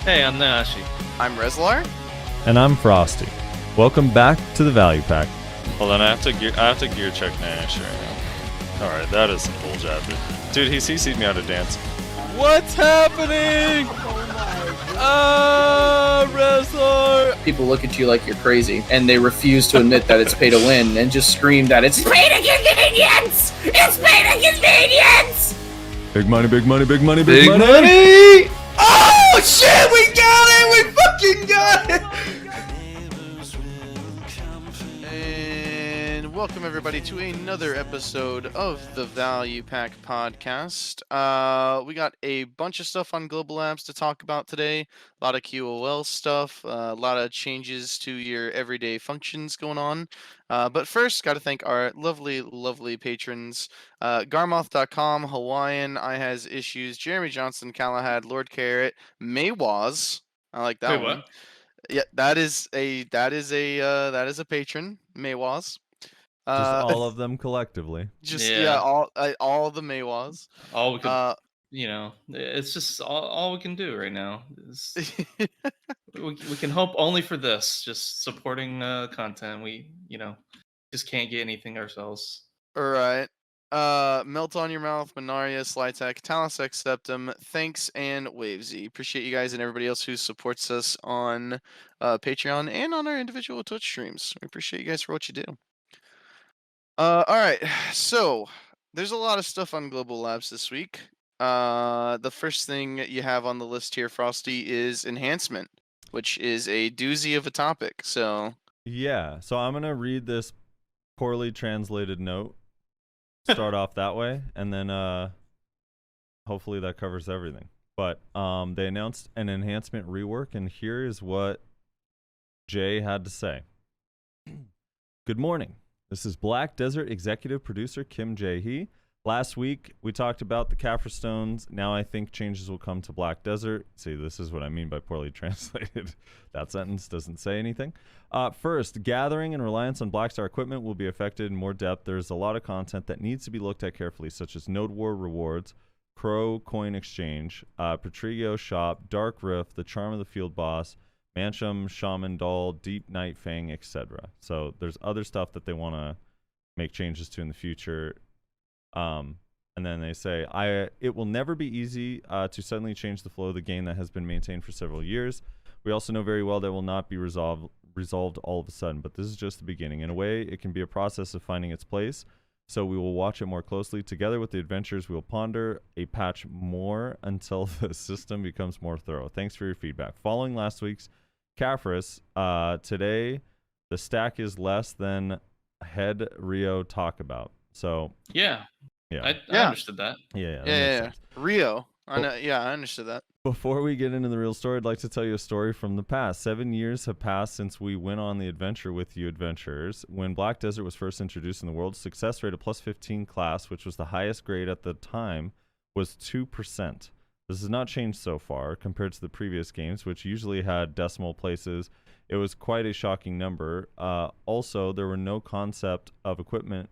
Hey, I'm Nashi. I'm Rezlar. And I'm Frosty. Welcome back to the Value Pack. Hold on, I have to gear check Nash right now. Alright, that is some bull chapter. Dude, he CC'd me how to dance. What's happening? Rezlar! People look at you like you're crazy, and they refuse to admit that it's pay to win, and just scream that it's pay to convenience! It's pay to convenience! Big money, big money, big money, Big money! Oh shit, we got it! We fucking got it! And welcome everybody to another episode of the Value Pack podcast. We got a bunch of stuff on global apps to talk about today. A lot of QOL stuff, a lot of changes to your everyday functions going on. But first, got to thank our lovely patrons. Garmoth.com, Hawaiian, I has issues, Jeremy Johnson, Calahad, Lord Carrot, Maywaz. I like that Wait, one. what? Yeah, that is a patron, Maywaz. Just all of them collectively. All the Maywaz. All we can, it's just all we can do right now. We can hope only for this, just supporting content. We, just can't get anything ourselves. All right. Melt on Your Mouth, Minaria, Slytech, Talasek Septum, thanks, and Wavesy. Appreciate you guys and everybody else who supports us on Patreon and on our individual Twitch streams. We appreciate you guys for what you do. All right, so there's a lot of stuff on Global Labs this week. The first thing you have on the list here, Frosty, is Enhancement, which is a doozy of a topic. So Yeah, so I'm going to read this poorly translated note. Start off that way, and then hopefully that covers everything. But they announced an enhancement rework, and here is what Jay had to say. Good morning. This is Black Desert executive producer Kim Jae-hee. Last week, we talked about the Caphras stones. Now I think changes will come to Black Desert. See, this is what I mean by poorly translated. That sentence doesn't say anything. First, gathering and reliance on Blackstar equipment will be affected in more depth. There's a lot of content that needs to be looked at carefully, such as Node War rewards, Crow Coin Exchange, Patrigo Shop, Dark Rift, the Charm of the Field Boss, Mancham, Shaman Doll, Deep Night Fang, etc. So there's other stuff that they want to make changes to in the future. And then they say, it will never be easy to suddenly change the flow of the game that has been maintained for several years. We also know very well that will not be resolved all of a sudden, but this is just the beginning. In a way, it can be a process of finding its place, so we will watch it more closely. Together with the adventures, we will ponder a patch more until the system becomes more thorough. Thanks for your feedback. Following last week's Caphras, today the stack is less than head Rio talk about. So I understood that. Yeah. Rio. I understood that. Before we get into the real story, I'd like to tell you a story from the past. 7 years have passed since we went on the adventure with you adventurers. When Black Desert was first introduced in the world, success rate of plus 15 class, which was the highest grade at the time, was 2%. This has not changed so far compared to the previous games, which usually had decimal places. It was quite a shocking number. Also, there were no concept of equipment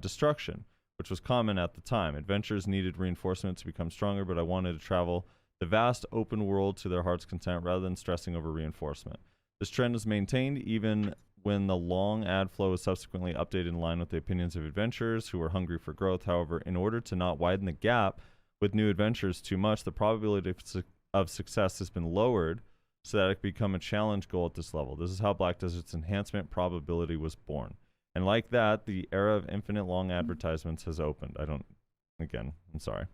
destruction, which was common at the time. Adventurers needed reinforcement to become stronger, but I wanted to travel the vast open world to their heart's content rather than stressing over reinforcement. This trend was maintained even when the long ad flow was subsequently updated in line with the opinions of adventurers who were hungry for growth. However, in order to not widen the gap with new adventures too much, the probability of success has been lowered so that it could become a challenge goal at this level. This is how Black Desert's enhancement probability was born. And like that, the era of infinite long advertisements has opened. I'm sorry.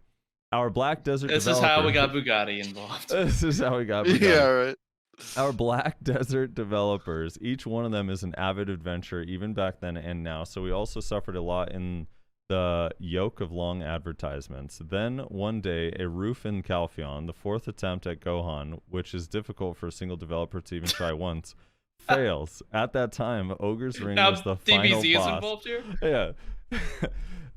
Our Black Desert This is how we got Bugatti involved. This is how we got Bugatti. Yeah, right. Our Black Desert developers, each one of them is an avid adventurer, even back then and now. So we also suffered a lot in the yoke of long advertisements. Then one day, a roof in Calpheon, the fourth attempt at Gohan, which is difficult for a single developer to even try once, fails. At that time, Ogre's Ring was the final DBZ boss. is involved here? Yeah.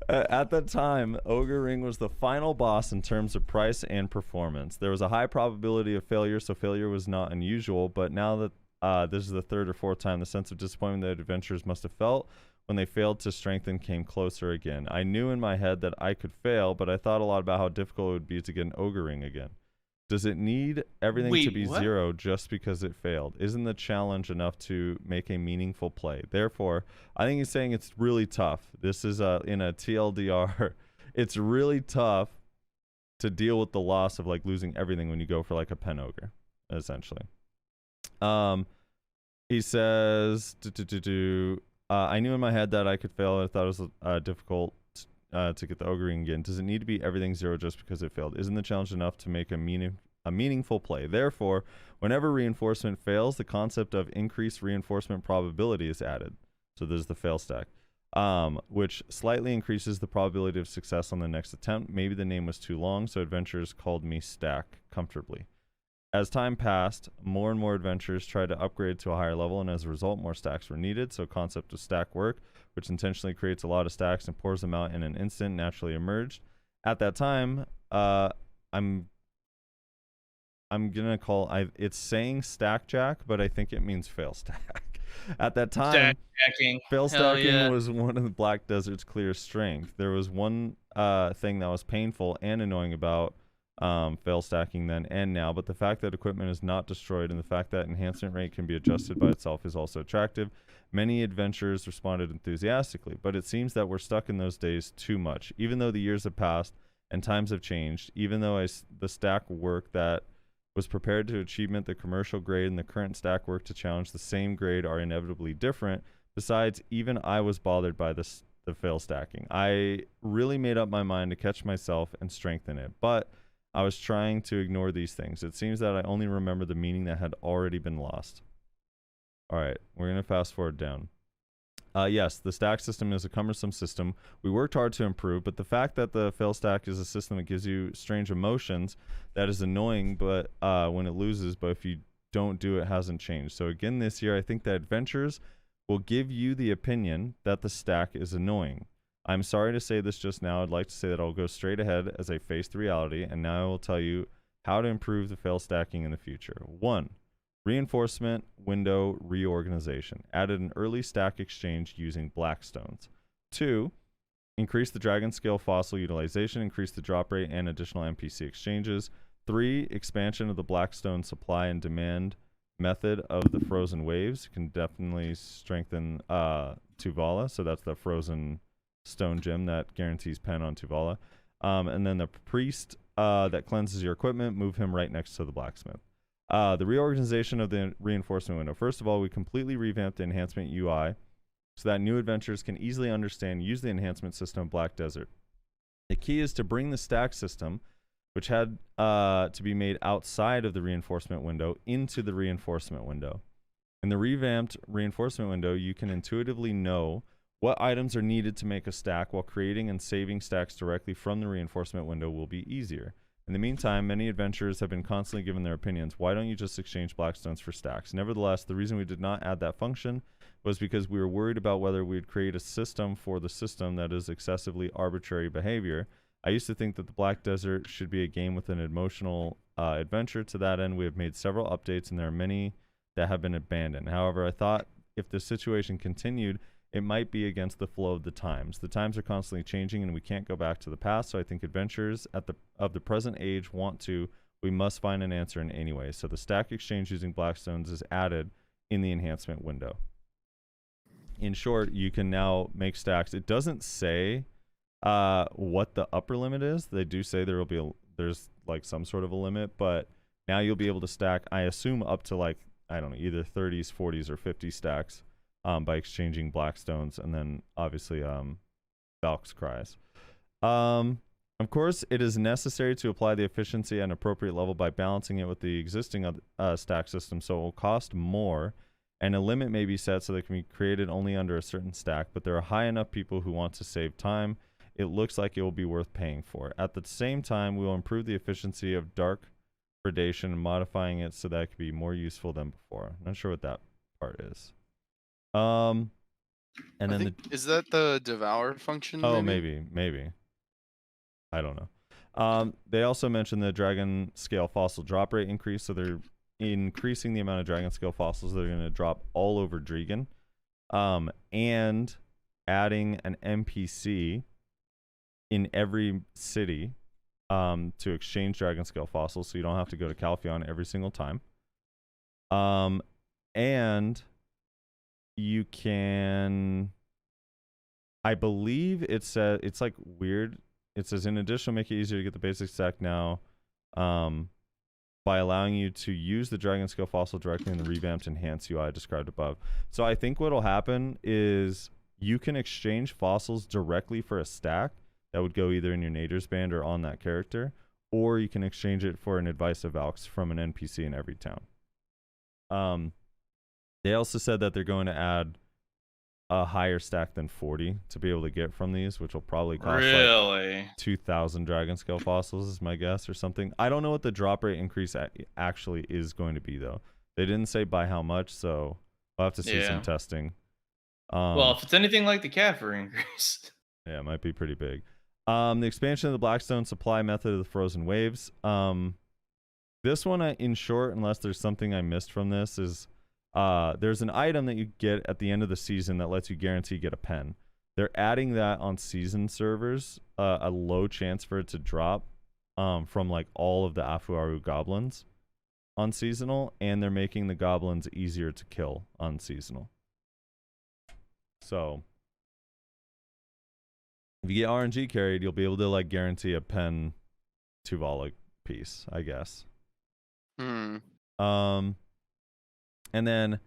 At that time, Ogre Ring was the final boss in terms of price and performance. There was a high probability of failure, so failure was not unusual. But now that this is the third or fourth time, the sense of disappointment that adventurers must have felt when they failed to strengthen came closer again. I knew in my head that I could fail, but I thought a lot about how difficult it would be to get an Ogre Ring again. Does it need everything to Wait, be what? 0 just because it failed? Isn't the challenge enough to make a meaningful play? Therefore, I think he's saying it's really tough. This is in a TLDR. It's really tough to deal with the loss of like losing everything when you go for like a pen ogre, essentially. He says, I knew in my head that I could fail. I thought it was difficult to get the ogreing again. Does it need to be everything 0 just because it failed? Isn't the challenge enough to make a meaningful play? Therefore, whenever reinforcement fails, the concept of increased reinforcement probability is added. So there's the fail stack, which slightly increases the probability of success on the next attempt. Maybe the name was too long, so adventurers called me Stack comfortably. As time passed, more and more adventurers tried to upgrade to a higher level, and as a result, more stacks were needed. So concept of stack work, which intentionally creates a lot of stacks and pours them out in an instant, naturally emerged. At that time, I'm gonna call it's saying stack jack, but I think it means fail stack. At that time, Stack jacking. fail Hell stacking yeah. was one of the Black Desert's clear strength. There was one thing that was painful and annoying about fail stacking then and now, but the fact that equipment is not destroyed and the fact that enhancement rate can be adjusted by itself is also attractive. Many adventurers responded enthusiastically, but it seems that we're stuck in those days too much. Even though the years have passed and times have changed, even though the stack work that was prepared to achievement, the commercial grade, and the current stack work to challenge the same grade are inevitably different. Besides, even I was bothered by the fail stacking. I really made up my mind to catch myself and strengthen it, but I was trying to ignore these things. It seems that I only remember the meaning that had already been lost. All right, we're going to fast forward down. Yes, the stack system is a cumbersome system. We worked hard to improve, but the fact that the fail stack is a system that gives you strange emotions, that is annoying but when it loses, but if you don't do it, hasn't changed. So again, this year, I think that adventures will give you the opinion that the stack is annoying. I'm sorry to say this just now. I'd like to say that I'll go straight ahead as I face the reality, and now I will tell you how to improve the fail stacking in the future. 1. Reinforcement window reorganization. Added an early stack exchange using blackstones. 2. Increase the dragon scale fossil utilization, increase the drop rate and additional NPC exchanges. 3. Expansion of the blackstone supply and demand method of the frozen waves. Can definitely strengthen Tuvala, so that's the frozen stone gem that guarantees pen on Tuvala. And then the priest that cleanses your equipment, move him right next to the blacksmith. The reorganization of the reinforcement window. First of all, we completely revamped the enhancement UI so that new adventurers can easily understand and use the enhancement system of Black Desert. The key is to bring the stack system, which had to be made outside of the reinforcement window, into the reinforcement window. In the revamped reinforcement window, you can intuitively know what items are needed to make a stack, while creating and saving stacks directly from the reinforcement window will be easier. In the meantime, many adventurers have been constantly given their opinions. Why don't you just exchange blackstones for stacks? Nevertheless, the reason we did not add that function was because we were worried about whether we'd create a system for the system that is excessively arbitrary behavior. I used to think that the Black Desert should be a game with an emotional adventure. To that end, we have made several updates, and there are many that have been abandoned. However, I thought if the situation continued, it might be against the flow of the times. The times are constantly changing, and we can't go back to the past, so I think adventurers of the present age we must find an answer in any way. So the stack exchange using blackstones is added in the enhancement window. In short, you can now make stacks. It doesn't say what the upper limit is. They do say there's like some sort of a limit, but now you'll be able to stack, I assume, up to like, I don't know, either 30s, 40s, or 50 stacks by exchanging blackstones, and then obviously Valk's Cries. Of course, it is necessary to apply the efficiency at an appropriate level by balancing it with the existing stack system, so it will cost more, and a limit may be set so that it can be created only under a certain stack, but there are high enough people who want to save time. It looks like it will be worth paying for. At the same time, we will improve the efficiency of dark predation, modifying it so that it can be more useful than before. I'm not sure what that part is. And then is that the devour function? Oh, maybe. I don't know. They also mentioned the dragon scale fossil drop rate increase, so they're increasing the amount of dragon scale fossils that are going to drop all over Dregan, and adding an NPC in every city to exchange dragon scale fossils, so you don't have to go to Calpheon every single time. And you can, I believe it says, it's like weird. It says, in addition, make it easier to get the basic stack now by allowing you to use the dragon scale fossil directly in the revamped enhanced UI described above. So I think what'll happen is you can exchange fossils directly for a stack that would go either in your Nader's Band or on that character, or you can exchange it for an Advice of Valks from an NPC in every town. They also said that they're going to add a higher stack than 40 to be able to get from these, which will probably cost like 2,000 dragon scale fossils is my guess, or something. I don't know what the drop rate increase actually is going to be, though. They didn't say by how much, so we'll have to see some testing. Well, if it's anything like the Caphras increase. Yeah, it might be pretty big. The expansion of the Blackstone supply method of the Frozen Waves. This one, in short, unless there's something I missed from this, is there's an item that you get at the end of the season that lets you guarantee get a pen. They're adding that on season servers, a low chance for it to drop from like all of the Afuaru goblins on seasonal, and they're making the goblins easier to kill on seasonal. So if you get RNG carried, you'll be able to like guarantee a pen Tuvalic piece, I guess. And then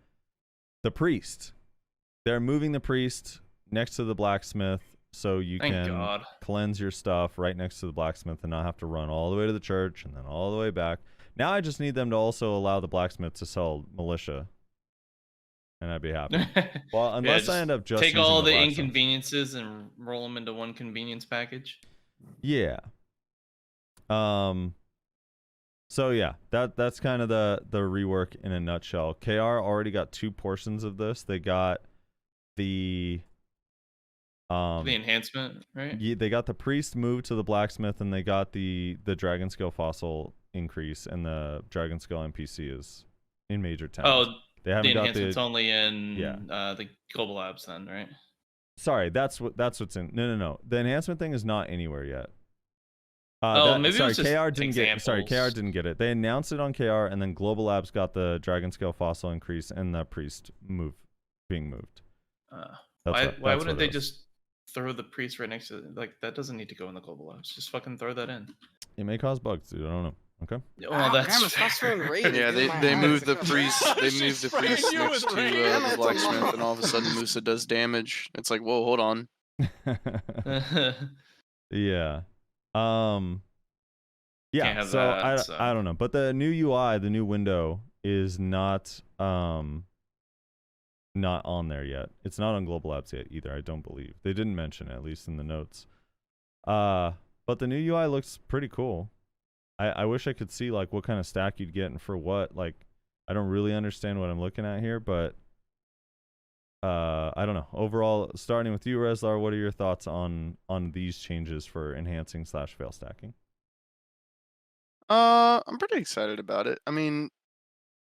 the priest. They're moving the priest next to the blacksmith so you can cleanse your stuff right next to the blacksmith and not have to run all the way to the church and then all the way back. Now I just need them to also allow the blacksmith to sell militia. And I'd be happy. Well, unless I end up just take all the blacksmith inconveniences and roll them into one convenience package. Yeah. So yeah, that's kind of the rework in a nutshell. KR already got 2 portions of this. They got the enhancement, right? Yeah, they got the priest moved to the blacksmith, and they got the dragon scale fossil increase, and the dragon scale NPC is in major towns. Oh, they haven't the got enhancement's only in the global labs then, right? Sorry, that's what's in. No. The enhancement thing is not anywhere yet. Maybe sorry, it was just KR didn't examples. KR didn't get it. They announced it on KR, and then Global Labs got the Dragon Scale Fossil increase and the priest being moved. Why wouldn't they just throw the priest right next to it? Like, that doesn't need to go in the Global Labs. Just fucking throw that in. It may cause bugs, dude. I don't know. Okay. Well, that's yeah, they moved the priest. They moved the priest next to the blacksmith, and all of a sudden Musa does damage. It's like, whoa, hold on. Yeah. Yeah, so I don't know, but the new UI, the new window is not on there yet. It's not on Global Labs yet either, I don't believe. They didn't mention it, at least in the notes. But the new UI looks pretty cool. I wish I could see like what kind of stack you'd get and for what. Like, I don't really understand what I'm looking at here, but I don't know. Overall, starting with you, Reslar, what are your thoughts on these changes for enhancing / fail stacking? I'm pretty excited about it. I mean,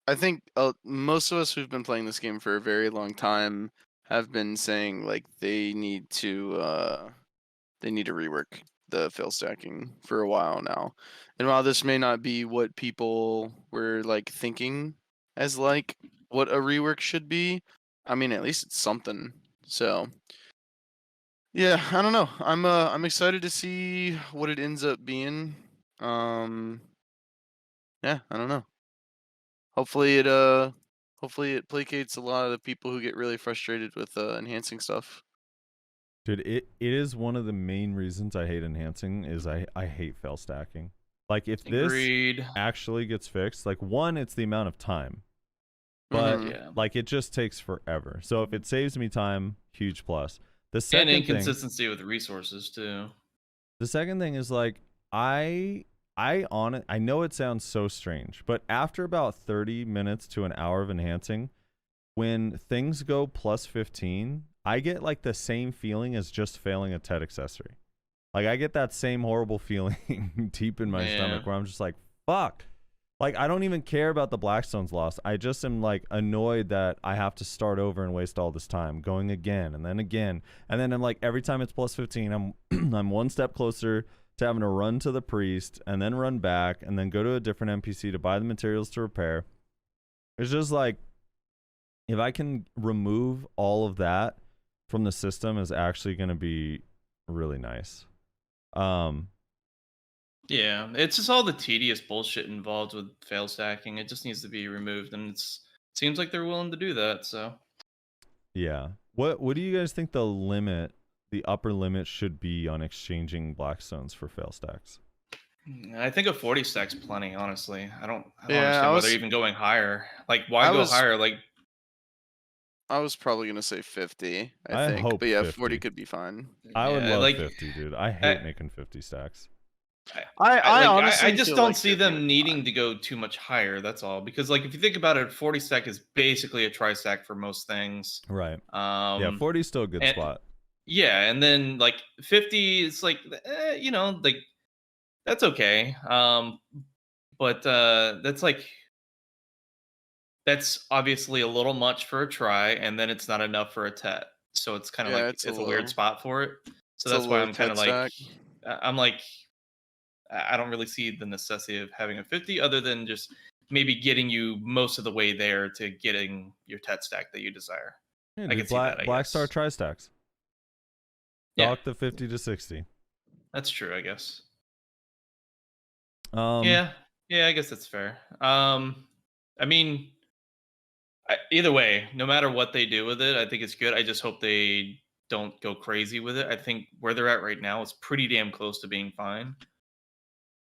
I think most of us who've been playing this game for a very long time have been saying like they need to rework the fail stacking for a while now. And while this may not be what people were like thinking as like what a rework should be, I mean, at least it's something. So yeah, I don't know. I'm excited to see what it ends up being. Yeah, I don't know. Hopefully it placates a lot of the people who get really frustrated with enhancing stuff. Dude, it is one of the main reasons I hate enhancing is I hate fail stacking. Like, if this actually gets fixed, like, one, it's the amount of time. But like, it just takes forever. So if it saves me time, huge plus. The second and inconsistency with resources too. The second thing is like I know it sounds so strange, but after about 30 minutes to an hour of enhancing, when things go plus 15, I get like the same feeling as just failing a TED accessory. Like, I get that same horrible feeling deep in my stomach where I'm just like, fuck. Like, I don't even care about the Blackstone's loss. I just am like annoyed that I have to start over and waste all this time going again and then again. And then I'm like, every time it's plus 15, I'm I'm one step closer to having to run to the priest and then run back and then go to a different NPC to buy the materials to repair. It's just like, if I can remove all of that from the system, is actually going to be really nice. Yeah, it's just all the tedious bullshit involved with fail stacking. It just needs to be removed, and it seems like they're willing to do that. So, yeah. What do you guys think the upper limit should be on exchanging blackstones for fail stacks? I think a 40 stack's plenty. Honestly, I don't Yeah, understand why they're even going higher. Like, why go higher? Like, I was probably gonna say 50. I think, hope but yeah, 50. 40 could be fine. I would yeah, love like, 50, dude. I hate making 50 stacks. I honestly I just feel don't like see 50 them would be needing fine. to go too much higher. That's all. Because like, if you think about it, 40 stack is basically a tri stack for most things. Right. Yeah, 40 is still a good spot. Yeah, and then like 50 is like, you know, like that's okay. But that's obviously a little much for a try, and then it's not enough for a tet. So it's kind of like it's a weird spot for it. So that's why I'm kind of like, I'm like, I don't really see the necessity of having a 50 other than just maybe getting you most of the way there to getting your tet stack that you desire. Yeah, I can see that. Black Star tri stacks. Dock the 50 to 60. That's true, I guess. Yeah, I guess that's fair. I mean, either way, no matter what they do with it, I think it's good. I just hope they don't go crazy with it. I think where they're at right now is pretty damn close to being fine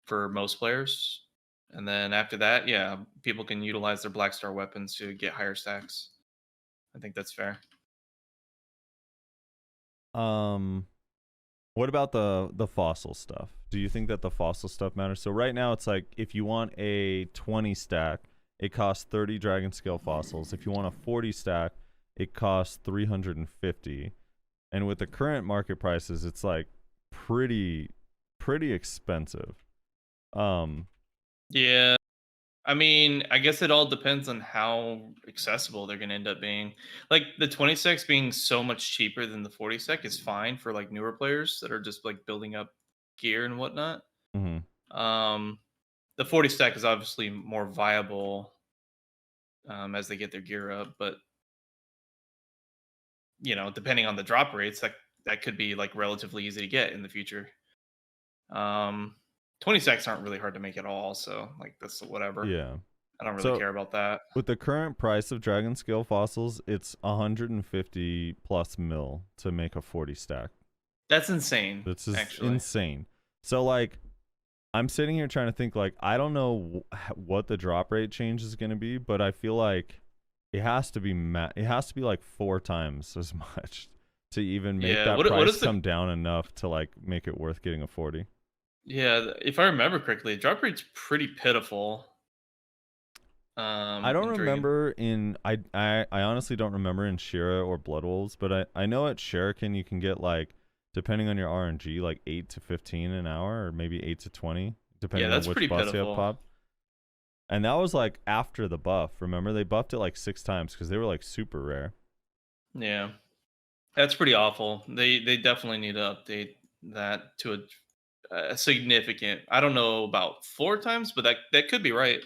for most players. And then after that, yeah, people can utilize their Black Star weapons to get higher stacks. I think that's fair. What about the fossil stuff? Do you think that the fossil stuff matters? So right now it's like, if you want a 20 stack, it costs 30 dragon scale fossils. If you want a 40 stack, it costs 350. And with the current market prices, it's like pretty expensive. Yeah. I mean, I guess it all depends on how accessible they're going to end up being. Like the 20 stacks being so much cheaper than the 40 stack is fine for like newer players that are just like building up gear and whatnot. Mm-hmm. The 40 stack is obviously more viable as they get their gear up, but you know, depending on the drop rates, that could be like relatively easy to get in the future. 20 stacks aren't really hard to make at all, so like that's whatever. Yeah. I don't really care about that. With the current price of dragon scale fossils, it's 150 plus mil to make a 40 stack. That's insane. That's just insane. So like, I'm sitting here trying to think, like, I don't know what the drop rate change is going to be, but I feel like it has to be like 4 times as much to even make that price come down enough to like make it worth getting a 40. Yeah, if I remember correctly, the drop rate's pretty pitiful. I don't remember I honestly don't remember in Shira or Blood Wolves, but I know at Shuriken you can get, like, depending on your RNG, like 8 to 15 an hour, or maybe 8 to 20, depending on which buffs you have popped. And that was like after the buff. Remember, they buffed it like 6 times because they were like super rare. Yeah, that's pretty awful. They definitely need to update that to a significant. I don't know about 4 times, but that could be right.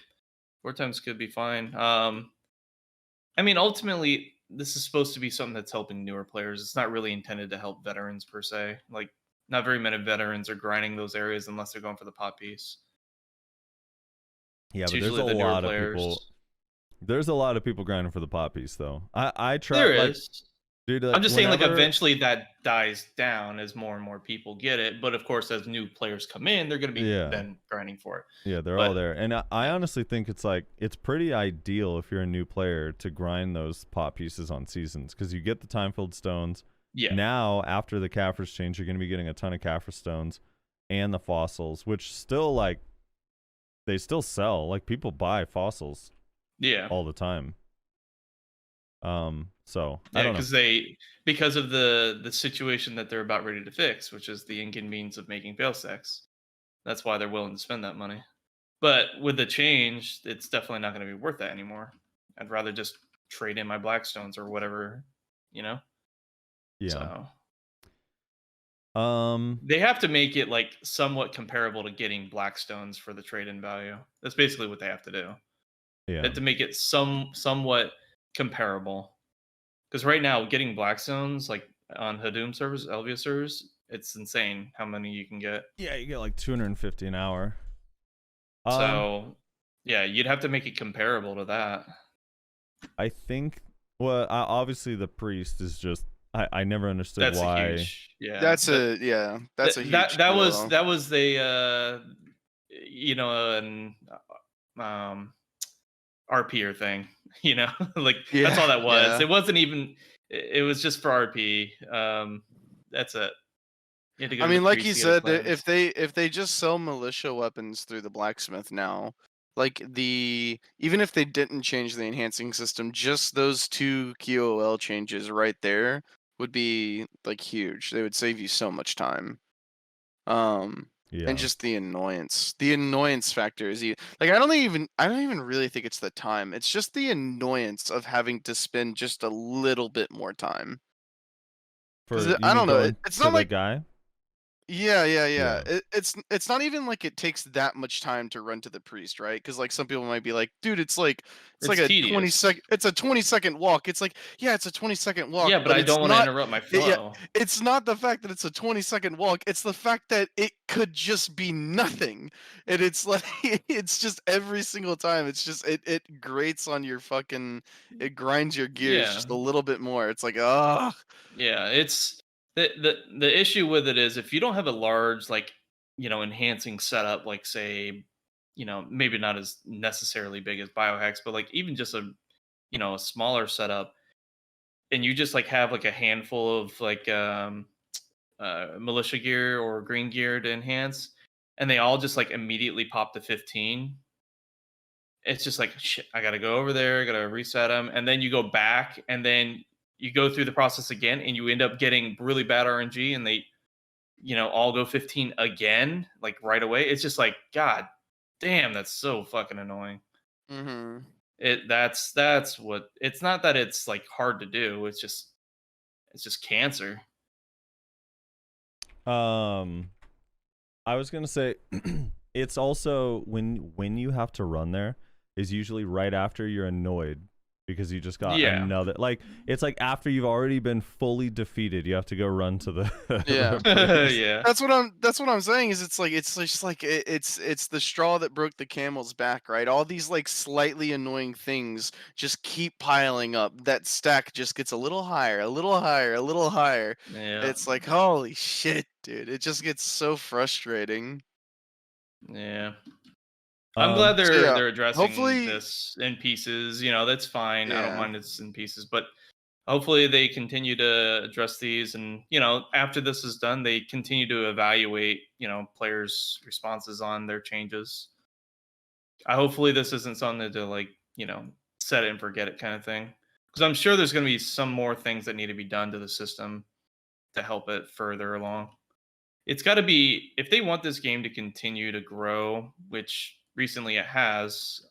4 times could be fine. I mean, ultimately, this is supposed to be something that's helping newer players. It's not really intended to help veterans per se. Like, not very many veterans are grinding those areas unless they're going for the pot piece. Yeah, but there's a lot of people. There's a lot of people grinding for the pot piece, though. I try. There like, is. Dude, I'm just saying, like, eventually that dies down as more and more people get it. But of course, as new players come in, they're going to be then grinding for it. Yeah, they're all there. And I honestly think it's like, it's pretty ideal if you're a new player to grind those pot pieces on seasons, because you get the time-filled stones. Yeah. Now, after the Caphras change, you're going to be getting a ton of Caphras stones and the fossils, which still, like, they still sell. Like, people buy fossils all the time. So I don't know. Because of the situation that they're about ready to fix, which is the inconvenience of making fail stacks. That's why they're willing to spend that money. But with the change, it's definitely not going to be worth that anymore. I'd rather just trade in my Blackstones or whatever, you know? Yeah. So. They have to make it like somewhat comparable to getting Blackstones for the trade-in value. That's basically what they have to do. They Yeah. have to make it somewhat comparable. Because right now, getting Blackstones like on Hadoom servers, Elvia servers, it's insane how many you can get. Yeah, you get like 250 an hour. So, yeah, you'd have to make it comparable to that. I think. Well, obviously the priest is just. I never understood That's why. a huge. Yeah, That's a huge that deal. was the you know, an RPer thing. You know, like that's all that was. Yeah. It wasn't even. It was just for RP. That's it. You had to go I to mean, the like priest you to get a said, cleanse. if they just sell militia weapons through the blacksmith now, like even if they didn't change the enhancing system, just those 2 QOL changes right there would be like huge. They would save you so much time. Yeah. And just the annoyance factor is like I don't even really think it's the time. It's just the annoyance of having to spend just a little bit more time. For 'Cause you I mean don't know. going It's to not the like guy? yeah. Yeah. It's not even like it takes that much time to run to the priest, right? Because like some people might be like, dude, it's like It's a tedious. it's a 20-second walk. It's like, yeah, it's a 20-second walk, Yeah, but but I it's don't want to not. interrupt my Yeah, flow. it's not the fact that it's a 20-second walk. It's the fact that it could just be nothing, and it's like it's just every single time. It's just it grates on your fucking. It grinds your gears Yeah. just a little bit more. It's like, ah. Yeah, it's the issue with it is if you don't have a large like, enhancing setup, like say, maybe not as necessarily big as biohacks, but like even just a smaller setup, and you just like have like a handful of like militia gear or green gear to enhance, and they all just like immediately pop to 15. It's just like shit, I gotta go over there, I gotta reset them, and then you go back, and then you go through the process again, and you end up getting really bad RNG, and they, all go 15 again, like right away. It's just like, God damn, that's so fucking annoying. Mm-hmm. That's what it's not that it's like hard to do. It's just cancer. I was gonna say, it's also when you have to run there is usually right after you're annoyed because you just got Yeah. another. Like it's like after you've already been fully defeated, you have to go run to the. Yeah. the priest. Yeah. That's what I'm saying is it's just like it's the straw that broke the camel's back, right? All these like slightly annoying things just keep piling up. That stack just gets a little higher, a little higher, a little higher. Yeah. It's like, holy shit, dude. It just gets so frustrating. Yeah. I'm glad So they're yeah, they're addressing hopefully this in pieces. That's fine. I don't yeah. mind it's in pieces, but hopefully they continue to address these, and after this is done, they continue to evaluate players' responses on their changes. Hopefully this isn't something to like set it and forget it kind of thing, because I'm sure there's going to be some more things that need to be done to the system to help it further along. It's got to be, if they want this game to continue to grow, which recently it has.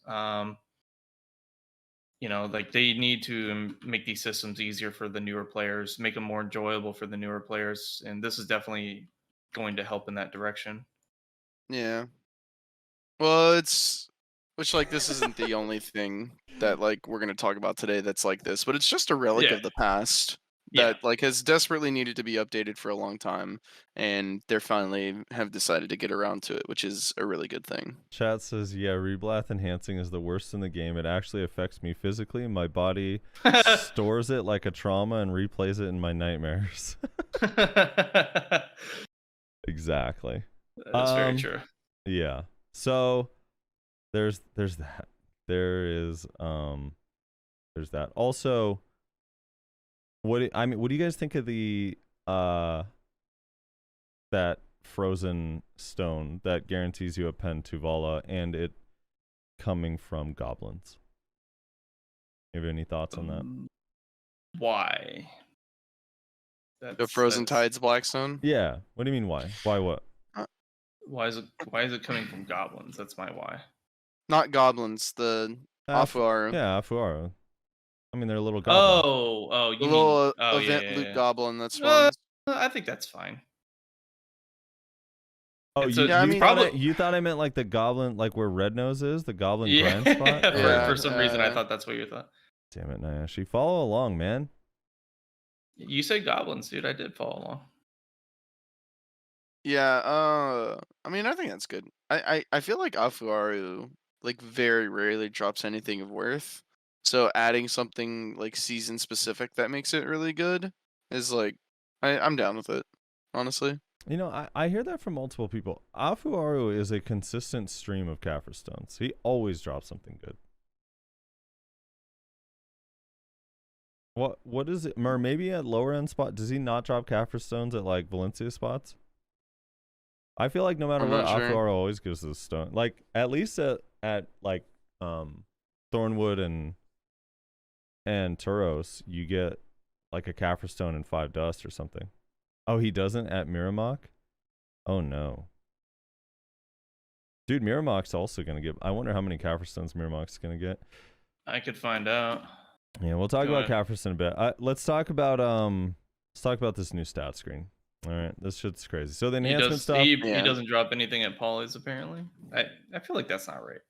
Like they need to make these systems easier for the newer players, make them more enjoyable for the newer players, and this is definitely going to help in that direction. Yeah. Well, which like this isn't the only thing that like we're gonna talk about today that's like this, but it's just a relic Yeah. of the past Yeah. that like has desperately needed to be updated for a long time, and they're finally have decided to get around to it, which is a really good thing. Chat says, yeah, reblath enhancing is the worst in the game. It actually affects me physically. My body stores it like a trauma and replays it in my nightmares. Exactly. That's very true. Yeah. So there's that. There's that. Also, what do you guys think of the that frozen stone that guarantees you a pen to Vala and it coming from goblins? You have any thoughts on that? Why? The Frozen Tides Blackstone. Yeah. What do you mean why? Why what? Why is it coming from goblins? That's my why. Not goblins. The Afuaru. Yeah, Afuaru. I mean, they're a little goblins. Oh, The you little mean event yeah, loot yeah. goblin that spawns. I think that's fine. Oh, It's you, a- Yeah, I you mean- thought probably- you thought I meant like the goblin, like where Red Nose is, the goblin Yeah, grind spot? for, Yeah, for some reason I uh, thought that's what you thought. Damn it, Nayashi. Follow along, man. You said goblins, dude. I did follow along. Yeah, I mean, I think that's good. I feel like Afuaru like very rarely drops anything of worth. So adding something like season specific that makes it really good is like I'm down with it, honestly. You know, I hear that from multiple people. Afuaru is a consistent stream of Caphras stones. He always drops something good. What is it? Or maybe at lower end spot, does he not drop Caphras stones at like Valencia spots? I feel like no matter I'm what, not sure. Afuaru always gives us stone. Like at least at like Thornwood and Turos, you get like a Caphras stone and 5 dust or something. Oh, he doesn't at Miramach? Oh no. Dude, Miramach's also gonna get. I wonder how many Caphras stones Miramach's gonna get. I could find out. Yeah, we'll talk Go about ahead. Caphras in a bit. Let's talk about this new stat screen. All right, this shit's crazy. So the He enhancement does. stuff. He Yeah. doesn't drop anything at Polly's apparently. I feel like that's not right.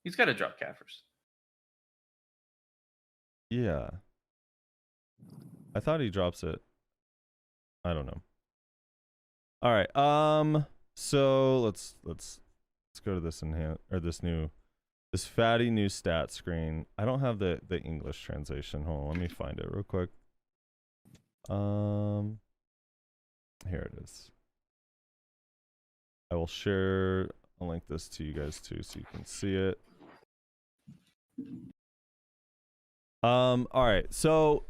He's got to drop Caphras. Yeah. I thought he drops it. I don't know. All right. So let's go to this this fatty new stat screen. I don't have the English translation. Hold on, let me find it real quick. Here it is. I will share. I'll link this to you guys too, so you can see it. All right. So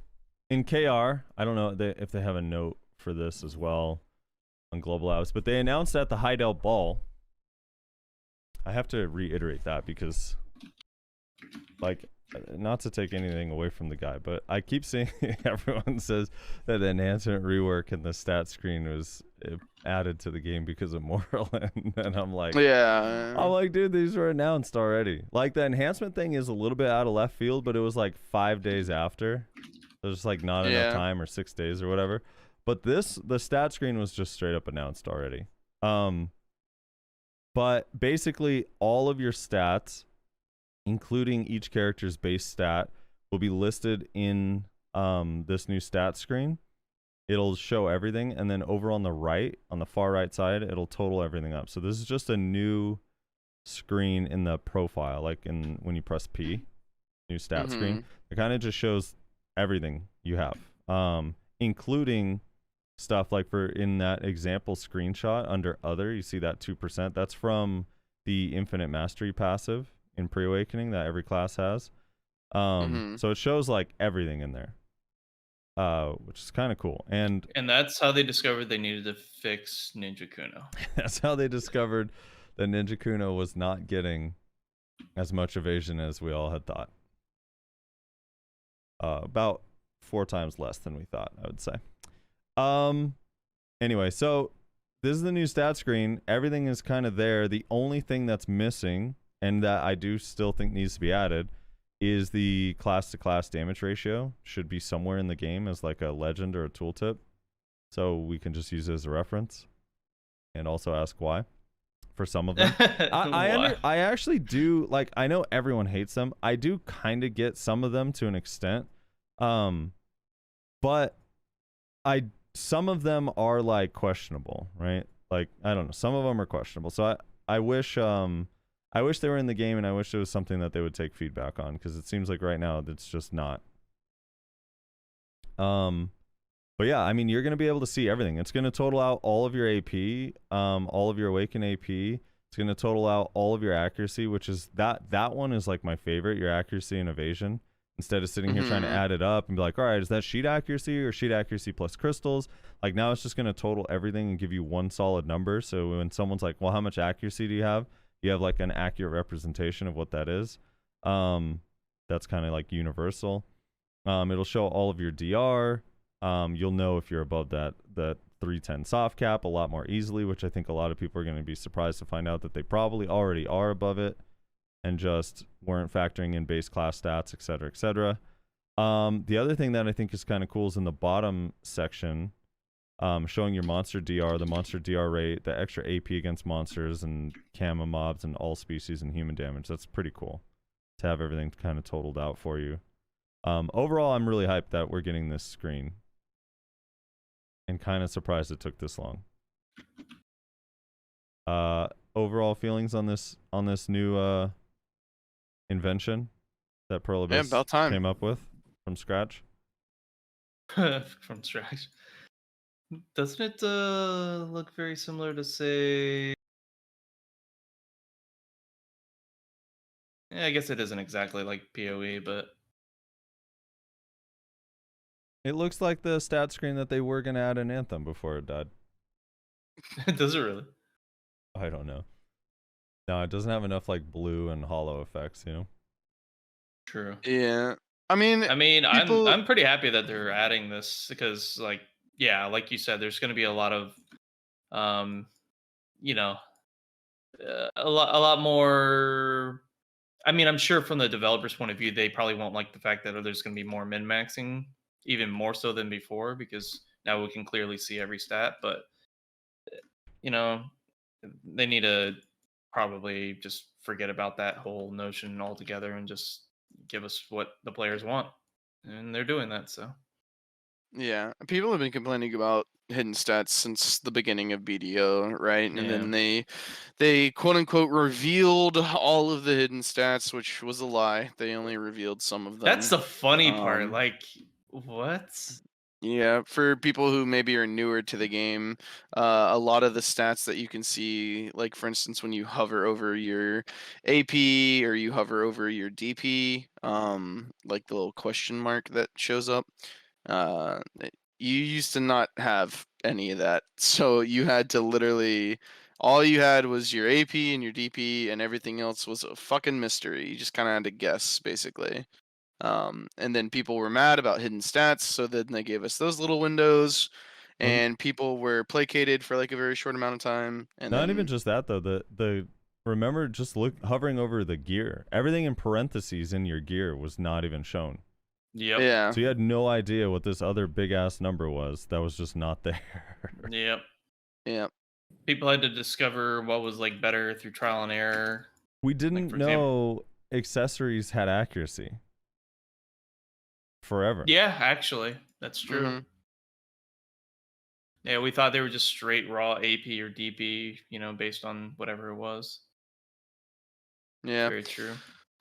in KR, I don't know if they have a note for this as well on Global Labs, but they announced at the Heidel Ball. I have to reiterate that because, like, not to take anything away from the guy, but I keep seeing everyone says that the enhancement rework and the stat screen was added to the game because of Moreland, and I'm like, dude, these were announced already. Like the enhancement thing is a little bit out of left field, but it was like 5 days after. There's like not enough time, or 6 days or whatever. But the stat screen was just straight up announced already. But basically all of your stats, including each character's base stat, will be listed in this new stat screen. It'll show everything, and then over on the right, on the far right side, it'll total everything up. So this is just a new screen in the profile, like when you press P, new stat screen. It kind of just shows everything you have, including stuff like in that example screenshot under other, you see that 2%. That's from the Infinite Mastery passive in Pre-Awakening that every class has. So it shows like everything in there, which is kind of cool. And that's how they discovered they needed to fix Ninja Kuno. that's how they discovered that Ninja Kuno was not getting as much evasion as we all had thought. About 4 times less than we thought, I would say. Anyway, so this is the new stat screen. Everything is kind of there. The only thing that's missing, and that I do still think needs to be added, is the class to class damage ratio. Should be somewhere in the game as like a legend or a tooltip, so we can just use it as a reference and also ask why for some of them. I actually do, like, I know everyone hates them. I do kind of get some of them to an extent, but some of them are like questionable, right? Like, I don't know, some of them are questionable. So I wish they were in the game, and I wish it was something that they would take feedback on, because it seems like right now it's just not. But yeah, I mean, you're going to be able to see everything. It's going to total out all of your AP, all of your Awaken AP. It's going to total out all of your accuracy, which is that one is like my favorite, your accuracy and evasion. Instead of sitting here trying to add it up and be like, all right, is that sheet accuracy or sheet accuracy plus crystals? Like, now it's just going to total everything and give you one solid number. So when someone's like, well, how much accuracy do you have? You have like an accurate representation of what that is. That's kind of like universal. It'll show all of your DR. You'll know if you're above that 310 soft cap a lot more easily, which I think a lot of people are going to be surprised to find out that they probably already are above it and just weren't factoring in base class stats, et cetera, et cetera. The other thing that I think is kind of cool is in the bottom section, showing your monster DR, the monster DR rate, the extra AP against monsters and Kama mobs and all species and human damage. That's pretty cool to have everything kind of totaled out for you. Overall, I'm really hyped that we're getting this screen, and kind of surprised it took this long. Overall feelings on this new invention that Pearl Abyss about time. came up with from scratch. From scratch. Doesn't it look very similar to, say... Yeah, I guess it isn't exactly like PoE, but It looks like the stat screen that they were gonna add in Anthem before it died. does it really? I don't know. No, it doesn't have enough like blue and hollow effects, you know. True. Yeah. I mean, people- I'm pretty happy that they're adding this because, like, yeah, like you said, there's going to be a lot of, you know, a lot more. I mean, I'm sure from the developer's point of view, they probably won't like the fact that there's going to be more min-maxing, even more so than before, because now we can clearly see every stat. But, you know, they need to probably just forget about that whole notion altogether and just give us what the players want. And they're doing that, so. Yeah, people have been complaining about hidden stats since the beginning of BDO, right? And then they quote unquote revealed all of the hidden stats, which was a lie. They only revealed some of them. That's the funny part. Um, Like, what? Yeah, for people who maybe are newer to the game, a lot of the stats that you can see, like for instance, when you hover over your AP or you hover over your DP, like the little question mark that shows up, you used to not have any of that. So you had to literally, all you had was your AP and your DP, and everything else was a fucking mystery. You just kind of had to guess, basically. And then people were mad about hidden stats, so then they gave us those little windows, and people were placated for like a very short amount of time. And Not then, even just that though. The remember just hovering over the gear. Everything in parentheses in your gear was not even shown. Yep. yeah, So you had no idea what this other big ass number was. That was just not there. Yep. yeah, People had to discover what was like better through trial and error. We didn't for know accessories had accuracy. Forever. Yeah, actually, that's true. Mhm. Yeah, we thought they were just straight raw AP or DP, you know, based on whatever it was. yeah. Very true.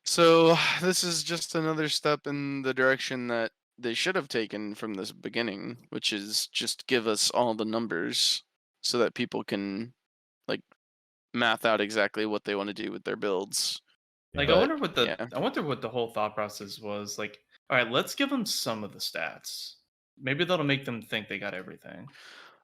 So this is just another step in the direction that they should have taken from this beginning, which is just give us all the numbers so that people can like math out exactly what they want to do with their builds. Like, But, I wonder what the yeah. I wonder what the whole thought process was. Like, all right, let's give them some of the stats. Maybe that'll make them think they got everything.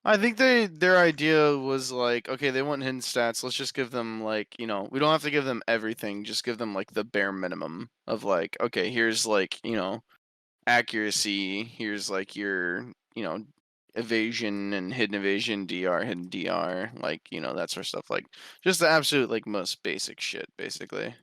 I think their idea was like, okay, they want hidden stats. Let's just give them like, we don't have to give them everything. Just give them like the bare minimum of like, okay, here's like, accuracy. Here's like your, evasion and hidden evasion, DR, hidden DR, like, that sort of stuff. Like just the absolute like most basic shit, basically.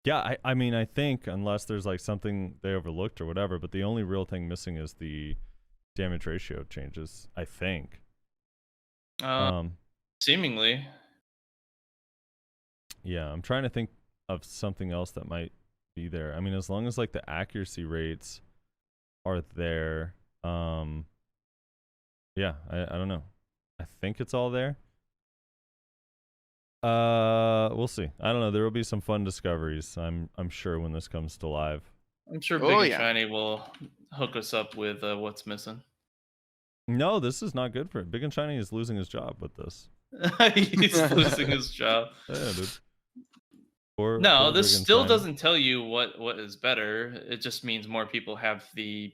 Yeah, I mean, I think unless there's like something they overlooked or whatever, but the only real thing missing is the damage ratio changes, I think. Seemingly. Yeah, I'm trying to think of something else that might be there. I mean, as long as like the accuracy rates are there, yeah, I don't know. I think it's all there. We'll see. I don't know. There will be some fun discoveries. I'm sure when this comes to live. I'm sure Big and Shiny will hook us up with what's missing. No, this is not good for it. Big and Shiny is losing his job with this. He's losing his job. Yeah, dude. No, this still doesn't tell you what is better. It just means more people have the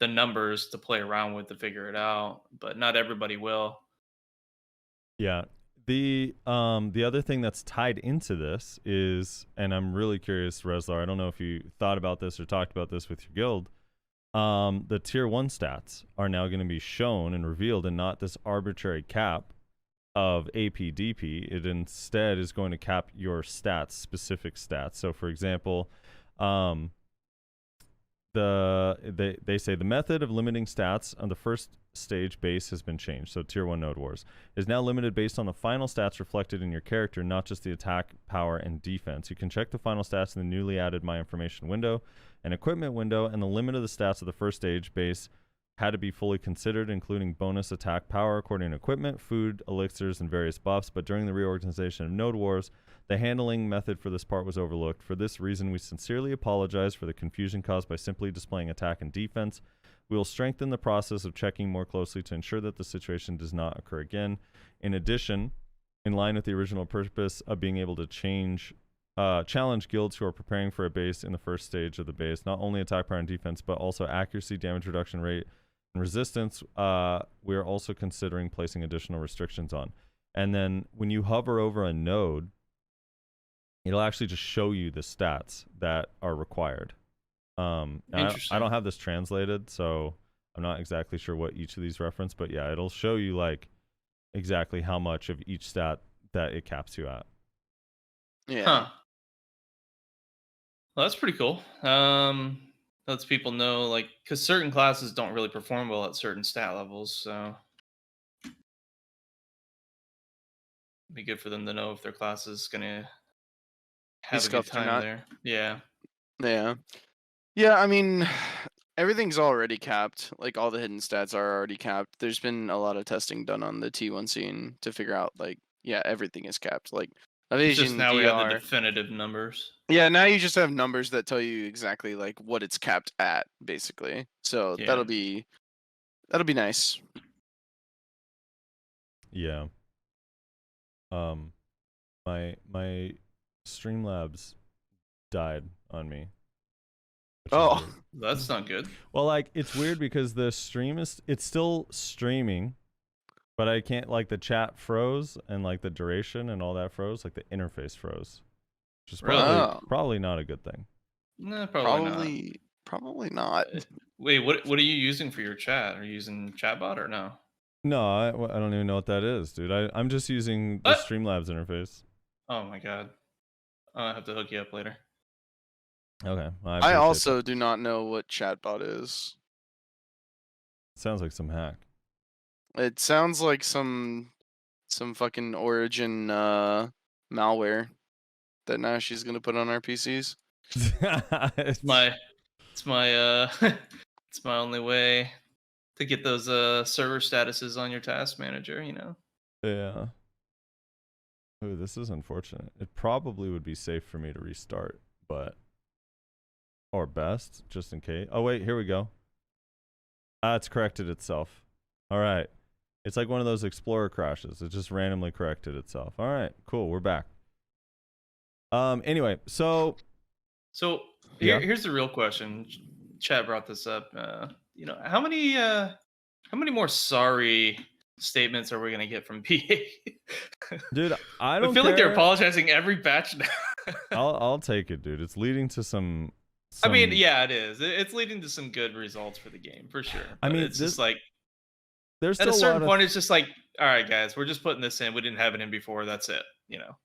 numbers to play around with to figure it out, but not everybody will. Yeah. The other thing that's tied into this is, and I'm really curious, Reslar, I don't know if you thought about this or talked about this with your guild, the tier 1 stats are now going to be shown and revealed and not this arbitrary cap of AP/DP. It instead is going to cap your stats, specific stats. So, for example, they say the method of limiting stats on the first stage base has been changed. So tier 1 Node Wars is now limited based on the final stats reflected in your character, not just the attack, power, and defense. You can check the final stats in the newly added My Information window and equipment window, and the limit of the stats of the first stage base had to be fully considered, including bonus attack power according to equipment, food, elixirs, and various buffs. But during the reorganization of Node Wars, the handling method for this part was overlooked. For this reason, we sincerely apologize for the confusion caused by simply displaying attack and defense. We will strengthen the process of checking more closely to ensure that the situation does not occur again. In addition, in line with the original purpose of being able to challenge guilds who are preparing for a base in the first stage of the base, not only attack power and defense, but also accuracy, damage reduction rate, and resistance, we are also considering placing additional restrictions on. And then when you hover over a node, it'll actually just show you the stats that are required. I don't have this translated, so I'm not exactly sure what each of these reference, but yeah, it'll show you like exactly how much of each stat that it caps you at. Yeah. Huh. Well, that's pretty cool. Lets people know, like, because certain classes don't really perform well at certain stat levels, so it'd be good for them to know if their class is gonna have a good scuffed or time not. there. Yeah. Yeah, I mean, everything's already capped. Like, all the hidden stats are already capped. There's been a lot of testing done on the T1 scene to figure out, like, yeah, everything is capped. Like, It's just evasion, now we have the DR. definitive numbers. Yeah, now you just have numbers that tell you exactly, like, what it's capped at, basically. So Yeah. that'll be nice. Yeah. My Streamlabs died on me. which is Oh. weird. That's not good. Well, like, it's weird because the stream it's still streaming, but I can't, like, the chat froze and like the duration and all that froze, like the interface froze, which is Really? probably not a good thing. No, probably Probably not. not. Wait, what are you using for your chat? Are you using Chatbot or no? No, I don't even know what that is, dude. I'm just using the What? Streamlabs interface. Oh my god. I'll have to hook you up later. Okay. I appreciate also that. do not know what chatbot is. Sounds like some hack. It sounds like some fucking Origin malware that now she's gonna put on our PCs. It's my it's my only way to get those server statuses on your task manager, you know. Yeah. Ooh, this is unfortunate. It probably would be safe for me to restart, but or best, just in case. Oh wait, here we go. It's corrected itself. All right. It's like one of those Explorer crashes. It just randomly corrected itself. All right, cool. We're back. Anyway, so yeah. Here's the real question. Chad brought this up. You know, how many more sorry statements are we gonna get from PA? Dude, I don't feel like they're care. apologizing every batch now. I'll take it, dude. It's leading to some I mean, yeah, it is. It's leading to some good results for the game, for sure. I But mean, it's just like there's at still a a certain lot of point, it's just like, all right, guys, we're just putting this in. We didn't have it in before. That's it. You know,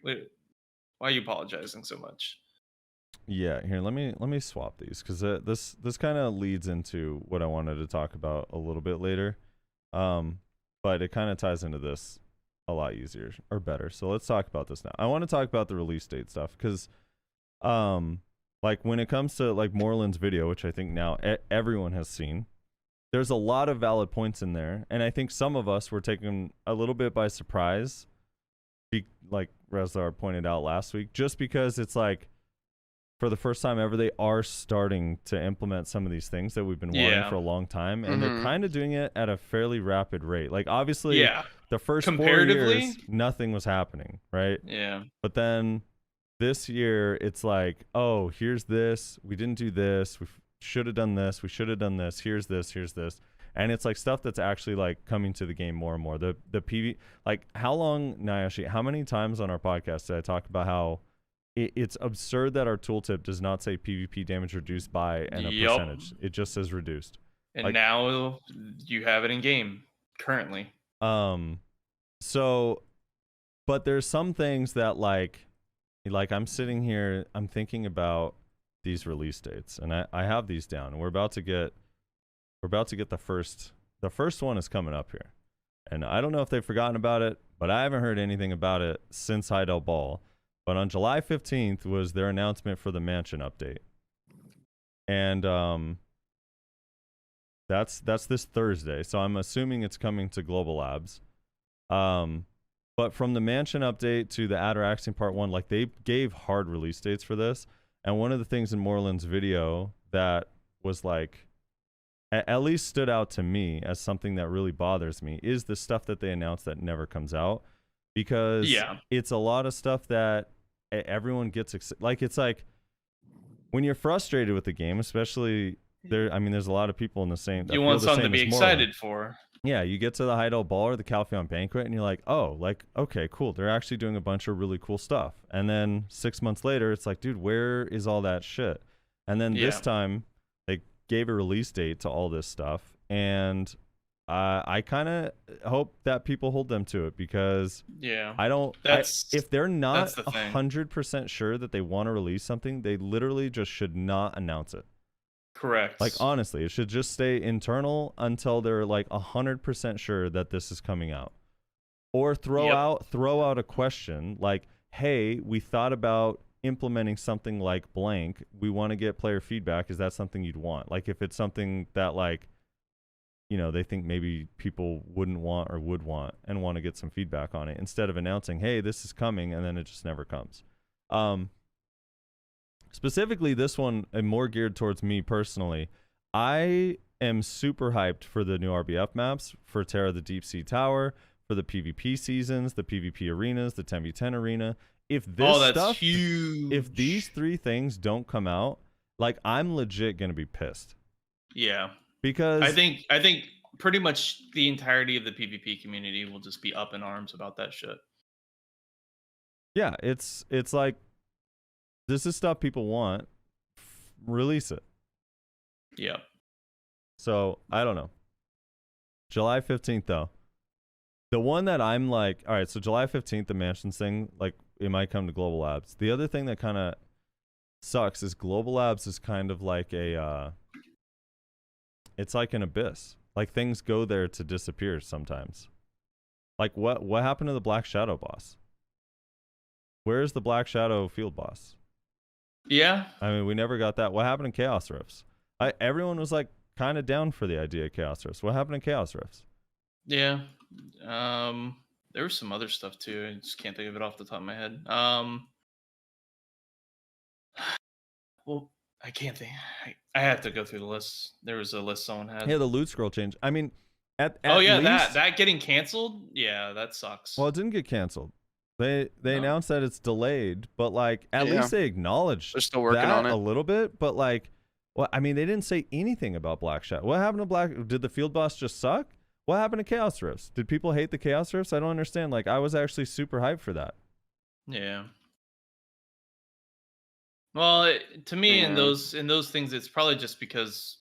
why are you apologizing so much? Yeah, here, let me swap these because this kind of leads into what I wanted to talk about a little bit later, but it kind of ties into this a lot easier or better. So let's talk about this now. I want to talk about the release date stuff because, like when it comes to like Moreland's video, which I think now everyone has seen, there's a lot of valid points in there, and I think some of us were taken a little bit by surprise, like Rezar pointed out last week, just because it's like, for the first time ever, they are starting to implement some of these things that we've been wanting for a long time, and they're kind of doing it at a fairly rapid rate. Like, obviously, the first 4 years, nothing was happening, right? Yeah. But then this year, it's like, oh, here's this. We didn't do this. We should have done this. We should have done this. Here's this. Here's this. And it's like stuff that's actually like coming to the game more and more. The PV, like, how long, Nyashi, how many times on our podcast did I talk about how it's absurd that our tooltip does not say PvP damage reduced by and a percentage. It just says reduced. And like, now you have it in game currently. So, but there's some things that like I'm sitting here, I'm thinking about these release dates, and I have these down, and we're about to get the first one is coming up here, and I don't know if they've forgotten about it, but I haven't heard anything about it since Heidel Ball. But on July 15th was their announcement for the Mansion update, and that's this Thursday, so I'm assuming it's coming to Global Labs. But from the Mansion update to the Ataraxian Part 1, like they gave hard release dates for this. And one of the things in Moreland's video that was like, at least stood out to me as something that really bothers me is the stuff that they announced that never comes out. Because it's a lot of stuff that everyone gets, like it's like when you're frustrated with the game, especially there's a lot of people in the same. You want something to be excited for. Yeah, you get to the Heidel Ball or the Calpheon Banquet, and you're like, oh, like, okay, cool. They're actually doing a bunch of really cool stuff. And then 6 months later, it's like, dude, where is all that shit? And then this time, they gave a release date to all this stuff. And I kind of hope that people hold them to it because if they're not 100% sure that they want to release something, they literally just should not announce it. Correct. Like, honestly, it should just stay internal until they're like 100% sure that this is coming out. Or throw out a question like, hey, we thought about implementing something like blank. We want to get player feedback. Is that something you'd want? Like, if it's something that, like, you know, they think maybe people wouldn't want or would want and want to get some feedback on it, instead of announcing, hey, this is coming, and then it just never comes. Specifically, this one, and more geared towards me personally, I am super hyped for the new RBF maps, for Terra the Deep Sea Tower, for the PvP seasons, the PvP arenas, the 10v10 arena. If this stuff, huge. If these three things don't come out, like, I'm legit gonna be pissed. Yeah, because I think pretty much the entirety of the PvP community will just be up in arms about that shit. Yeah, it's like, this is stuff people want. Release it. Yeah. So, I don't know. July 15th, though. The one that I'm like, all right, so July 15th, the Mansions thing, like, it might come to Global Labs. The other thing that kind of sucks is Global Labs is kind of like it's like an abyss. Like, things go there to disappear sometimes. Like, what happened to the Black Shadow boss? Where's the Black Shadow field boss? Yeah. I mean, we never got that. What happened in Chaos Rifts? Everyone was like kind of down for the idea of Chaos Rifts. What happened in Chaos Rifts? Yeah. There was some other stuff too. I just can't think of it off the top of my head. Well, I can't think. I have to go through the list. There was a list someone had. Yeah, the loot scroll change. I mean, at least, that getting canceled. Yeah, that sucks. Well, it didn't get canceled. They announced that it's delayed, but like at least they acknowledged they're still working on it a little bit. But like, well, I mean, they didn't say anything about Black Shadow. What happened to Black? Did the field boss just suck? What happened to Chaos Rifts? Did people hate the Chaos Rifts? I don't understand. Like, I was actually super hyped for that. Yeah. Well, to me, in those things, it's probably just because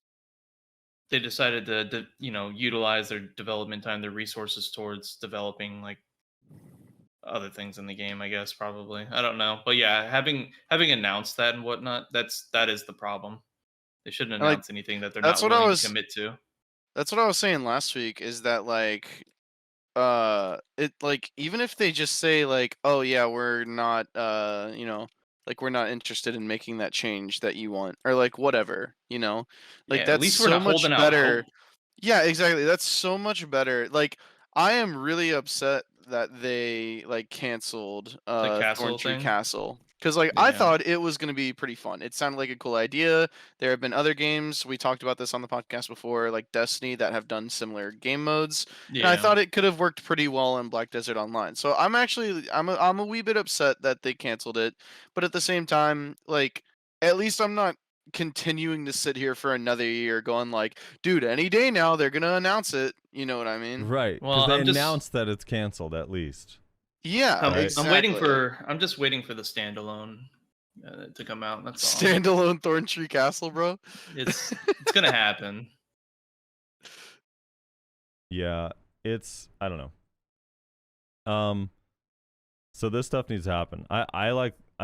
they decided to utilize their development time, their resources towards developing like other things in the game, I guess. Probably, I don't know, but yeah, having announced that and whatnot, that is the problem. They shouldn't announce anything that they're not willing to commit to. That's what I was saying last week, is that like it, like, even if they just say like, oh yeah, we're not like, we're not interested in making that change that you want, or like whatever, like, Yeah, that's at least we're so not much holding out better. hope. Yeah, exactly. That's so much better. Like, I am really upset that they like canceled castle Thorntree thing? Castle, because like I Yeah. thought it was going to be pretty fun. It sounded like a cool idea. There have been other games, we talked about this on the podcast before, like Destiny, that have done similar game modes. And I thought it could have worked pretty well in Black Desert Online. So I'm a wee bit upset that they canceled it, but at the same time, like, at least I'm not continuing to sit here for another year going like, dude, any day now they're gonna announce it. You know what I mean? Right. Well, Because they announced that it's canceled at least. Yeah, I'm waiting I'm just waiting for the standalone to come out. That's all. Standalone Thorntree Castle, bro. It's gonna happen. Yeah, I don't know. So this stuff needs to happen. I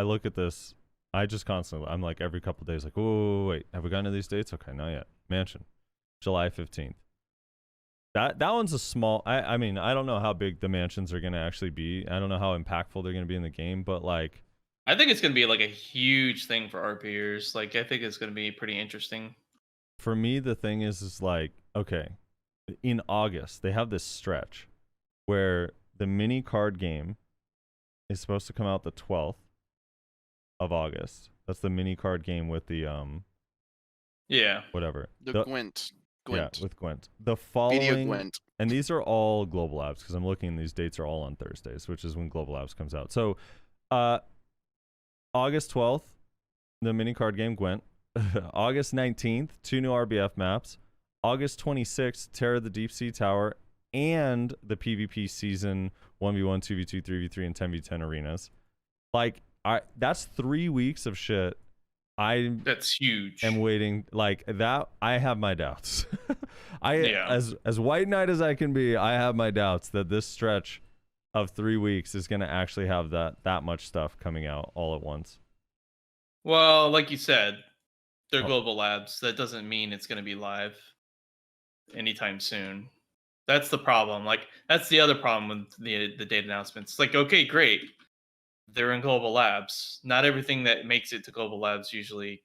look at this. I just constantly. I'm like every couple days, like, wait, have we gotten to these dates? Okay, not yet. Mansion, July 15th. That one's a small. I mean, I don't know how big the mansions are gonna actually be. I don't know how impactful they're gonna be in the game, but like, I think it's gonna be like a huge thing for RPers. Like, I think it's gonna be pretty interesting. for me, the thing is like, okay, in August they have this stretch where the mini card game is supposed to come out the 12th of August. That's the mini card game with the Yeah. whatever. The Gwent. Yeah, with Gwent. The Video following, Gwent. and these are all Global Labs because I'm looking. These dates are all on Thursdays, which is when Global Labs comes out. So, August 12th, the mini card game Gwent. August 19th, 2 new RBF maps. August 26th, Terror of the Deep Sea Tower, and the PvP season 1v1, 2v2, 3v3, and 10v10 arenas. Like, that's 3 weeks of shit. That's huge. am waiting like that. I have my doubts. Yeah. As white knight as I can be, I have my doubts that this stretch of 3 weeks is going to actually have that much stuff coming out all at once. Well, like you said, they're Oh. global labs. That doesn't mean it's going to be live anytime soon. That's the problem. Like, that's the other problem with the date announcements. Like, okay, great, they're in global labs. Not everything that makes it to global labs usually,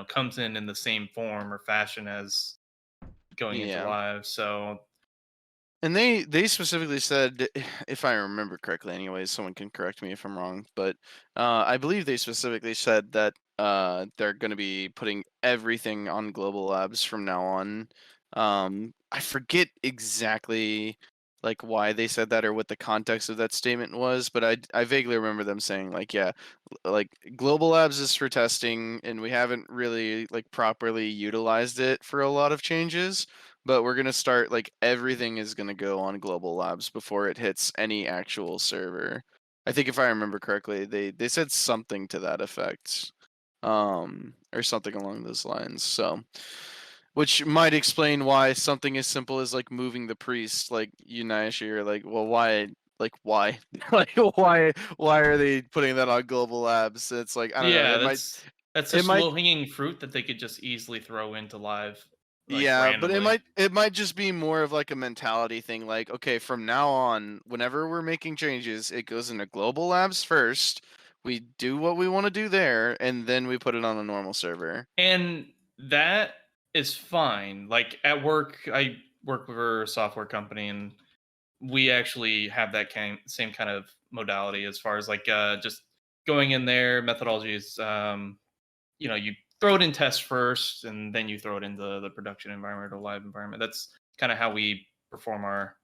comes in the same form or fashion as going into Yeah. live. So And they specifically said, if I remember correctly, anyways, someone can correct me if I'm wrong, but I believe they specifically said that they're going to be putting everything on Global Labs from now on. I forget exactly like why they said that or what the context of that statement was, but I vaguely remember them saying like, yeah, like Global Labs is for testing, and we haven't really like properly utilized it for a lot of changes. But we're gonna start like everything is gonna go on Global Labs before it hits any actual server. I think if I remember correctly, they said something to that effect, or something along those lines. So, which might explain why something as simple as like moving the priest, like Uniashi, you're like, well, why? Like why? Like why are they putting that on Global Labs? It's like I don't know. yeah, It might that's it just might low hanging fruit that they could just easily throw into live, like Yeah, but randomly. it might just be more of like a mentality thing. Like, okay, from now on, whenever we're making changes, it goes into Global Labs first. We do what we want to do there, and then we put it on a normal server. And that is fine. Like at work, I work for a software company, and we actually have that same kind of modality as far as like just going in there. Methodology is, you throw it in test first, and then you throw it into the production environment or live environment. That's kind of how we perform our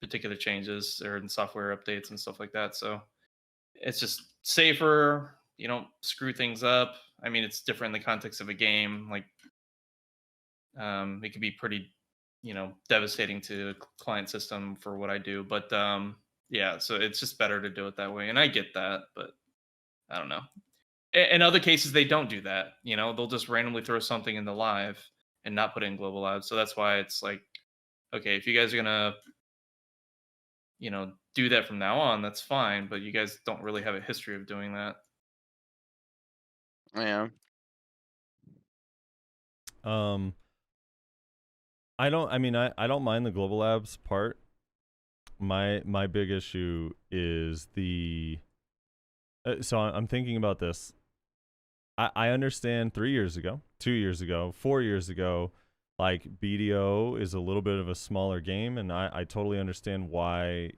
particular changes or in software updates and stuff like that. So it's just safer. You don't screw things up. I mean, it's different in the context of a game. Like, it could be pretty, devastating to a client system for what I do. But yeah, so it's just better to do it that way. And I get that, but I don't know. In other cases, they don't do that. They'll just randomly throw something in the live and not put it in global labs. So that's why it's like, okay, if you guys are gonna, do that from now on, that's fine. But you guys don't really have a history of doing that. Yeah. I don't mind the Global Labs part. My big issue is the so I'm thinking about this. I understand 3 years ago, 2 years ago, 4 years ago, like BDO is a little bit of a smaller game, and I totally understand why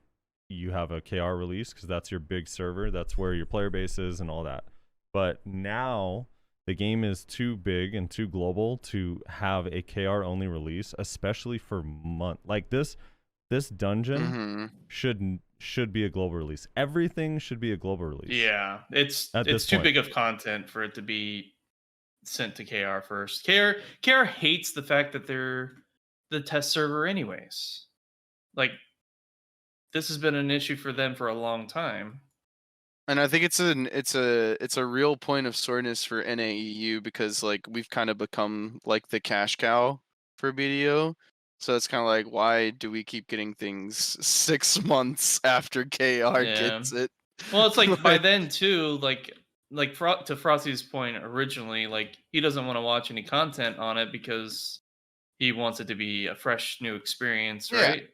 you have a KR release because that's your big server, that's where your player base is and all that. But now the game is too big and too global to have a KR only release, especially for like this dungeon should be a global release. Everything should be a global release. Yeah, it's too big of content for it to be sent to KR first. KR hates the fact that they're the test server anyways. Like, this has been an issue for them for a long time. And I think it's a real point of soreness for NAEU because like we've kind of become like the cash cow for BDO. So it's kind of like, why do we keep getting things 6 months after KR Yeah. gets it? Well, it's like by then too, to Frosty's point originally, like he doesn't want to watch any content on it because he wants it to be a fresh new experience, Yeah, right?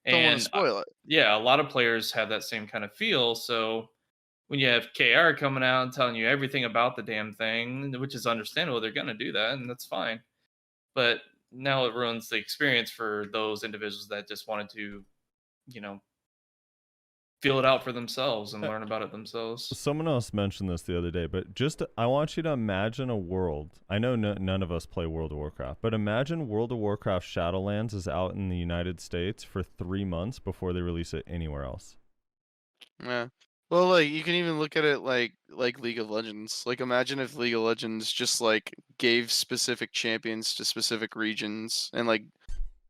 don't want to And spoil it. yeah, a lot of players have that same kind of feel. So when you have KR coming out and telling you everything about the damn thing, which is understandable, they're gonna do that, and that's fine. But now it ruins the experience for those individuals that just wanted to, you know, feel it out for themselves and learn about it themselves. Someone else mentioned this the other day, but just I want you to imagine a world. I know none of us play World of Warcraft, but imagine World of Warcraft Shadowlands is out in the United States for 3 months before they release it anywhere else. Yeah. Well, like you can even look at it like League of Legends. Like imagine if League of Legends just like gave specific champions to specific regions and like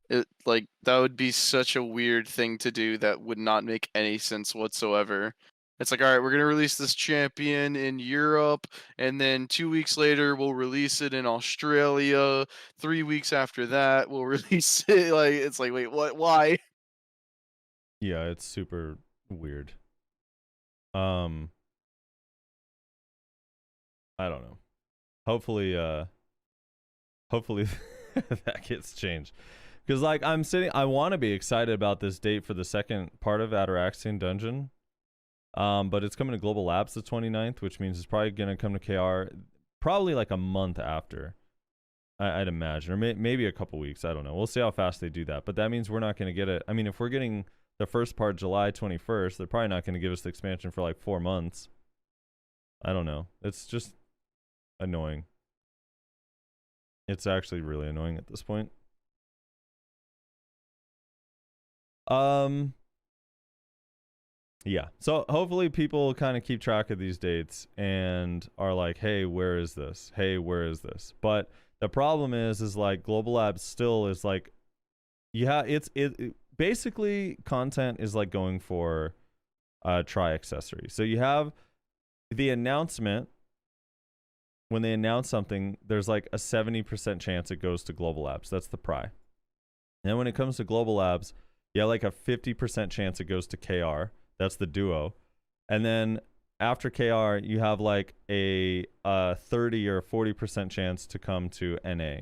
it like that would be such a weird thing to do that would not make any sense whatsoever. It's like, all right, we're gonna release this champion in Europe, and then 2 weeks later we'll release it in Australia. 3 weeks after that we'll release it. Like it's like, wait, what? Why? Yeah, it's super weird. I don't know. Hopefully that gets changed. Because like I want to be excited about this date for the second part of Ataraxian Dungeon. But it's coming to Global Labs the 29th, which means it's probably gonna come to KR probably like a month after. I'd imagine, or maybe a couple weeks. I don't know. We'll see how fast they do that. But that means we're not gonna get it. I mean, if we're getting the first part July 21st, they're probably not gonna give us the expansion for like 4 months. I don't know. It's just annoying. It's actually really annoying at this point. Yeah. So hopefully people kind of keep track of these dates and are like, hey, where is this? Hey, where is this? But the problem is like Global Labs still is like, yeah, it basically content is like going for try accessory. So you have the announcement. When they announce something, there's like a 70% chance it goes to Global Labs. That's the pry. And then when it comes to Global Labs, you have like a 50% chance it goes to KR. That's the duo. And then after KR, you have like a 30 or 40% chance to come to NA.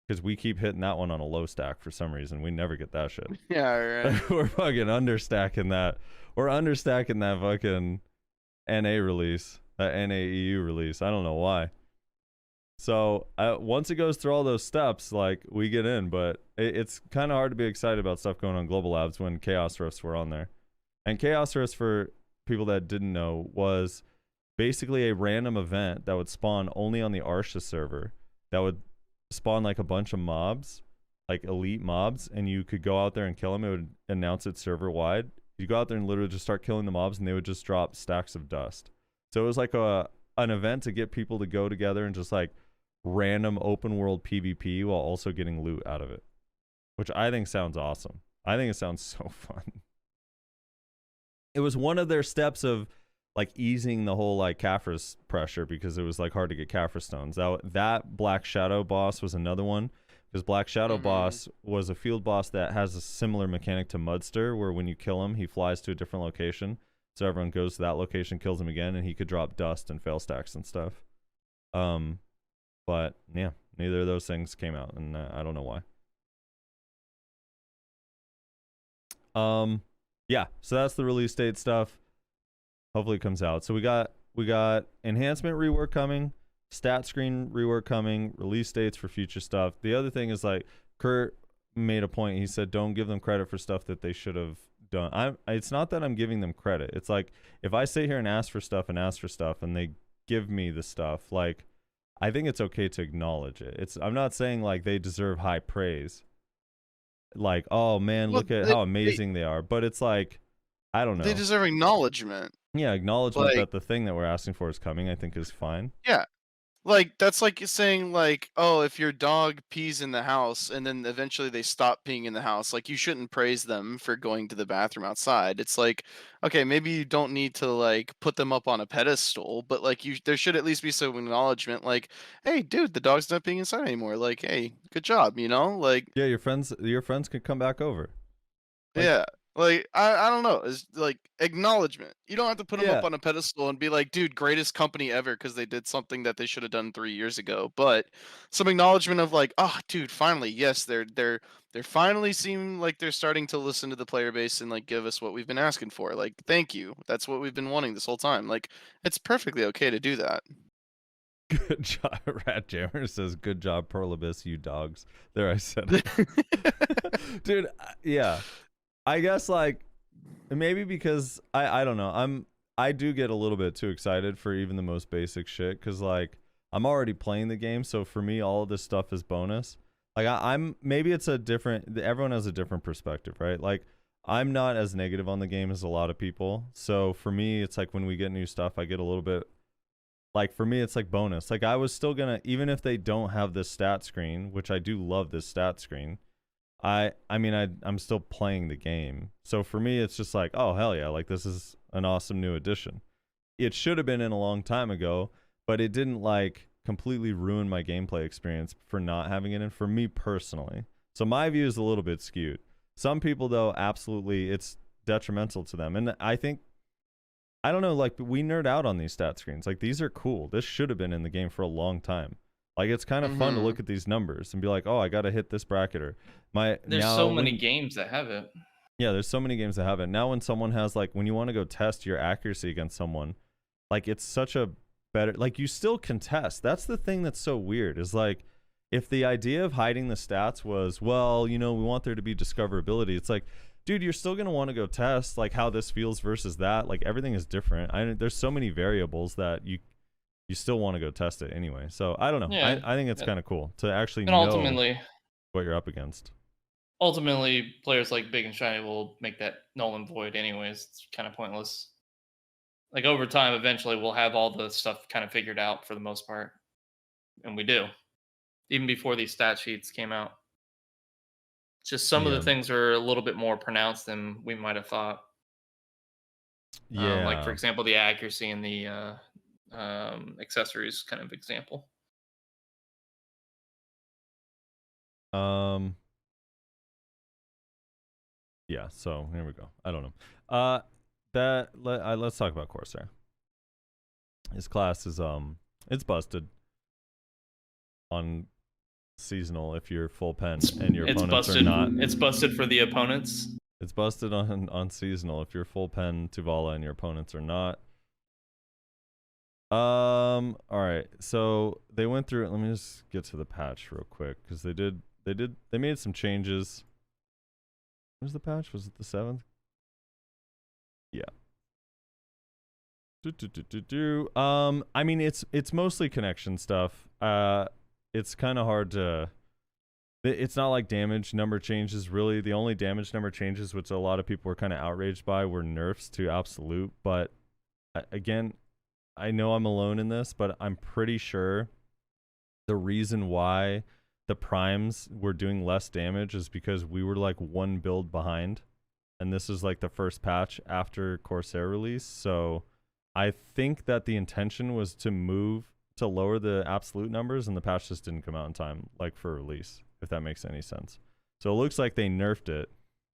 Because we keep hitting that one on a low stack for some reason. We never get that shit. Yeah, right. We're fucking understacking that. We're understacking that fucking NA release. That NAEU release. I don't know why. So once it goes through all those steps, like we get in, but it's kind of hard to be excited about stuff going on Global Labs when Chaos Rifts were on there. And Chaos Rifts, for people that didn't know, was basically a random event that would spawn only on the Arsha server. That would spawn like a bunch of mobs, like elite mobs, and you could go out there and kill them. It would announce it server wide. You go out there and literally just start killing the mobs, and they would just drop stacks of dust. So it was like an event to get people to go together and just like random open world PvP while also getting loot out of it, which I think sounds awesome. I think it sounds so fun. It was one of their steps of like easing the whole like Caphras pressure, because it was like hard to get Caphras stones. That Black Shadow boss was another one, because Black Shadow boss was a field boss that has a similar mechanic to Mudster, where when you kill him, he flies to a different location. So everyone goes to that location, kills him again, and he could drop dust and fail stacks and stuff. But yeah, neither of those things came out, and I don't know why. Yeah, so that's the release date stuff. Hopefully it comes out. So we got enhancement rework coming, stat screen rework coming, release dates for future stuff. The other thing is like Kurt made a point. He said don't give them credit for stuff that they should have done. It's not that I'm giving them credit. It's like if I sit here and ask for stuff and they give me the stuff, like I think it's okay to acknowledge it. I'm not saying like they deserve high praise. Like, oh man, look at how amazing they are. But it's like, I don't know. They deserve acknowledgement. Yeah, acknowledgement like, that the thing that we're asking for is coming, I think is fine. Yeah. Like, that's like saying, like, oh, if your dog pees in the house and then eventually they stop peeing in the house, like, you shouldn't praise them for going to the bathroom outside. It's like, okay, maybe you don't need to, like, put them up on a pedestal, but, like, there should at least be some acknowledgement, like, hey, dude, the dog's not peeing inside anymore. Like, hey, good job, you know? Like, Yeah, your friends could come back over. Like- yeah. Like, I don't know. It's like acknowledgement. You don't have to put them Yeah. up on a pedestal and be like, dude, greatest company ever because they did something that they should have done 3 years ago. But some acknowledgement of like, oh, dude, finally, yes, they're finally seem like they're starting to listen to the player base and like give us what we've been asking for. Like, thank you. That's what we've been wanting this whole time. Like, it's perfectly okay to do that. Good job. Rat Jammer says, "Good job, Perlibus, you dogs." There, I said it. Dude, yeah. I guess like maybe because I don't know. I do get a little bit too excited for even the most basic shit cuz like I'm already playing the game, so for me all of this stuff is bonus. Like I'm maybe it's a different everyone has a different perspective, right? Like I'm not as negative on the game as a lot of people. So for me it's like when we get new stuff, I get a little bit like for me it's like bonus. Like I was still going to even if they don't have this stat screen, which I do love this stat screen. I'm still playing the game. So for me, it's just like, oh, hell yeah. Like, this is an awesome new addition. It should have been in a long time ago, but it didn't, like, completely ruin my gameplay experience for not having it in, for me personally. So my view is a little bit skewed. Some people, though, absolutely, it's detrimental to them. And I think, I don't know, like, we nerd out on these stat screens. Like, these are cool. This should have been in the game for a long time. Like, it's kind of fun to look at these numbers and be like, oh, I got to hit this bracket. Or there's so many games that have it. Yeah, there's so many games that have it. Now when someone has, like, when you want to go test your accuracy against someone, like, it's such a better, like, you still can test. That's the thing that's so weird is, like, if the idea of hiding the stats was, well, you know, we want there to be discoverability, it's like, dude, you're still going to want to go test, like, how this feels versus that. Like, everything is different. There's so many variables that you still want to go test it anyway. So I don't know. Yeah, I think it's kind of cool to actually and know ultimately, what you're up against. Ultimately, players like Big and Shiny will make that null and void anyways. It's kind of pointless. Like over time, eventually we'll have all the stuff kind of figured out for the most part. And we do. Even before these stat sheets came out. Just some of the things are a little bit more pronounced than we might have thought. Yeah. Like, for example, the accuracy and the accessories kind of example. Yeah, so here we go. I don't know. Let's talk about Corsair. His class is it's busted on seasonal if you're full pen and your opponents are not. It's busted for the opponents. It's busted on seasonal if you're full pen Tuvala and your opponents are not. All right. So they went through it. Let me just get to the patch real quick because they made some changes. Where's the patch? Was it the 7th? Yeah. I mean, it's mostly connection stuff. It's kind of hard to. It's not like damage number changes. Really, the only damage number changes, which a lot of people were kind of outraged by, were nerfs to absolute. But again, I know I'm alone in this, but I'm pretty sure the reason why the primes were doing less damage is because we were like one build behind, and this is like the first patch after Corsair release. So I think that the intention was to lower the absolute numbers, and the patch just didn't come out in time, like for release, if that makes any sense. So it looks like they nerfed it.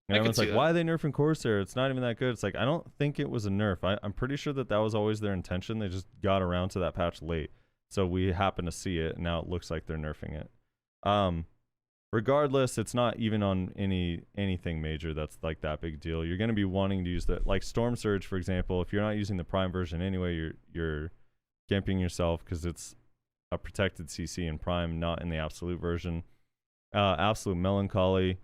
And everyone's like, why are they nerfing Corsair? It's not even that good. It's like, I don't think it was a nerf. I'm pretty sure that was always their intention. They just got around to that patch late. So we happen to see it, and now it looks like they're nerfing it. Regardless, it's not even on anything major that's like that big deal. You're going to be wanting to use like Storm Surge, for example. If you're not using the Prime version anyway, you're gimping yourself because it's a protected CC in Prime, not in the Absolute version. Absolute Melancholy,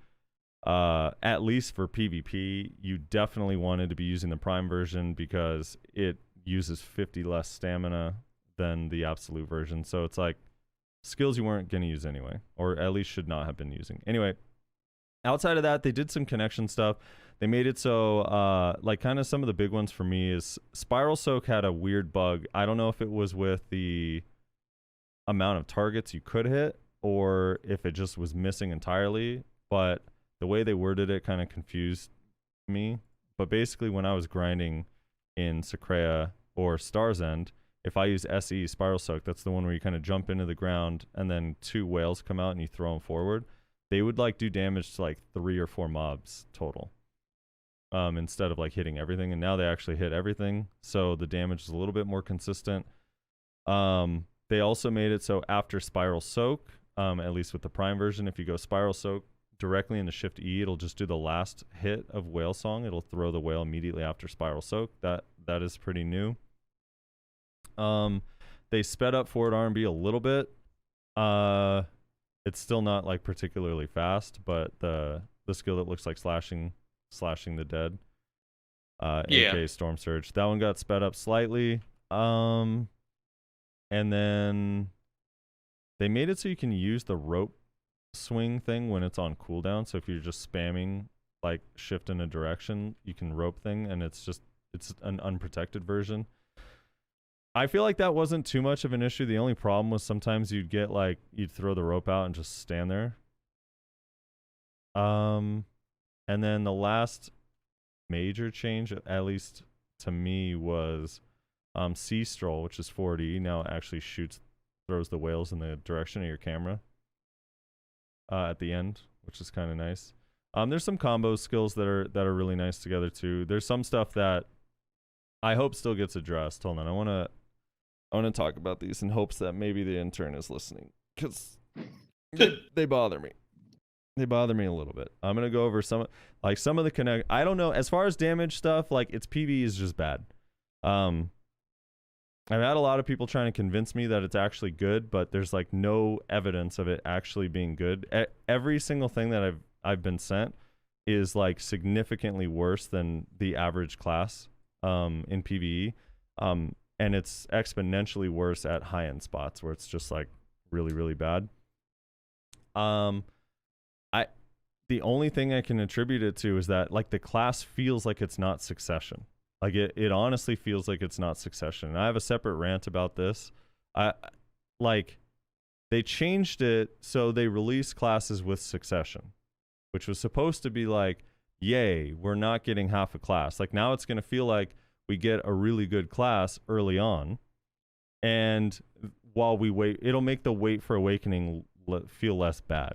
at least for PvP, you definitely wanted to be using the Prime version because it uses 50 less stamina than the Absolute version. So it's like skills you weren't going to use anyway, or at least should not have been using. Anyway, outside of that, they did some connection stuff. They made it so, like, kind of some of the big ones for me is Spiral Soak had a weird bug. I don't know if it was with the amount of targets you could hit or if it just was missing entirely, but the way they worded it kind of confused me. But basically when I was grinding in Secrea or Star's End, if I use SE, Spiral Soak, that's the one where you kind of jump into the ground and then 2 whales come out and you throw them forward, they would like do damage to like 3 or 4 mobs total, instead of like hitting everything. And now they actually hit everything, so the damage is a little bit more consistent. They also made it so after Spiral Soak, at least with the Prime version, if you go Spiral Soak directly into Shift E, it'll just do the last hit of Whale Song. It'll throw the whale immediately after Spiral Soak. That is pretty new. They sped up forward R&B a little bit. It's still not like particularly fast, but the skill that looks like slashing the dead, AK Storm Surge, that one got sped up slightly. And then they made it so you can use the rope swing thing when it's on cooldown. So if you're just spamming like shift in a direction, you can rope thing, and it's an unprotected version. I feel like that wasn't too much of an issue. The only problem was sometimes you'd throw the rope out and just stand there. And then the last major change, at least to me, was Sea Stroll, which is 40. Now it actually throws the whales in the direction of your camera at the end, which is kind of nice. There's some combo skills that are really nice together too. There's some stuff that I hope still gets addressed. Hold on, I want to talk about these in hopes that maybe the intern is listening, because they bother me. They bother me a little bit. I'm gonna go over some of the connect. I don't know, as far as damage stuff, like its PvE is just bad. I've had a lot of people trying to convince me that it's actually good, but there's like no evidence of it actually being good. Every single thing that I've been sent is like significantly worse than the average class in PvE. And it's exponentially worse at high-end spots where it's just like really, really bad. The only thing I can attribute it to is that like the class feels like it's not Succession. Like it honestly feels like it's not Succession. And I have a separate rant about this. They changed it so they released classes with Succession, which was supposed to be like, yay, we're not getting half a class. Like now it's going to feel like we get a really good class early on, and while we wait, it'll make the wait for Awakening feel less bad.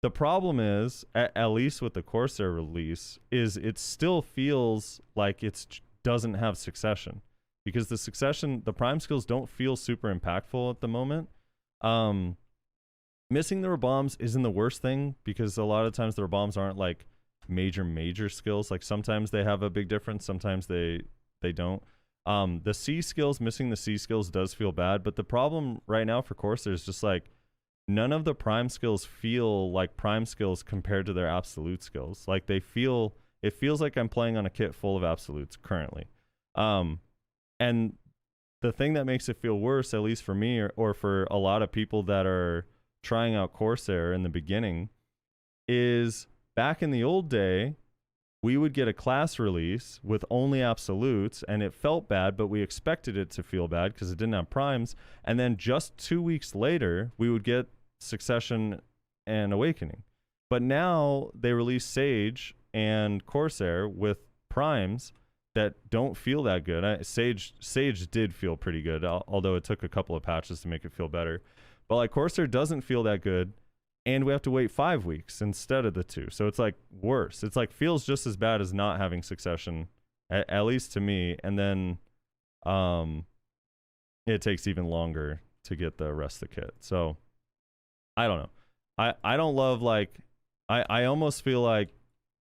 The problem is, at least with the Corsair release, is it still feels like it doesn't have Succession, because the Prime skills don't feel super impactful at the moment. Missing the bombs isn't the worst thing, because a lot of times the bombs aren't like major skills. Like sometimes they have a big difference, sometimes they don't. The C skills, missing the C skills does feel bad, but the problem right now for Corsair is just like none of the Prime skills feel like Prime skills compared to their absolute skills. Like it feels like I'm playing on a kit full of absolutes currently. And the thing that makes it feel worse, at least for me or for a lot of people that are trying out Corsair in the beginning, is back in the old day, we would get a class release with only absolutes, and it felt bad, but we expected it to feel bad because it didn't have primes. And then just 2 weeks later, we would get Succession and Awakening. But now they release Sage and Corsair with primes that don't feel that good. Sage did feel pretty good, although it took a couple of patches to make it feel better. But like Corsair doesn't feel that good, and we have to wait 5 weeks instead of the 2. So it's like worse. It's like feels just as bad as not having Succession, at least to me. And then it takes even longer to get the rest of the kit. So I don't know. I don't love, like, I almost feel like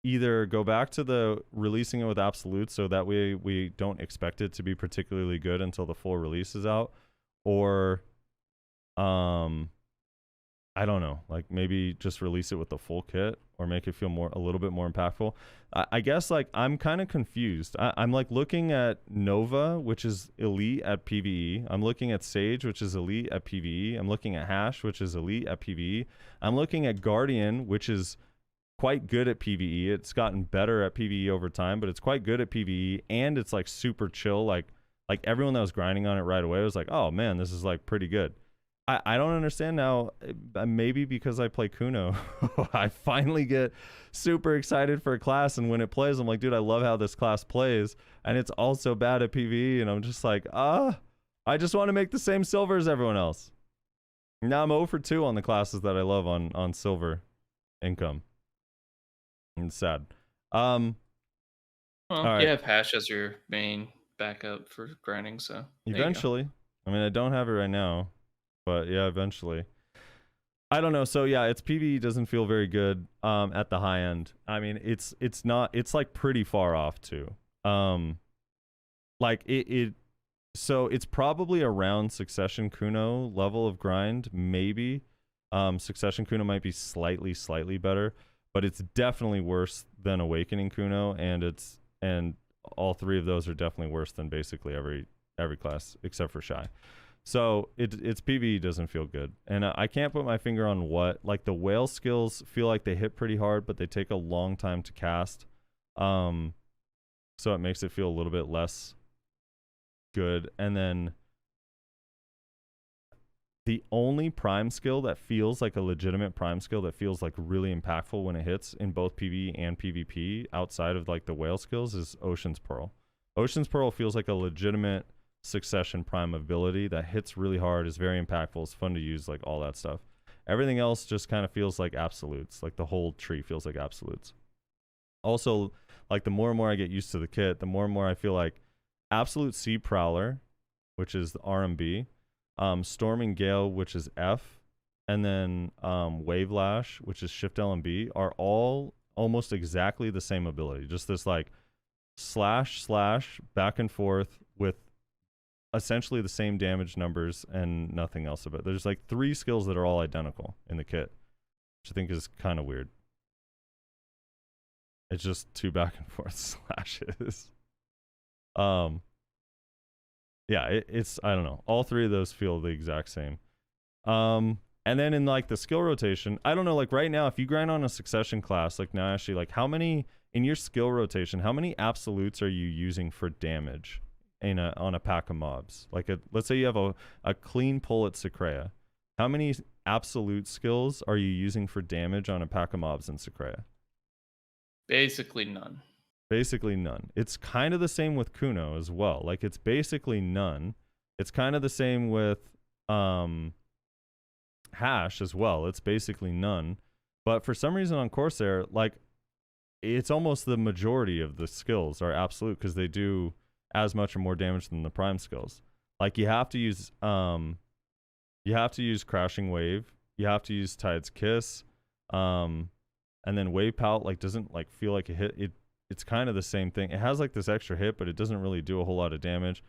either go back to the releasing it with absolutes so that way we don't expect it to be particularly good until the full release is out, or I don't know, like maybe just release it with the full kit or make it feel a little bit more impactful. I guess like I'm kind of confused. I'm like looking at Nova, which is elite at PvE. I'm looking at Sage, which is elite at PvE. I'm looking at Hash, which is elite at PvE. I'm looking at Guardian, which is quite good at PvE. It's gotten better at PvE over time, but it's quite good at PvE, and it's like super chill. Like everyone that was grinding on it right away was like, oh man, this is like pretty good. I don't understand now. Maybe because I play Kuno, I finally get super excited for a class, and when it plays, I'm like, dude, I love how this class plays, and it's also bad at PvE, and I'm just like, I just want to make the same silver as everyone else. Now I'm 0 for 2 on the classes that I love on silver income. It's sad. Well, all right. you have hash as your main backup for grinding, so there you go. Eventually. I mean, I don't have it right now, but yeah, eventually. I don't know. So yeah, its PvE doesn't feel very good at the high end. I mean, it's like pretty far off too. Like so it's probably around Succession Kuno level of grind, maybe. Succession Kuno might be slightly better, but it's definitely worse than Awakening Kuno, and all three of those are definitely worse than basically every class except for Shy. So its PvE doesn't feel good, and I can't put my finger on what. Like the whale skills feel like they hit pretty hard, but they take a long time to cast, so it makes it feel a little bit less good. And then the only prime skill that feels like a legitimate prime skill that feels like really impactful when it hits in both PvE and PvP outside of like the whale skills is Ocean's Pearl. Ocean's Pearl feels like a legitimate Succession prime ability that hits really hard, is very impactful, is fun to use, like all that stuff. Everything else just kind of feels like absolutes. Like the whole tree feels like absolutes. Also, like the more and more I get used to the kit, the more and more I feel like Absolute Sea Prowler, which is the RMB, Storming Gale, which is F, and then Wave Lash, which is Shift LMB, are all almost exactly the same ability. Just this like slash back and forth with essentially the same damage numbers and nothing else about it. There's like 3 skills that are all identical in the kit, which I think is kind of weird. It's just 2 back and forth slashes. Yeah, it's I don't know. All 3 of those feel the exact same. And then in like the skill rotation, I don't know, like right now, if you grind on a Succession class, like now actually, like how many in your skill rotation, how many absolutes are you using for damage on a pack of mobs? Like let's say you have a clean pull at Secrea. How many absolute skills are you using for damage on a pack of mobs in Secrea? Basically none. Basically none. It's kind of the same with Kuno as well. Like it's basically none. It's kind of the same with Hash as well. It's basically none. But for some reason on Corsair, like it's almost the majority of the skills are absolute because they do as much or more damage than the prime skills. Like you have to use Crashing Wave, you have to use Tide's Kiss, and then Wave Pout like doesn't like feel like a hit. It's kind of the same thing. It has like this extra hit, but it doesn't really do a whole lot of damage.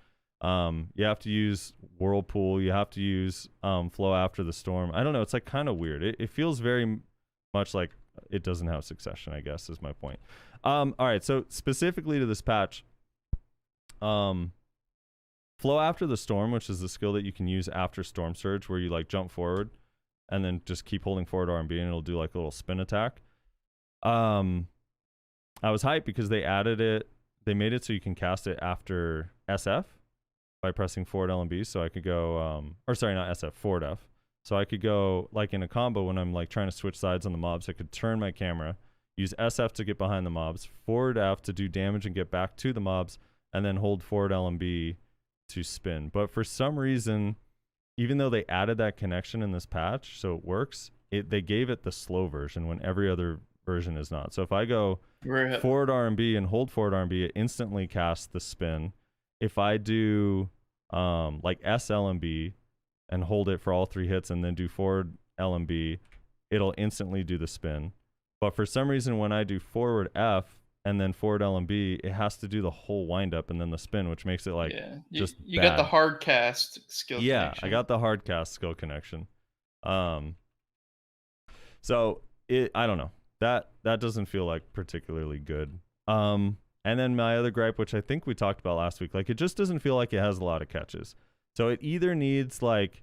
You have to use Whirlpool, you have to use Flow After the Storm. I don't know, it's like kind of weird. It feels very much like it doesn't have Succession, I guess is my point. All right, so specifically to this patch, Flow After the Storm, which is the skill that you can use after Storm Surge, where you like jump forward and then just keep holding forward RMB and it'll do like a little spin attack. I was hyped because they added it. They made it so you can cast it after SF by pressing forward LMB. So I could go, or sorry, not SF, forward F. So I could go like in a combo when I'm like trying to switch sides on the mobs. I could turn my camera, use SF to get behind the mobs, forward F to do damage and get back to the mobs, and then hold forward LMB to spin. But for some reason, even though they added that connection in this patch, so it works, they gave it the slow version when every other version is not. So if I go forward RMB and hold forward RMB, it instantly casts the spin. If I do like S LMB and hold it for all 3 hits and then do forward LMB, it'll instantly do the spin. But for some reason, when I do forward F and then forward LMB, it has to do the whole wind up and then the spin, which makes it like you bad. got the hard cast skill connection. Yeah, I got the hard cast skill connection. So I don't know. That doesn't feel like particularly good. And then my other gripe, which I think we talked about last week, like it just doesn't feel like it has a lot of catches. So it either needs like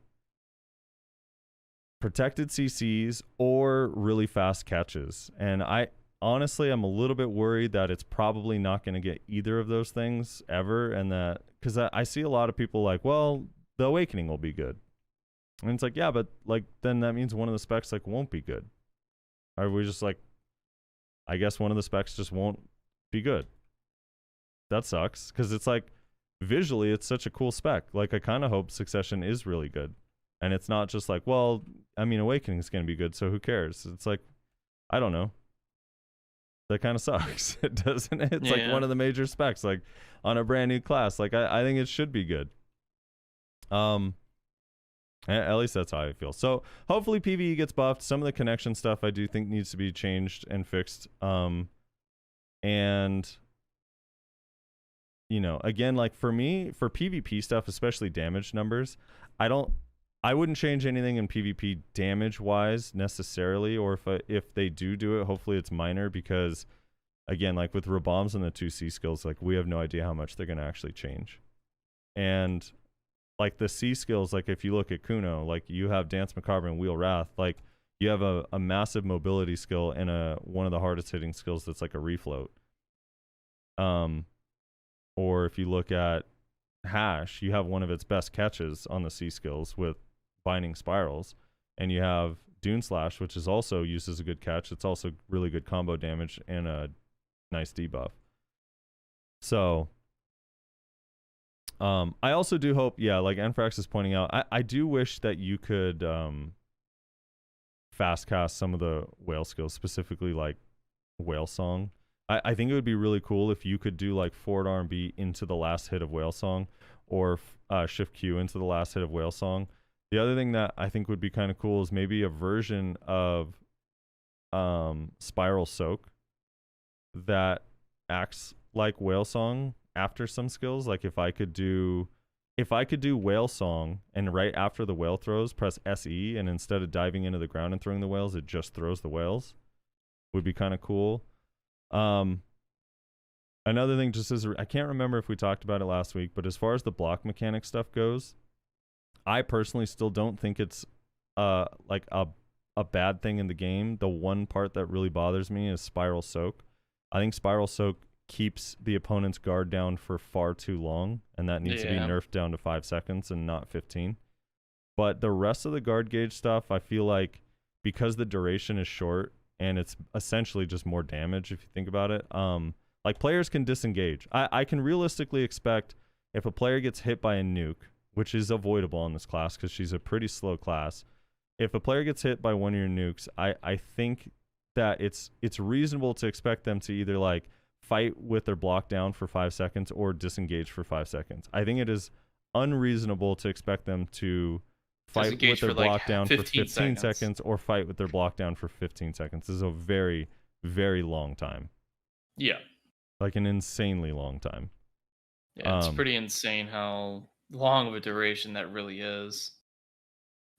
protected CCs or really fast catches. And I honestly, I'm a little bit worried that it's probably not going to get either of those things ever. And that, because I see a lot of people like, well, the Awakening will be good. And it's like, yeah, but like then that means one of the specs like won't be good. Are we just like, I guess one of the specs just won't be good. That sucks because it's like visually it's such a cool spec. Like I kind of hope Succession is really good. And it's not just like, well, I mean, Awakening is going to be good, so who cares? It's like, I don't know. That kind of sucks, doesn't it? It's like one of the major specs, like on a brand new class. Like I think it should be good. At least that's how I feel. So hopefully PvE gets buffed. Some of the connection stuff I do think needs to be changed and fixed. And you know, again, like for me, for PvP stuff, especially damage numbers, I wouldn't change anything in PvP damage wise necessarily, or if they do it, hopefully it's minor, because again, like with Rabombs and the 2C skills, like we have no idea how much they're going to actually change. And like the C skills, like if you look at Kuno, like you have Dance Macabre and Wheel Wrath, like you have a massive mobility skill and one of the hardest hitting skills that's like a refloat. Or if you look at Hash, you have one of its best catches on the C skills with Binding Spirals, and you have Dune Slash, which is also used as a good catch. It's also really good combo damage and a nice debuff. So I also do hope, yeah, like Enfrax is pointing out, I do wish that you could fast cast some of the whale skills, specifically like Whale Song. I think it would be really cool if you could do like forward R&B into the last hit of Whale Song, or shift Q into the last hit of Whale Song. The other thing that I think would be kind of cool is maybe a version of Spiral Soak that acts like Whale Song after some skills. Like if I could do Whale Song and right after the whale throws, press SE, and instead of diving into the ground and throwing the whales, it just throws the whales, would be kind of cool. Another thing, just as I can't remember if we talked about it last week, but as far as the block mechanic stuff goes, I personally still don't think it's like a bad thing in the game. The one part that really bothers me is Spiral Soak. I think Spiral Soak keeps the opponent's guard down for far too long, and that needs to be nerfed down to 5 seconds and not 15. But the rest of the guard gauge stuff, I feel like because the duration is short and it's essentially just more damage if you think about it, like players can disengage. I can realistically expect if a player gets hit by a nuke, which is avoidable in this class because she's a pretty slow class, if a player gets hit by one of your nukes, I think that it's reasonable to expect them to either like fight with their block down for 5 seconds or disengage for 5 seconds. I think it is unreasonable to expect them to fight with their block down for 15 seconds or fight with their block down for 15 seconds. This is a very, very long time. Yeah. Like an insanely long time. Yeah, it's pretty insane how long of a duration that really is.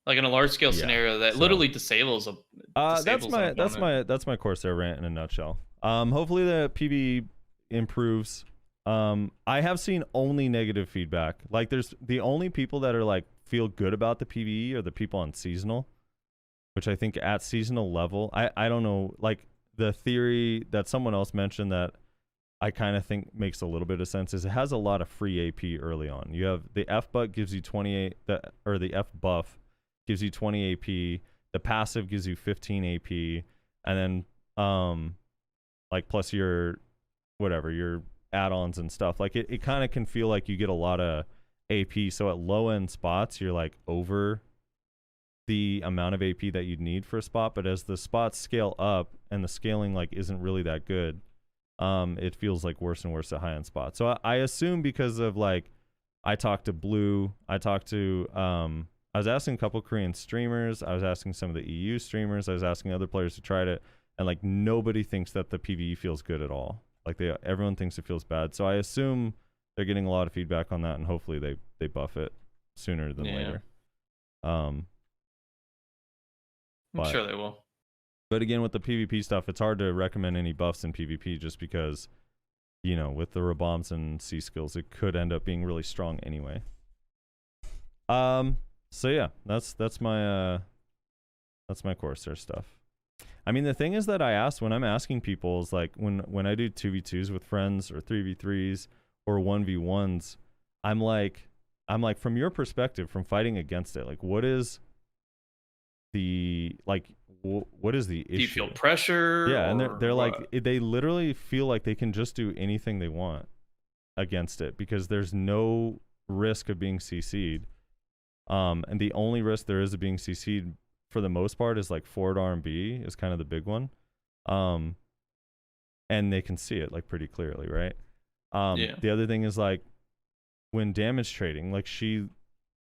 Like in a large scale scenario that literally disables that's my Corsair rant in a nutshell. Hopefully the PvE improves. I have seen only negative feedback. Like there's the only people that are like feel good about the PvE are the people on seasonal, which I think at seasonal level, I don't know, like the theory that someone else mentioned that I kind of think makes a little bit of sense is it has a lot of free AP early on. You have the F butt gives you 28, or the F buff gives you 20 AP, the passive gives you 15 AP, and then like plus your whatever, your add-ons and stuff. Like it kind of can feel like you get a lot of AP, so at low end spots you're like over the amount of AP that you'd need for a spot, but as the spots scale up and the scaling like isn't really that good, it feels like worse and worse at high end spots. So I assume because of like I talked to Blue, I was asking a couple Korean streamers, I was asking some of the EU streamers, I was asking other players who tried it, and like nobody thinks that the PvE feels good at all. Like everyone thinks it feels bad. So I assume they're getting a lot of feedback on that, and hopefully they buff it sooner than later. I'm sure they will. But again, with the PvP stuff, it's hard to recommend any buffs in PvP just because, you know, with the Rabombs and C skills, it could end up being really strong anyway. So yeah, that's my Corsair stuff. I mean, the thing is that I asked when I'm asking people is like when I do 2v2s with friends or 3v3s or 1v1s, I'm like from your perspective, from fighting against it, like what is the like what is the issue? Do you feel pressure? Yeah, and they're or like what? they literally feel like they can just do anything they want against it because there's no risk of being CC'd. And the only risk there is of being CC'd for the most part is like forward RMB is kind of the big one. And they can see it like pretty clearly, right? Yeah. The other thing is like when damage trading, like she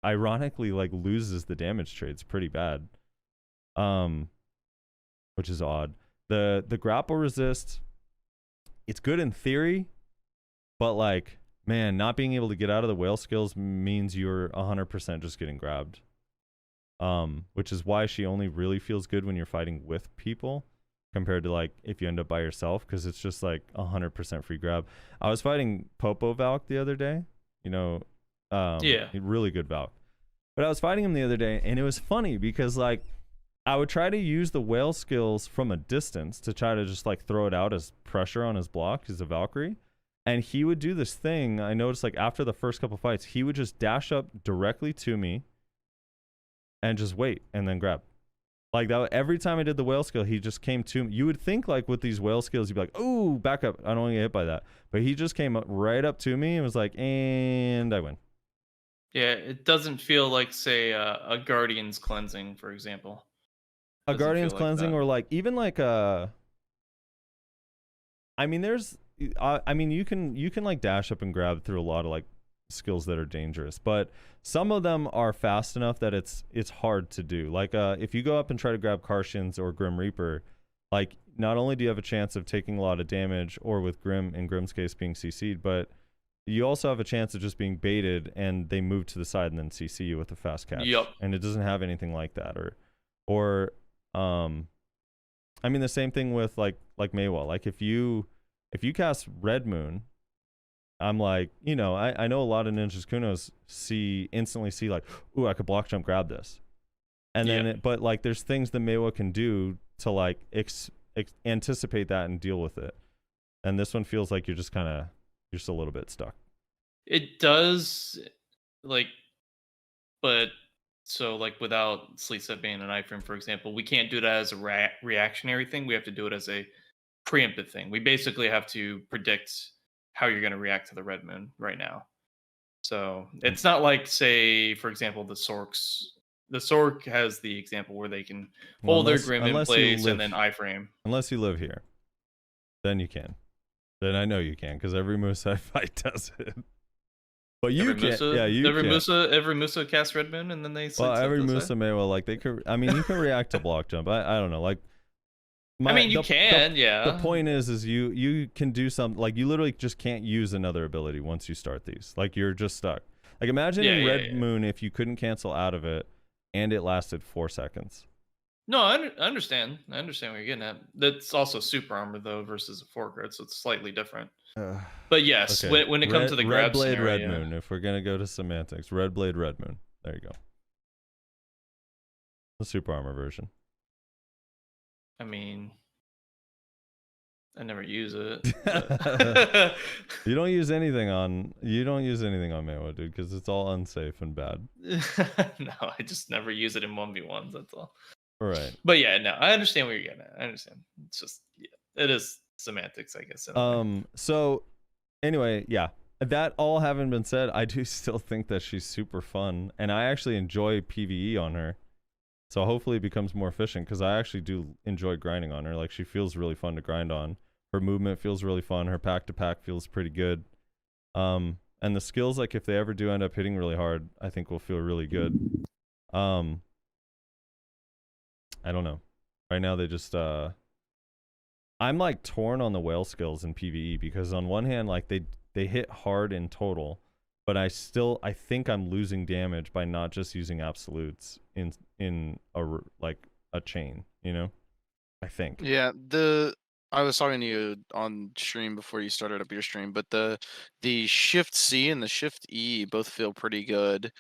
ironically like loses the damage trades pretty bad. Which is odd. The grapple resist, it's good in theory, but like, man, not being able to get out of the whale skills means you're 100% just getting grabbed. Which is why she only really feels good when you're fighting with people compared to like if you end up by yourself, because it's just like 100% free grab. I was fighting Popo Valk the other day, you know, really good Valk. But I was fighting him the other day, and it was funny because like I would try to use the whale skills from a distance to try to just like throw it out as pressure on his block. He's a Valkyrie. And he would do this thing. I noticed like after the first couple fights, he would just dash up directly to me and just wait and then grab. Like that every time I did the whale skill, he just came to me. You would think like with these whale skills, you'd be like, oh, back up. I don't want to get hit by that. But he just came up right up to me and was like, and I win. Yeah, it doesn't feel like, say, a Guardian's Cleansing, for example. A Doesn't Guardian's feel like Cleansing that. or like even like I mean, you can like dash up and grab through a lot of like skills that are dangerous, but some of them are fast enough that it's hard to do. Like if you go up and try to grab Kartians or Grim Reaper, like not only do you have a chance of taking a lot of damage, or with Grim in Grim's case being CC'd, but you also have a chance of just being baited and they move to the side and then CC you with a fast catch. Yep. And it doesn't have anything like that. Or I mean the same thing with like Maywa. Like if you cast Red Moon, I'm like, you know, I know a lot of Ninjas Kunos instantly see like, ooh, I could block jump grab this. And then but like there's things the Maywa can do to like anticipate that and deal with it. And this one feels like you're just a little bit stuck. It does, like, but so like without Sleet Set being an iframe, for example, we can't do that as a reactionary thing. We have to do it as a preemptive thing. We basically have to predict how you're going to react to the Red Moon right now. So it's not like, say, for example, the Sorks. The Sork has the example where they can hold their Grim in place and then iframe. Unless you live here, then you can. Then I know you can, because every Moose I fight does it. But you can, yeah, you every can. Every Musa casts Red Moon, and then they. Well, every Musa may well like they could. I mean, you can react to block jump. I don't know, like. I mean, you can, yeah. The point is you can do something like you literally just can't use another ability once you start these. Like you're just stuck. Like imagine in Red Moon if you couldn't cancel out of it, and it lasted 4 seconds. No, I understand. I understand what you're getting at. That's also super armor though versus a foreguard, so it's slightly different. But yes, okay. when it comes to the grab Red Blade, scenario, Red Moon. If we're gonna go to semantics, Red Blade, Red Moon. There you go. The super armor version. I mean, I never use it. You don't use anything on Maywa, dude, because it's all unsafe and bad. No, I just never use it in 1v1s. That's all. Right. But yeah, no, I understand what you're getting at. I understand. It's just it is semantics, I guess. So anyway, yeah. That all having been said, I do still think that she's super fun, and I actually enjoy PvE on her. So hopefully it becomes more efficient, because I actually do enjoy grinding on her. Like she feels really fun to grind on. Her movement feels really fun. Her pack to pack feels pretty good. And the skills, like if they ever do end up hitting really hard, I think will feel really good. I don't know. Right now they just I'm like torn on the whale skills in PvE, because on one hand like they hit hard in total, but I think I'm losing damage by not just using absolutes in a chain, you know? I think. Yeah, I was talking to you on stream before you started up your stream, but the Shift C and the Shift E both feel pretty good.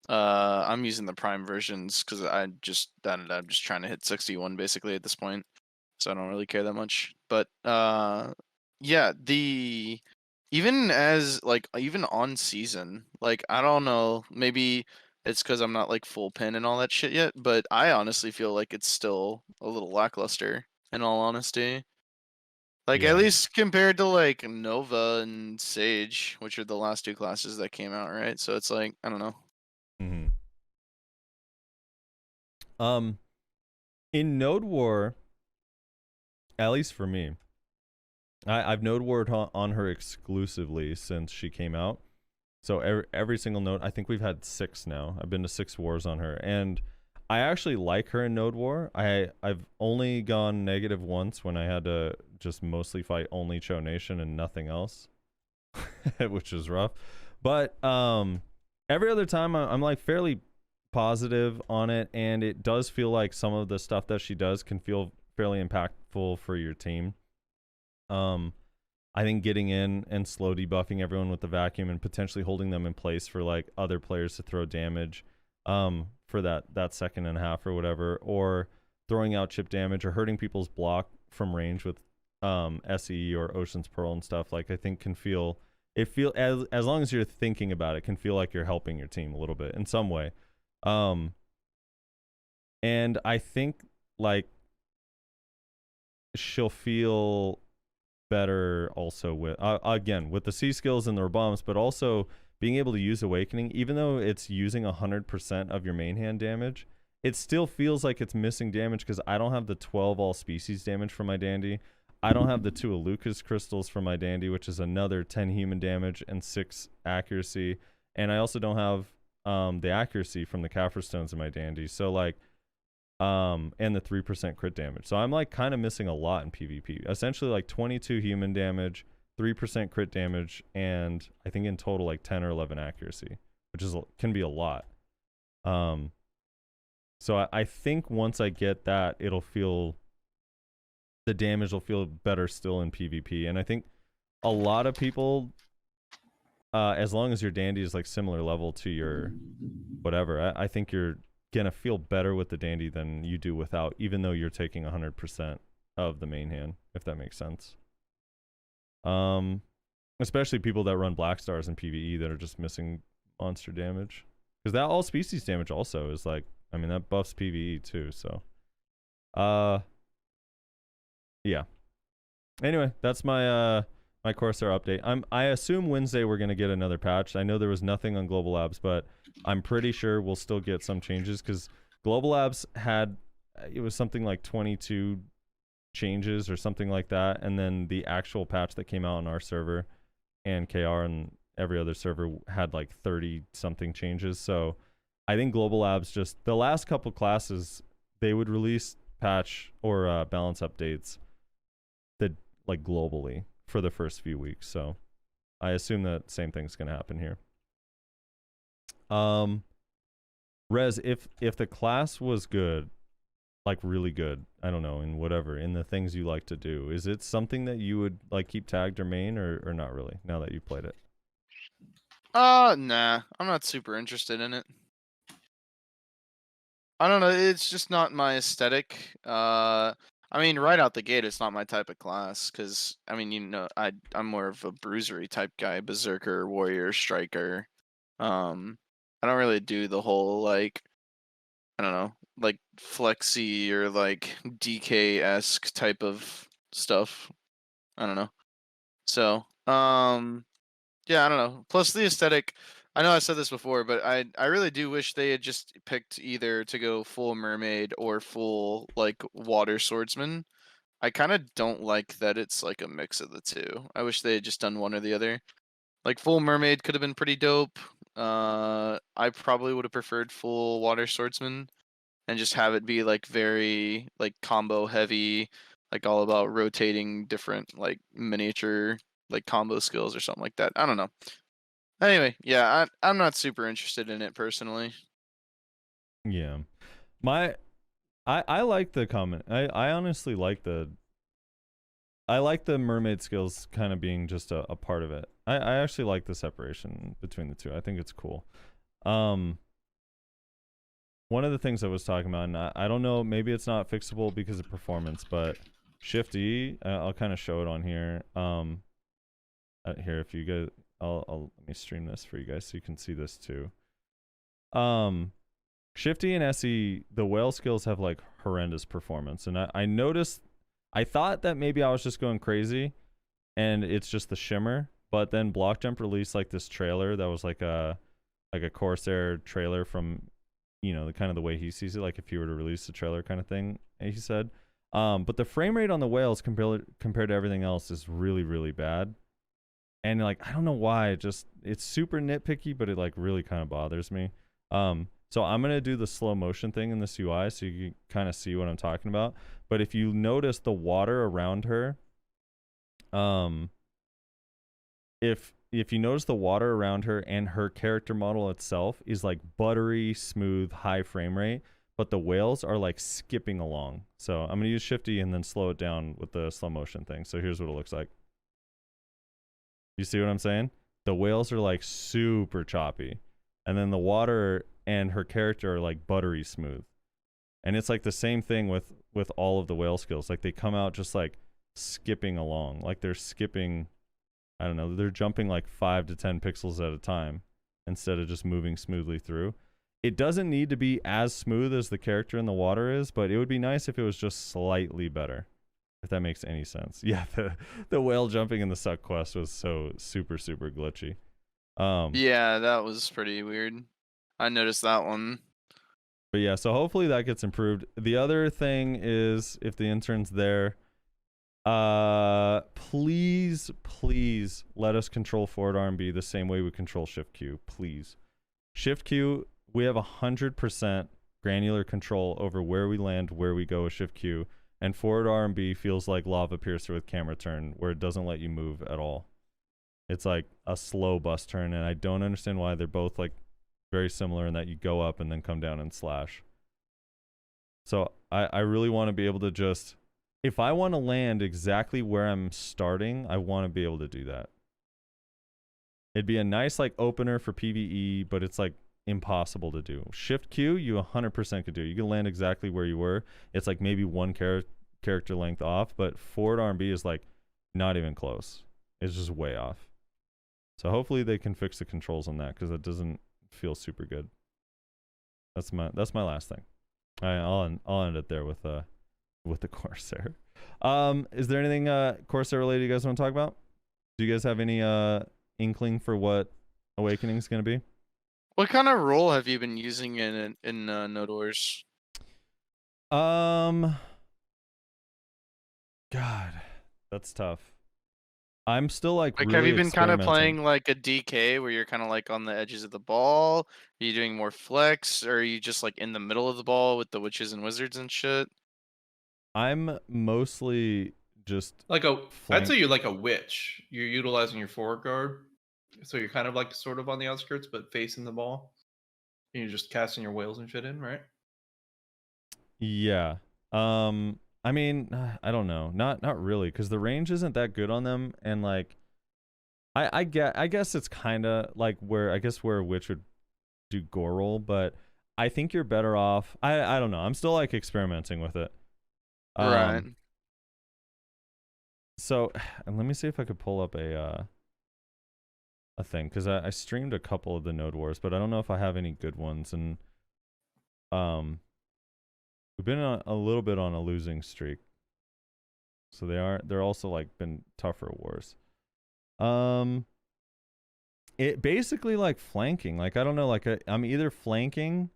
I'm using the Prime versions because I'm just trying to hit 61 basically at this point, so I don't really care that much. But yeah, even on season, like I don't know, maybe it's because I'm not like full pin and all that shit yet. But I honestly feel like it's still a little lackluster, in all honesty. Like Yeah. at least compared to like Nova and Sage, which are the last 2 classes that came out, right? So it's like I don't know. Mm-hmm. In Node War, at least for me, I've Node Warred on her exclusively since she came out. So every single node, I think we've had 6 now. I've been to 6 wars on her, and I actually like her in Node War. I've only gone negative once when I had to just mostly fight only Cho Nation and nothing else, which was rough. But every other time I'm like fairly positive on it, and it does feel like some of the stuff that she does can feel fairly impactful for your team. I think getting in and slow debuffing everyone with the vacuum and potentially holding them in place for like other players to throw damage for that second and a half or whatever, or throwing out chip damage or hurting people's block from range with SE or Ocean's Pearl and stuff, like I think can feel as long as you're thinking about it, can feel like you're helping your team a little bit in some way. And I think like she'll feel better also with again with the C skills and their bombs, but also being able to use Awakening. Even though it's using 100% of your main hand damage, it still feels like it's missing damage because I don't have the 12 all species damage from my Dandy. I don't have the 2 Alucas crystals from my Dandy, which is another 10 human damage and 6 accuracy, and I also don't have the accuracy from the Caphras stones in my Dandy. So like and the 3% crit damage. So I'm like kind of missing a lot in PvP. Essentially like 22 human damage, 3% crit damage, and I think in total like 10 or 11 accuracy, which can be a lot. So I think once I get that, the damage will feel better still in PvP. And I think a lot of people, as long as your Dandy is like similar level to your whatever, I think you're gonna feel better with the Dandy than you do without, even though you're taking 100% of the main hand, if that makes sense. Especially people that run Black Stars in PvE that are just missing monster damage, because that all species damage also is like, I mean, that buffs PvE too. So yeah, anyway, that's my my Corsair update. I assume Wednesday we're gonna get another patch. I know there was nothing on Global Labs, but I'm pretty sure we'll still get some changes, because Global Labs had, it was something like 22 changes or something like that, and then the actual patch that came out on our server and KR and every other server had like 30 something changes. So I think Global Labs, just the last couple classes, they would release patch or balance updates that like globally for the first few weeks. So I assume that same thing's gonna happen here. Rez, if the class was good, like really good, I don't know, in whatever, in the things you like to do, is it something that you would like keep tagged or main, or not really, now that you played it? Nah, I'm not super interested in it. I don't know, it's just not my aesthetic. I mean, right out the gate, it's not my type of class, because, I mean, you know, I'm more of a bruisery type guy, berserker, warrior, striker. I don't really do the whole, like, I don't know, like, flexy or, like, DK-esque type of stuff. I don't know. So, yeah, I don't know. Plus the aesthetic, I know I said this before, but I really do wish they had just picked either to go full mermaid or full like water swordsman. I kind of don't like that it's like a mix of the two. I wish they had just done one or the other. Like full mermaid could have been pretty dope. I probably would have preferred full water swordsman and just have it be like very like combo heavy, like all about rotating different like miniature like combo skills or something like that. I don't know. Anyway, yeah, I'm not super interested in it personally. Yeah, I like the comment. I honestly like the mermaid skills kind of being just a part of it. I actually like the separation between the two. I think it's cool. One of the things I was talking about, and I don't know, maybe it's not fixable because of performance, but Shift E, I'll kind of show it on here. Here, if you guys, let me stream this for you guys so you can see this too. Shifty and SE, the whale skills have like horrendous performance, and I noticed. I thought that maybe I was just going crazy, and it's just the shimmer. But then Block Jump released like this trailer that was like a Corsair trailer from, you know, the kind of the way he sees it, like if he were to release a trailer kind of thing. He said, but the frame rate on the whales compared to everything else is really, really bad. And like I don't know why, it's super nitpicky, but it like really kind of bothers me. So I'm gonna do the slow motion thing in this UI so you can kind of see what I'm talking about. But if you notice the water around her, if you notice the water around her and her character model itself is like buttery smooth high frame rate, but the whales are like skipping along. So I'm gonna use Shifty and then slow it down with the slow motion thing. So here's what it looks like. You see what I'm saying? The whales are like super choppy, and then the water and her character are like buttery smooth. And it's like the same thing with all of the whale skills. Like they come out just like skipping along, like they're skipping, I don't know, they're jumping like 5 to 10 pixels at a time instead of just moving smoothly through. It doesn't need to be as smooth as the character in the water is, but it would be nice if it was just slightly better, if that makes any sense. Yeah, the whale jumping in the Suck quest was so super glitchy. Yeah, that was pretty weird. I noticed that one. But yeah, so hopefully that gets improved. The other thing is, if the intern's there, please let us control forward RMB the same way we control Shift Q, please. Shift Q, we have 100% granular control over where we land, where we go with Shift Q, and forward RMB feels like Lava Piercer with camera turn, where it doesn't let you move at all. It's like a slow bus turn, and I don't understand why. They're both like very similar in that you go up and then come down and slash. So I really want to be able to just, if I want to land exactly where I'm starting, I want to be able to do that. It'd be a nice like opener for PvE, but it's like impossible to do. Shift Q, you 100% could do. You can land exactly where you were. It's like maybe one character length off, but forward RMB is like not even close. It's just way off. So hopefully they can fix the controls on that, because it doesn't feel super good. That's my last thing. I'll end it there with the Corsair. Is there anything Corsair related you guys want to talk about? Do you guys have any inkling for what Awakening is going to be? What kind of role have you been using in Node Wars? God, that's tough. I'm still like Like, really have you been kind of experimenting. playing like a DK where you're kind of like on the edges of the ball? Are you doing more flex, or are you just like in the middle of the ball with the witches and wizards and shit? I'm mostly just Like I'd flank. say you're like a witch. You're utilizing your forward guard, so you're kind of like sort of on the outskirts, but facing the ball. And you're just casting your whales and shit in, right? Yeah. I mean, I don't know. Not really, because the range isn't that good on them, and like I guess it's kind of like where a witch would do gore roll, but I think you're better off. I don't know. I'm still like experimenting with it. Right. So, and let me see if I could pull up a thing, because I streamed a couple of the Node Wars, but I don't know if I have any good ones, and we've been a little bit on a losing streak, so they're also like been tougher wars. It basically like flanking, like I don't know, like I'm either flanking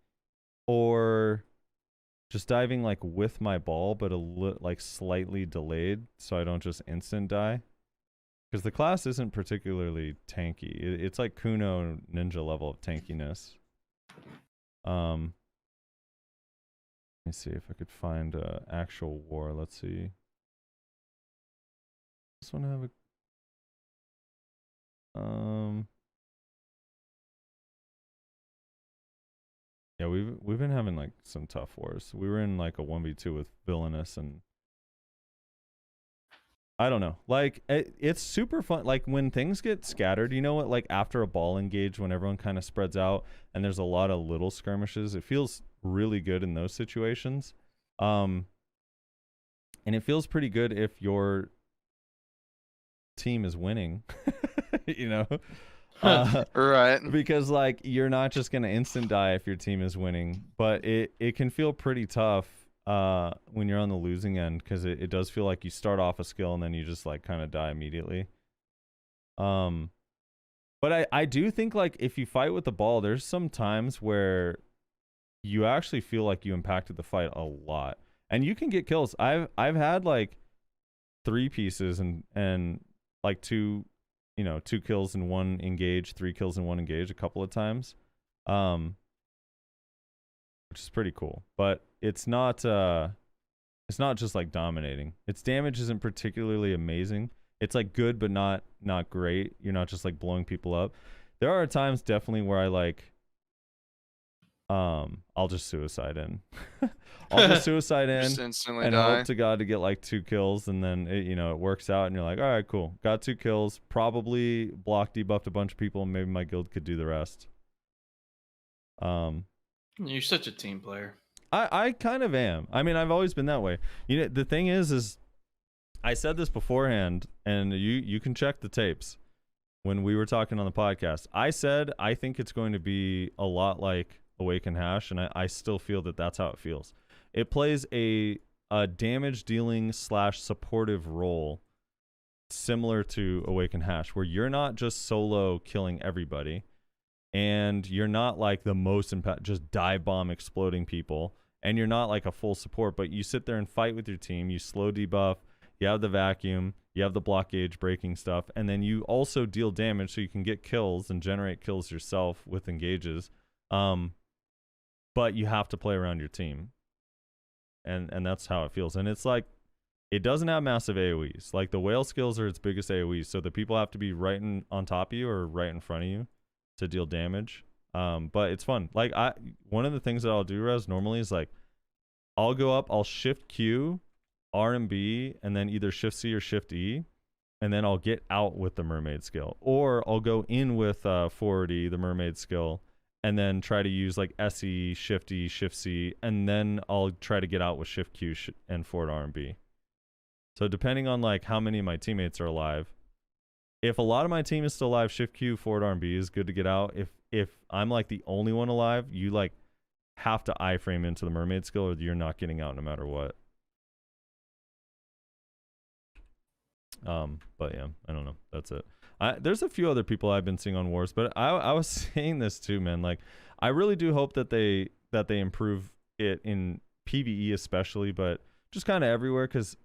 or just diving like with my ball, but like slightly delayed, so I don't just instant die. Because the class isn't particularly tanky. It's like Kuno ninja level of tankiness. Let me see if I could find actual war. Let's see. This one have a yeah, we've been having like some tough wars. We were in like a 1v2 with Villainous, and I don't know. Like it's super fun. Like when things get scattered, you know what? Like after a ball engage, when everyone kind of spreads out and there's a lot of little skirmishes, it feels really good in those situations. And it feels pretty good if your team is winning, you know. Right. Because like you're not just gonna instant die if your team is winning, but it can feel pretty tough when you're on the losing end, because it does feel like you start off a skill and then you just like kind of die immediately. But I do think like if you fight with the ball, there's some times where you actually feel like you impacted the fight a lot, and you can get kills. I've had like 3 pieces and like 2 kills in 1 engage, 3 kills in 1 engage a couple of times, which is pretty cool. But it's not just like dominating. Its damage isn't particularly amazing. It's like good but not great. You're not just like blowing people up. There are times definitely where I like I'll just suicide in. I'll just suicide in Just instantly and die. hope to God to get like 2 kills, and then it works out, and you're like, all right, cool, got 2 kills, probably block debuffed a bunch of people, and maybe my guild could do the rest. You're such a team player. I kind of am. I mean, I've always been that way. The thing is I said this beforehand, and you can check the tapes when we were talking on the podcast. I said I think it's going to be a lot like Awaken Hash, and I still feel that that's how it feels. It plays a damage dealing / supportive role similar to Awaken Hash, where you're not just solo killing everybody, and you're not like the most just dive bomb exploding people, and you're not like a full support, but you sit there and fight with your team. You slow debuff, you have the vacuum, you have the block gauge breaking stuff, and then you also deal damage so you can get kills and generate kills yourself with engages. But you have to play around your team. And that's how it feels. And it's like, it doesn't have massive AoEs. Like the whale skills are its biggest AoEs, so the people have to be right on top of you or right in front of you to deal damage. But it's fun. Like one of the things that I'll do, Rez, normally is like, I'll go up, I'll shift Q, R and B, and then either shift C or shift E, and then I'll get out with the mermaid skill. Or I'll go in with forward E, the mermaid skill, and then try to use like SE, shift E, shift C, and then I'll try to get out with shift Q and forward R and B. So depending on like how many of my teammates are alive, if a lot of my team is still alive, shift Q, forward R and B is good to get out. If I'm like the only one alive, you like have to iframe into the mermaid skill, or you're not getting out no matter what. But yeah, I don't know. That's it. There's a few other people I've been seeing on Wars, but I was saying this too, man. Like, I really do hope that they improve it in PvE especially, but just kind of everywhere, because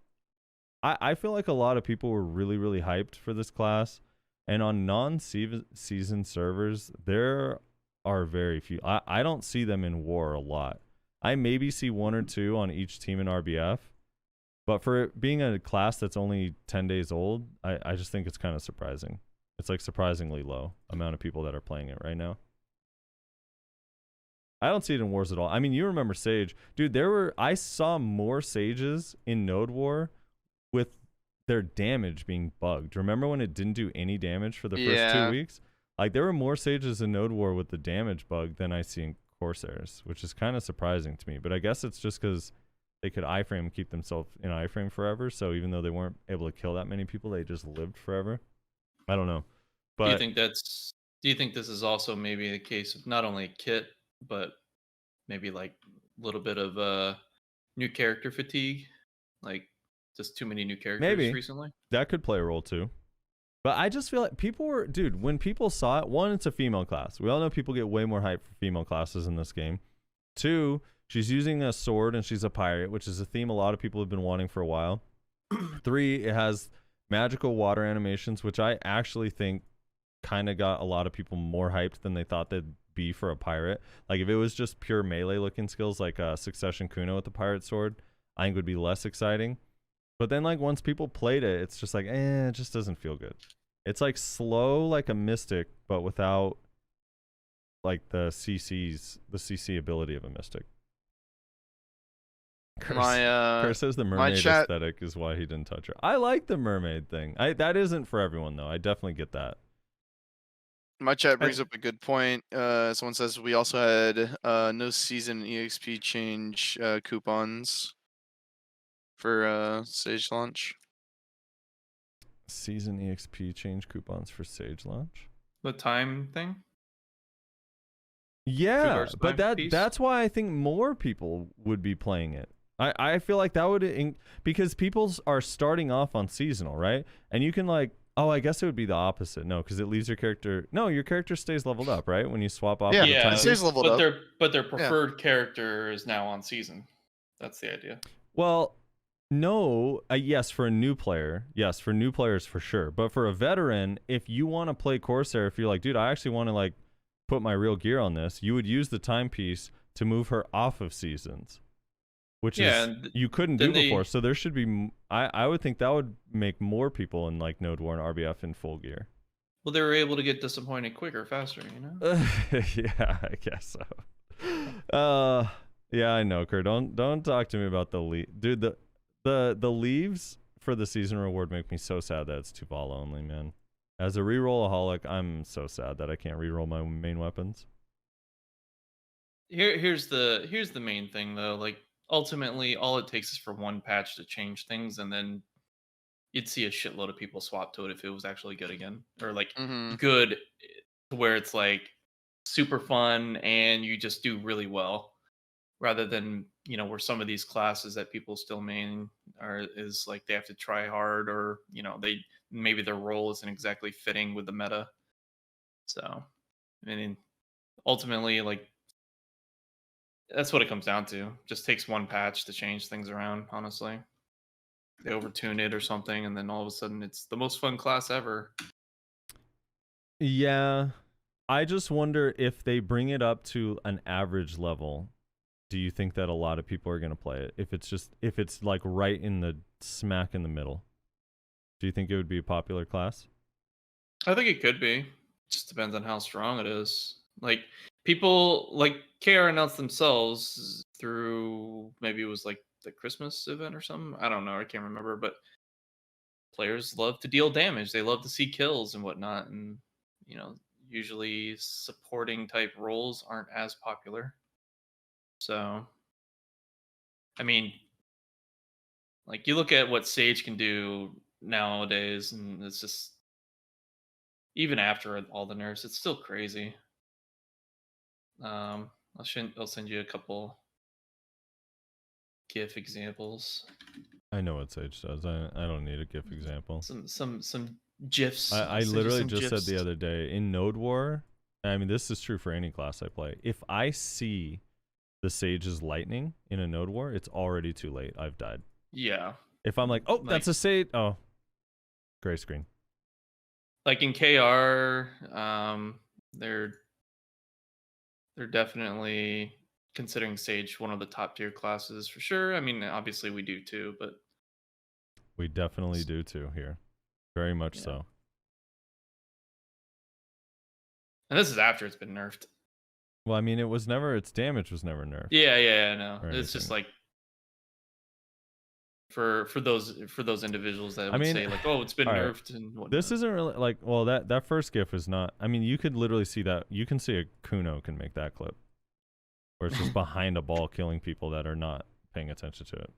I feel like a lot of people were really, really hyped for this class, and on non-season servers, there are very few. I don't see them in War a lot. I maybe see 1 or 2 on each team in RBF. But for it being a class that's only 10 days old, I just think it's kind of surprising. It's like surprisingly low amount of people that are playing it right now. I don't see it in Wars at all. I mean, you remember Sage. Dude, I saw more Sages in Node War with their damage being bugged. Remember when it didn't do any damage for the first 2 weeks? Like, there were more Sages in Node War with the damage bug than I see in Corsairs, which is kind of surprising to me. But I guess it's just because they could iframe and keep themselves in iframe forever. So even though they weren't able to kill that many people, they just lived forever. I don't know. But do you think this is also maybe the case of not only Kit, but maybe like a little bit of new character fatigue? Like just too many new characters recently? That could play a role too. But I just feel like dude, when people saw it, 1, it's a female class. We all know people get way more hype for female classes in this game. 2, she's using a sword and she's a pirate, which is a theme a lot of people have been wanting for a while. 3, it has magical water animations, which I actually think kind of got a lot of people more hyped than they thought they'd be for a pirate. Like if it was just pure melee looking skills like Succession Kuno with the pirate sword, I think would be less exciting. But then like once people played it, it's just like, it just doesn't feel good. It's like slow like a mystic, but without like the CC ability of a mystic. Curse says the mermaid aesthetic is why he didn't touch her. I like the mermaid thing. That isn't for everyone though. I definitely get that. My chat brings up a good point. Someone says we also had no season EXP change coupons for Sage launch. Season EXP change coupons for Sage launch? The time thing. Yeah, versus but time piece? that's why I think more people would be playing it. I feel like that would because people are starting off on seasonal, right? And you can like, oh, I guess it would be the opposite. No, because it leaves your character. No, your character stays leveled up, right? When you swap off. Yeah, with the time it stays piece? leveled but up. their preferred character is now on season. That's the idea. Well, no, yes, for a new player, yes, for new players for sure. But for a veteran, if you want to play Corsair, if you're like, dude, I actually want to like put my real gear on this, you would use the timepiece to move her off of seasons, which is you couldn't do before. So there should be, I would think that would make more people in like Node War and RBF in full gear. Well, they were able to get disappointed quicker, faster, you know? Yeah, I guess so. Yeah, I know, Kurt. Don't talk to me about the dude. The leaves for the season reward make me so sad that it's 2-ball only, man. As a rerollaholic, I'm so sad that I can't reroll my main weapons. Here's the main thing though. Like ultimately, all it takes is for one patch to change things, and then you'd see a shitload of people swap to it if it was actually good again, or like good to where it's like super fun and you just do really well, rather than where some of these classes that people still main is like they have to try hard, or they maybe their role isn't exactly fitting with the meta. So I mean, ultimately, like that's what it comes down to. Just takes one patch to change things around, honestly. They overtune it or something, and then all of a sudden it's the most fun class ever. Yeah, I just wonder if they bring it up to an average level, do you think that a lot of people are going to play it? If it's like right in the smack in the middle, do you think it would be a popular class? I think it could be. Just depends on how strong it is. Like people like KR announced themselves through, maybe it was like the Christmas event or something. I don't know. I can't remember. But players love to deal damage. They love to see kills and whatnot. And usually supporting type roles aren't as popular. So, I mean, like you look at what Sage can do nowadays, and it's just, even after all the nerfs, it's still crazy. I'll send you a couple GIF examples. I know what Sage does. I don't need a GIF example. Some GIFs. I literally just said the other day in Node War. I mean, this is true for any class I play. If I see the Sage's lightning in a Node War, it's already too late. I've died. Yeah. If I'm like, oh, that's a Sage. Oh, gray screen. Like in KR, they're definitely considering Sage one of the top tier classes for sure. I mean, obviously we do too, but we definitely do too here. Very much so. And this is after it's been nerfed. Well, I mean, its damage was never nerfed. Yeah, no. It's just like for those individuals that would say like, oh, it's been nerfed and whatnot. This isn't really like, well, that first GIF is not. I mean, you could literally see that. You can see a Kuno can make that clip, where it's just behind a ball killing people that are not paying attention to it.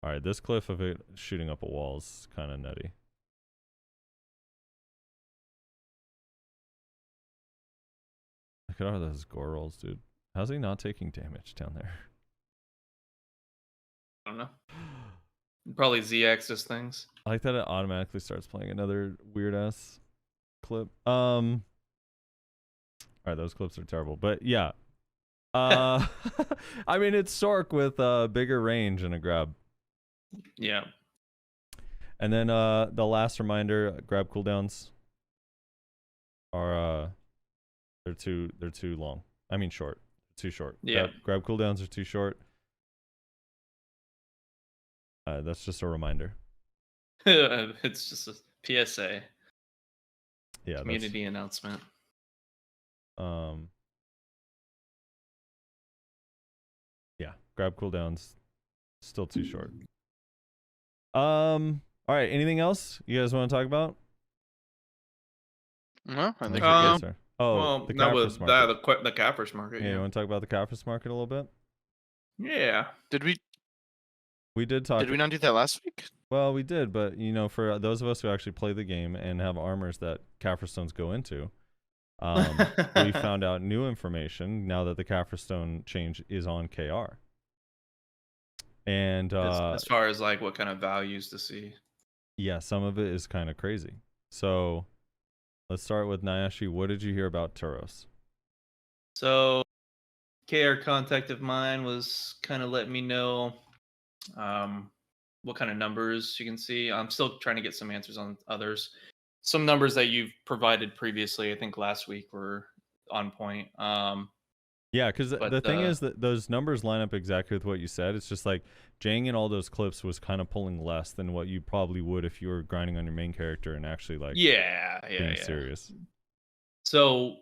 All right, this clip of it shooting up a wall is kind of nutty. Look at all those gore rolls, dude. How's he not taking damage down there? I don't know. Probably Z-axis things. I like that it automatically starts playing another weird ass clip. All right, those clips are terrible, but yeah. I mean, it's Sork with bigger range and a grab. Yeah. And then the last reminder: grab cooldowns are they're too long. I mean, short. Too short. Yeah. Grab cooldowns are too short. That's just a reminder. It's just a PSA. Yeah. Community announcement. Yeah. Grab cooldowns still too short. All right. Anything else you guys want to talk about? No, I think we're good. good. Oh, well, the that Caphras was Market. the Caphras Market. Yeah, you want to talk about the Caphras Market a little bit? Yeah. Did we talk. Did we not do that last week? Well, we did, but for those of us who actually play the game and have armors that Caphras stones go into, we found out new information now that the Caphras Stone change is on KR. And as far as like what kind of values to see. yeah, some of it is kind of crazy. So let's start with Nyashi. What did you hear about Turos? So KR contact of mine was kind of letting me know what kind of numbers you can see. I'm still trying to get some answers on others. Some numbers that you've provided previously, I think last week, were on point. Yeah, because the But, thing is that those numbers line up exactly with what you said. It's just like Jang in all those clips was kind of pulling less than what you probably would if you were grinding on your main character and actually like being serious. So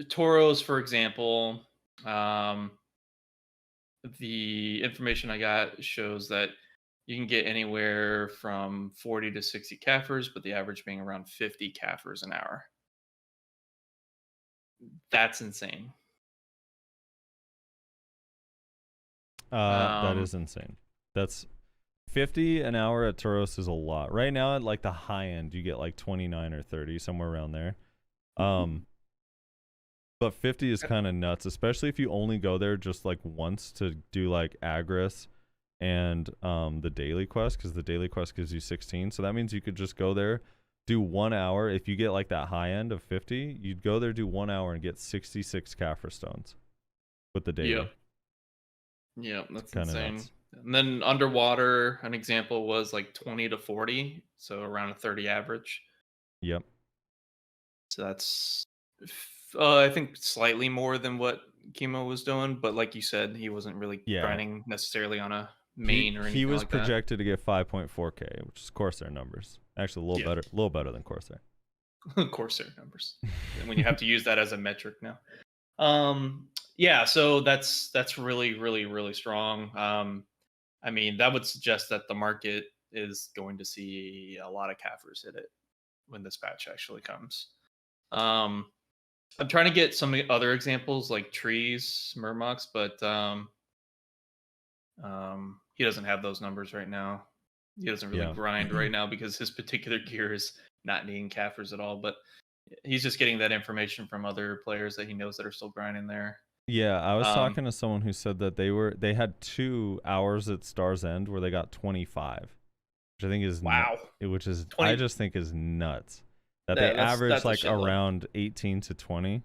Toros, for example, the information I got shows that you can get anywhere from 40 to 60 Caphras, but the average being around 50 Caphras an hour. That's insane. That is insane. That's 50 an hour at Turos is a lot. Right now at like the high end, you get like 29 or 30, somewhere around there. But 50 is kind of nuts, especially if you only go there just like once to do like Agris and the daily quest, because the daily quest gives you 16. So that means you could just go there, do 1 hour. If you get like that high end of 50, you'd go there, do 1 hour, and get 66 Caphras stones with the daily. Yep, that's Kinda insane. nuts. And then underwater, an example was like 20 to 40, so around a 30 average. Yep. So that's, I think, slightly more than what Chemo was doing. But like you said, he wasn't really grinding necessarily on a main or anything He was like projected to get 5.4K, which is Corsair numbers. Actually, a little better than Corsair. Corsair numbers. When you have to use that as a metric now. Yeah, so that's really, really, really strong. I mean, that would suggest that the market is going to see a lot of Caphras hit it when this patch actually comes. I'm trying to get some other examples like trees, Murmox, but he doesn't have those numbers right now. He doesn't really grind right now because his particular gear is not needing Caphras at all. But he's just getting that information from other players that he knows that are still grinding there. Yeah, I was talking to someone who said that they had 2 hours at Star's End where they got 25, which I think is which is 20. I just think is nuts. That they averaged like around 18 to 20,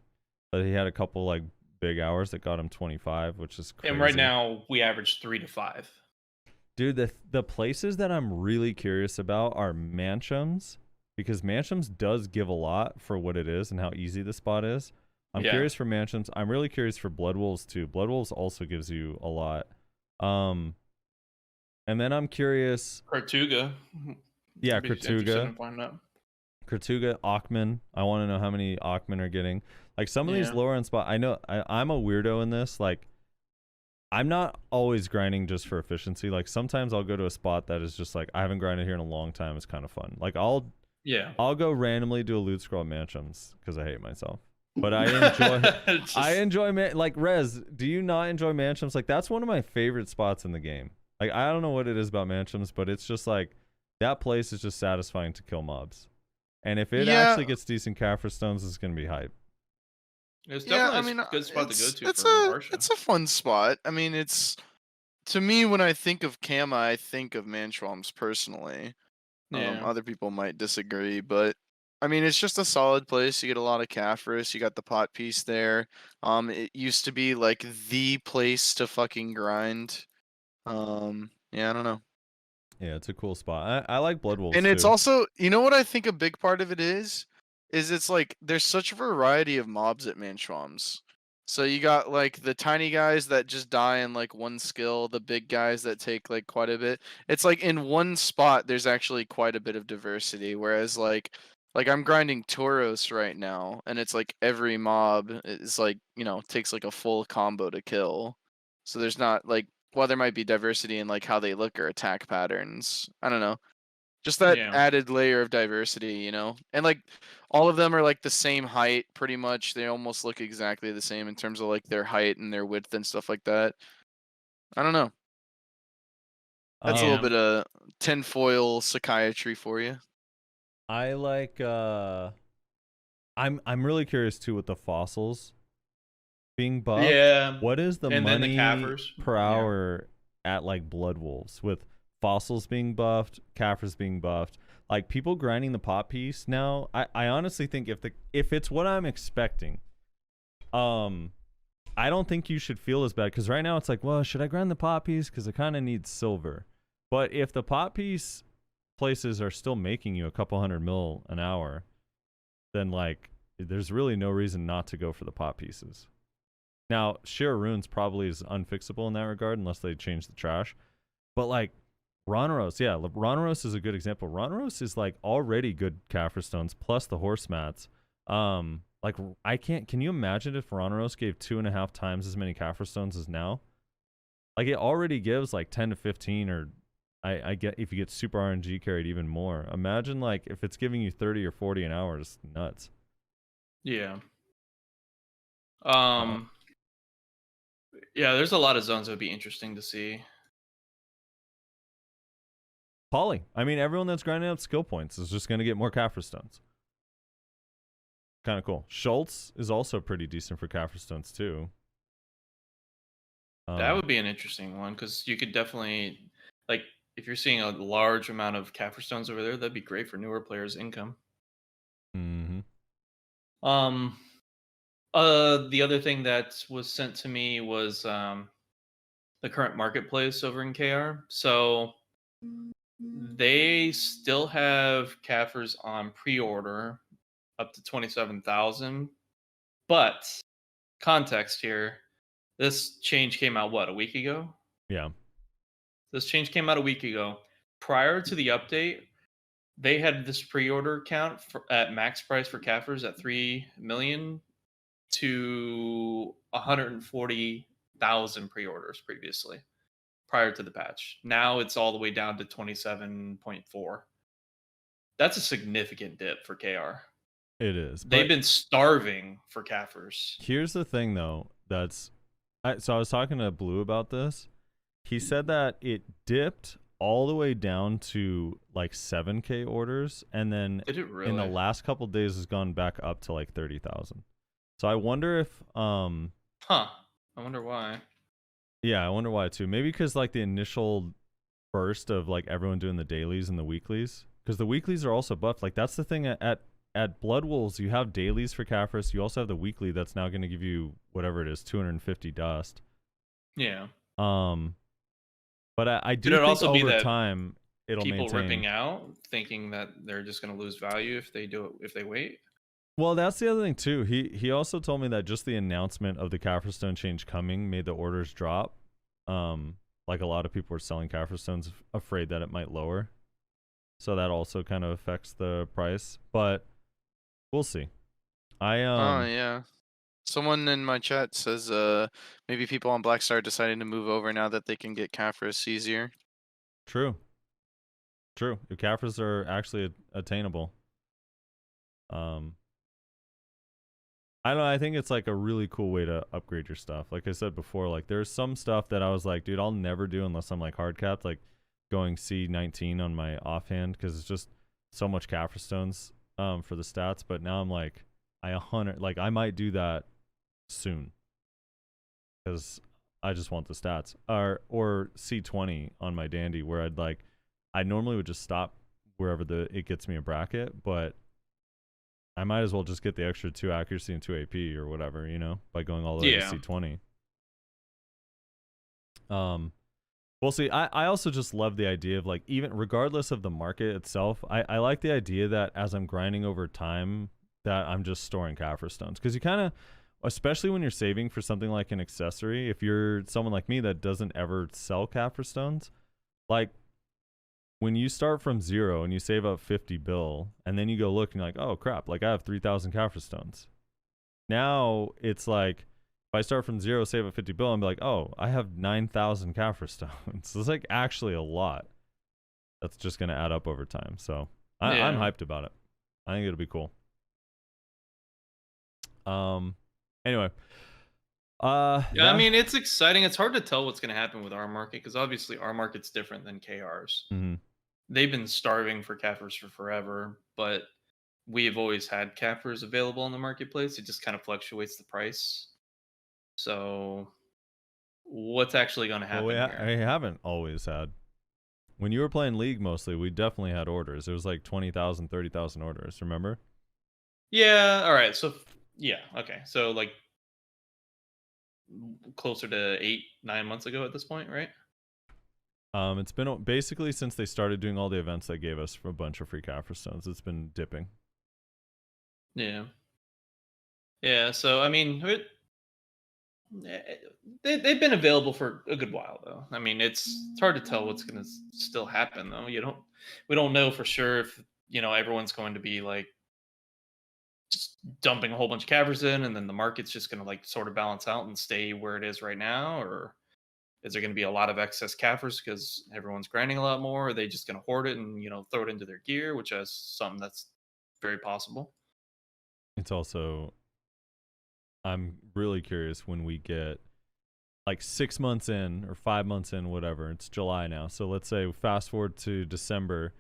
but he had a couple like big hours that got him 25, which is crazy. And right now we average 3 to 5. Dude, the places that I'm really curious about are Manchums, because Manchums does give a lot for what it is and how easy the spot is. I'm curious for Manchums. I'm really curious for Blood Wolves too. Blood Wolves also gives you a lot. And then I'm curious. Kartuga. Yeah, Kartuga. Akhman. I want to know how many Akhman are getting. Like some of these lower end spots. I know I'm a weirdo in this. Like I'm not always grinding just for efficiency. Like sometimes I'll go to a spot that is just like I haven't grinded here in a long time. It's kind of fun. Like I'll go randomly do a loot scroll at Manchums because I hate myself. But I enjoy like Rez. Do you not enjoy Manchums? Like that's one of my favorite spots in the game. Like I don't know what it is about Manchums, but it's just like that place is just satisfying to kill mobs. And if it actually gets decent Caphras stones, it's gonna be hype. It's definitely a good spot to go to. It's a fun spot. I mean, it's to me when I think of Kama, I think of Manchwams personally. Other people might disagree, but I mean, it's just a solid place. You get a lot of Caphras. You got the pot piece there. It used to be like the place to fucking grind. Yeah, I don't know. Yeah, it's a cool spot. I like Blood Wolves and too. It's also, you know what I think a big part of it is it's like there's such a variety of mobs at Manchwams. So you got like the tiny guys that just die in like one skill, the big guys that take like quite a bit. It's like in one spot there's actually quite a bit of diversity, whereas like I'm grinding Tauros right now, and it's like every mob is like, takes like a full combo to kill. So there's not like, while there might be diversity in like how they look or attack patterns, I don't know. Just that added layer of diversity, And like all of them are like the same height pretty much. They almost look exactly the same in terms of like their height and their width and stuff like that. I don't know. That's a little bit of tinfoil psychiatry for you. I like I'm really curious too with the fossils being buffed. Yeah. What is the And then the money Caphras. per Yeah. hour at like Blood Wolves with fossils being buffed, Caphras being buffed? Like people grinding the pot piece now. I honestly think if it's what I'm expecting, I don't think you should feel as bad because right now it's like, well, should I grind the pot piece because I kind of need silver? But if the pot piece places are still making you a couple $100 mil an hour, then like there's really no reason not to go for the pot pieces. Now, Sheer Runes probably is unfixable in that regard unless they change the trash. But like Ronaros, yeah, Ronaros is a good example. Ronaros is like already good Caphras stones plus the horse mats. Like can you imagine if Ronaros gave 2.5 times as many Caphras stones as now? Like it already gives like 10 to 15, or I get if you get super RNG carried even more. Imagine like if it's giving you 30 or 40 an hour, it's nuts. Yeah. Yeah, there's a lot of zones that would be interesting to see. Poly. I mean, everyone that's grinding up skill points is just going to get more Caphras stones. Kind of cool. Schultz is also pretty decent for Caphras stones too. That would be an interesting one because you could definitely, like, if you're seeing a large amount of Caphras stones over there, that'd be great for newer players' income. Mm-hmm. The other thing that was sent to me was the current marketplace over in KR. So they still have Caphras on pre-order up to 27,000, but context here. This change came out, what, a week ago? Yeah. This change came out a week ago. Prior to the update, they had this pre-order count at max price for Caphras at 3 million to 140,000 pre-orders previously, prior to the patch. Now it's all the way down to 27.4. That's a significant dip for KR. It is. They've been starving for Caphras. Here's the thing, though. So I was talking to Blue about this. He said that it dipped all the way down to like 7K orders, and then Did it really? in the last couple days has gone back up to like 30,000. So I wonder if I wonder why. Yeah, I wonder why too. Maybe because like the initial burst of like everyone doing the dailies and the weeklies, because the weeklies are also buffed. Like that's the thing at Blood Wolves, you have dailies for Caphras. You also have the weekly that's now going to give you whatever it is, 250 dust. Yeah. But I do Could it think also be over that time it'll people maintain. ripping out, thinking that they're just going to lose value if they wait. Well, that's the other thing too. He also told me that just the announcement of the Caphras stone change coming made the orders drop. Like a lot of people were selling Caphras stones afraid that it might lower. So that also kind of affects the price, but we'll see. Oh yeah. Someone in my chat says maybe people on Blackstar are deciding to move over now that they can get Caphras easier. True. If Caphras are actually attainable. I don't know, I think it's like a really cool way to upgrade your stuff. Like I said before, like there's some stuff that I was like, dude, I'll never do unless I'm like hard capped, like going C19 on my offhand because it's just so much Caphras stones for the stats. But now I'm like, I might do that soon because I just want the stats. Or C20 on my dandy where I normally would just stop wherever it gets me a bracket, but I might as well just get the extra 2 accuracy and 2 AP or whatever, by going all the way to C20. We'll see. I also just love the idea of like, even regardless of the market itself, I like the idea that as I'm grinding over time that I'm just storing Caphras stones. Because you kind of, especially when you're saving for something like an accessory, if you're someone like me that doesn't ever sell Caphras stones, like when you start from 0 and you save up 50 bill and then you go look and you're like, oh crap, like I have 3,000 Caphras stones. Now it's like, if I start from 0, save up 50 bill, and be like, oh, I have 9,000 Caphras stones. So it's like actually a lot. That's just going to add up over time. So I'm hyped about it. I think it'll be cool. Anyway. I mean, it's exciting. It's hard to tell what's going to happen with our market because obviously our market's different than KR's. Mm-hmm. They've been starving for Caphras for forever, but we have always had Caphras available in the marketplace. It just kind of fluctuates the price. So, what's actually going to Well, happen I here? haven't always had. When you were playing League mostly, we definitely had orders. It was like 20,000, 30,000 orders, remember? Yeah. All right. So, yeah. Okay. So, like, closer to 8, 9 months ago at this point, right? It's been basically since they started doing all the events that gave us a bunch of free Caphras stones. It's been dipping. Yeah. Yeah. So, I mean, they've been available for a good while, though. I mean, it's hard to tell what's going to still happen, though. We don't know for sure if everyone's going to be like just dumping a whole bunch of Caphras in, and then the market's just going to like sort of balance out and stay where it is right now, or is there going to be a lot of excess Caphras because everyone's grinding a lot more? Or are they just going to hoard it and throw it into their gear, which is something that's very possible. It's also, I'm really curious when we get like 6 months in or 5 months in, whatever. It's July now. So let's say fast forward to December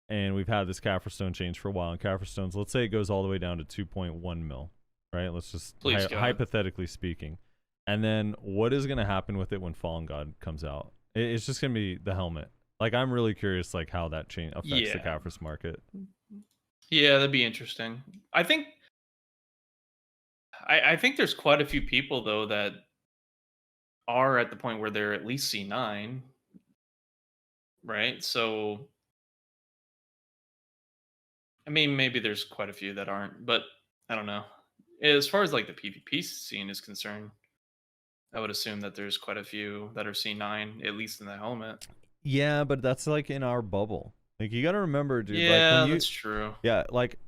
and we've had this Caphras stone change for a while. And Caphras stones, let's say it goes all the way down to 2.1 mil, right? Let's just Please, God. hypothetically speaking. And then what is going to happen with it when Fallen God comes out? It's just going to be the helmet. Like, I'm really curious, like, how that change affects the Yeah. Caphras market. Yeah, that'd be interesting. I think there's quite a few people though that are at the point where they're at least C9, right? So I mean, maybe there's quite a few that aren't, but I don't know. As far as like the PvP scene is concerned, I would assume that there's quite a few that are C9, at least in the helmet. Yeah, but that's like in our bubble. Like, you got to remember, dude. Yeah, like when you, that's true. yeah, like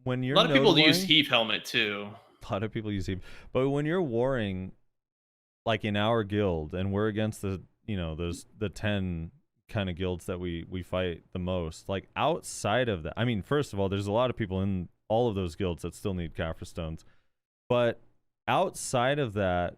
when you're A lot of people use warring, Heave helmet too. a lot of people use Heave, but when you're warring, like in our guild, and we're against the the 10 kind of guilds that we fight the most. Like, outside of that, I mean, first of all, there's a lot of people in all of those guilds that still need Caphras stones, but outside of that,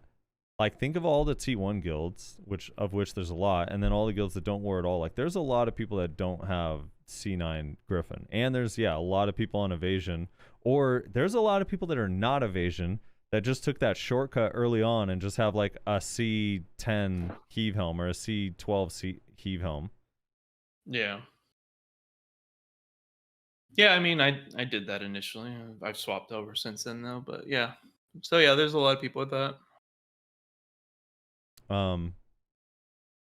like, think of all the T1 guilds, which there's a lot, and then all the guilds that don't war at all. Like, there's a lot of people that don't have C9 Griffin, and there's a lot of people on evasion, or there's a lot of people that are not evasion that just took that shortcut early on and just have like a C10 heave helm or a C12 heave helm. Yeah. Yeah, I mean, I did that initially. I've swapped over since then though, but yeah. So yeah, there's a lot of people with that. I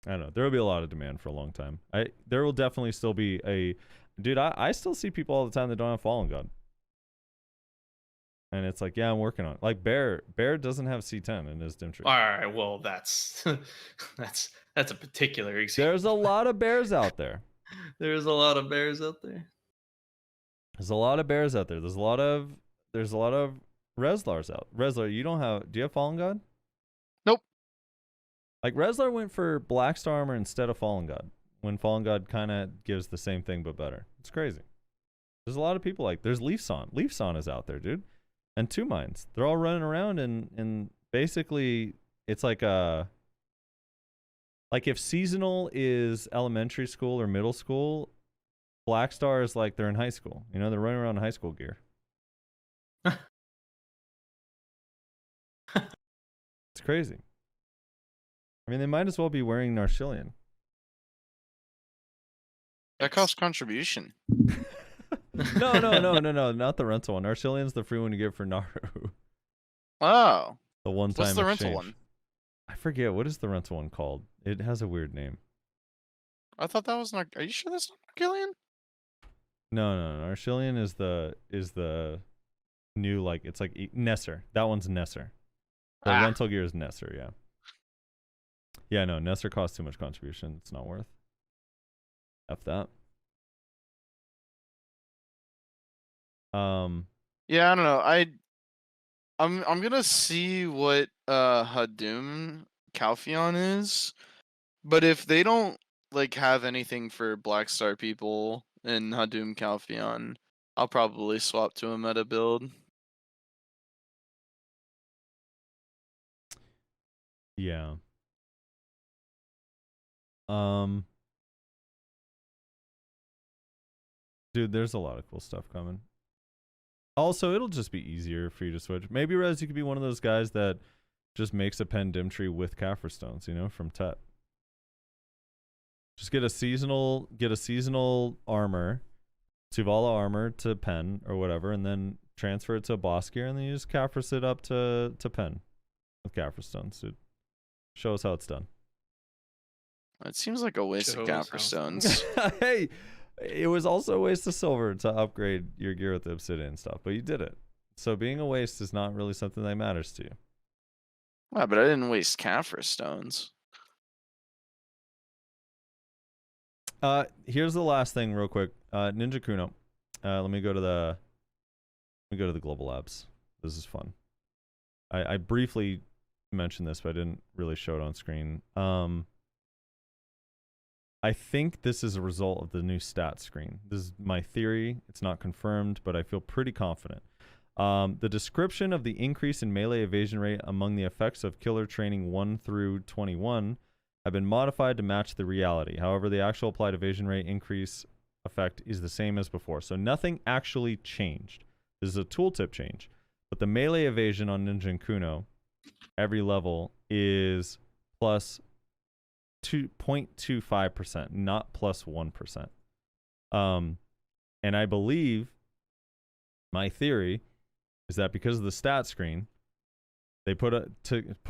don't know. There will be a lot of demand for a long time. There will definitely still be dude, I still see people all the time that don't have Fallen God. And it's like, yeah, I'm working on it. Like, Bear doesn't have C10 in his dim tree. All right, well, that's that's a particular example. There's a lot of bears out there. There's a lot of bears out there. There's a lot of bears out there. There's a lot of Reslars out. Reslar, do you have Fallen God? Nope. Like, Reslar went for Black Star Armor instead of Fallen God, when Fallen God kind of gives the same thing but better. It's crazy. There's a lot of people there's Leafson. Leafson is out there, dude. And Two Minds. They're all running around and basically it's like if seasonal is elementary school or middle school, Black Star is like they're in high school. They're running around in high school gear. It's crazy. I mean, they might as well be wearing Narshillion. That costs contribution. No, not the rental one. Narshillion's the free one you get for Naru. Oh. The one-time What's the rental exchange. one? I forget. What is the rental one called? It has a weird name. I thought that was not. Are you sure that's not Gillian? No. Narshillion is the new, like, it's like Nesser. That one's Nesser. The rental gear is Nesser, yeah. Yeah, no, Nesser costs too much contribution. It's not worth. F that. Yeah, I don't know. I'm gonna see what Hadum Calpheon is, but if they don't like have anything for Black Star people in Hadum Calpheon, I'll probably swap to a meta build. Yeah. Dude, there's a lot of cool stuff coming. Also, it'll just be easier for you to switch. Maybe, Rez, you could be one of those guys that just makes a pen dim tree with Caphras stones, you know, from Tet. Just get a seasonal armor, Tuvala armor to pen or whatever, and then transfer it to boss gear, and then you just Caphras it up to pen with Caphras stones, dude. Show us how it's done. It seems like a waste of Shows Caphras how- stones. Hey, it was also a waste of silver to upgrade your gear with the obsidian stuff, but you did it. So being a waste is not really something that matters to you. Wow, but I didn't waste Caphras stones. Here's the last thing real quick. Ninja Kuno. Let me go to the global labs. This is fun. I briefly mentioned this, but I didn't really show it on screen. I think this is a result of the new stat screen. This is my theory. It's not confirmed, but I feel pretty confident. The description of the increase in melee evasion rate among the effects of killer training 1 through 21 have been modified to match the reality. However, the actual applied evasion rate increase effect is the same as before. So nothing actually changed. This is a tooltip change. But the melee evasion on Ninja and Kuno, every level, is plus 0.25%, not plus 1%. And I believe, my theory is that because of the stat screen, they put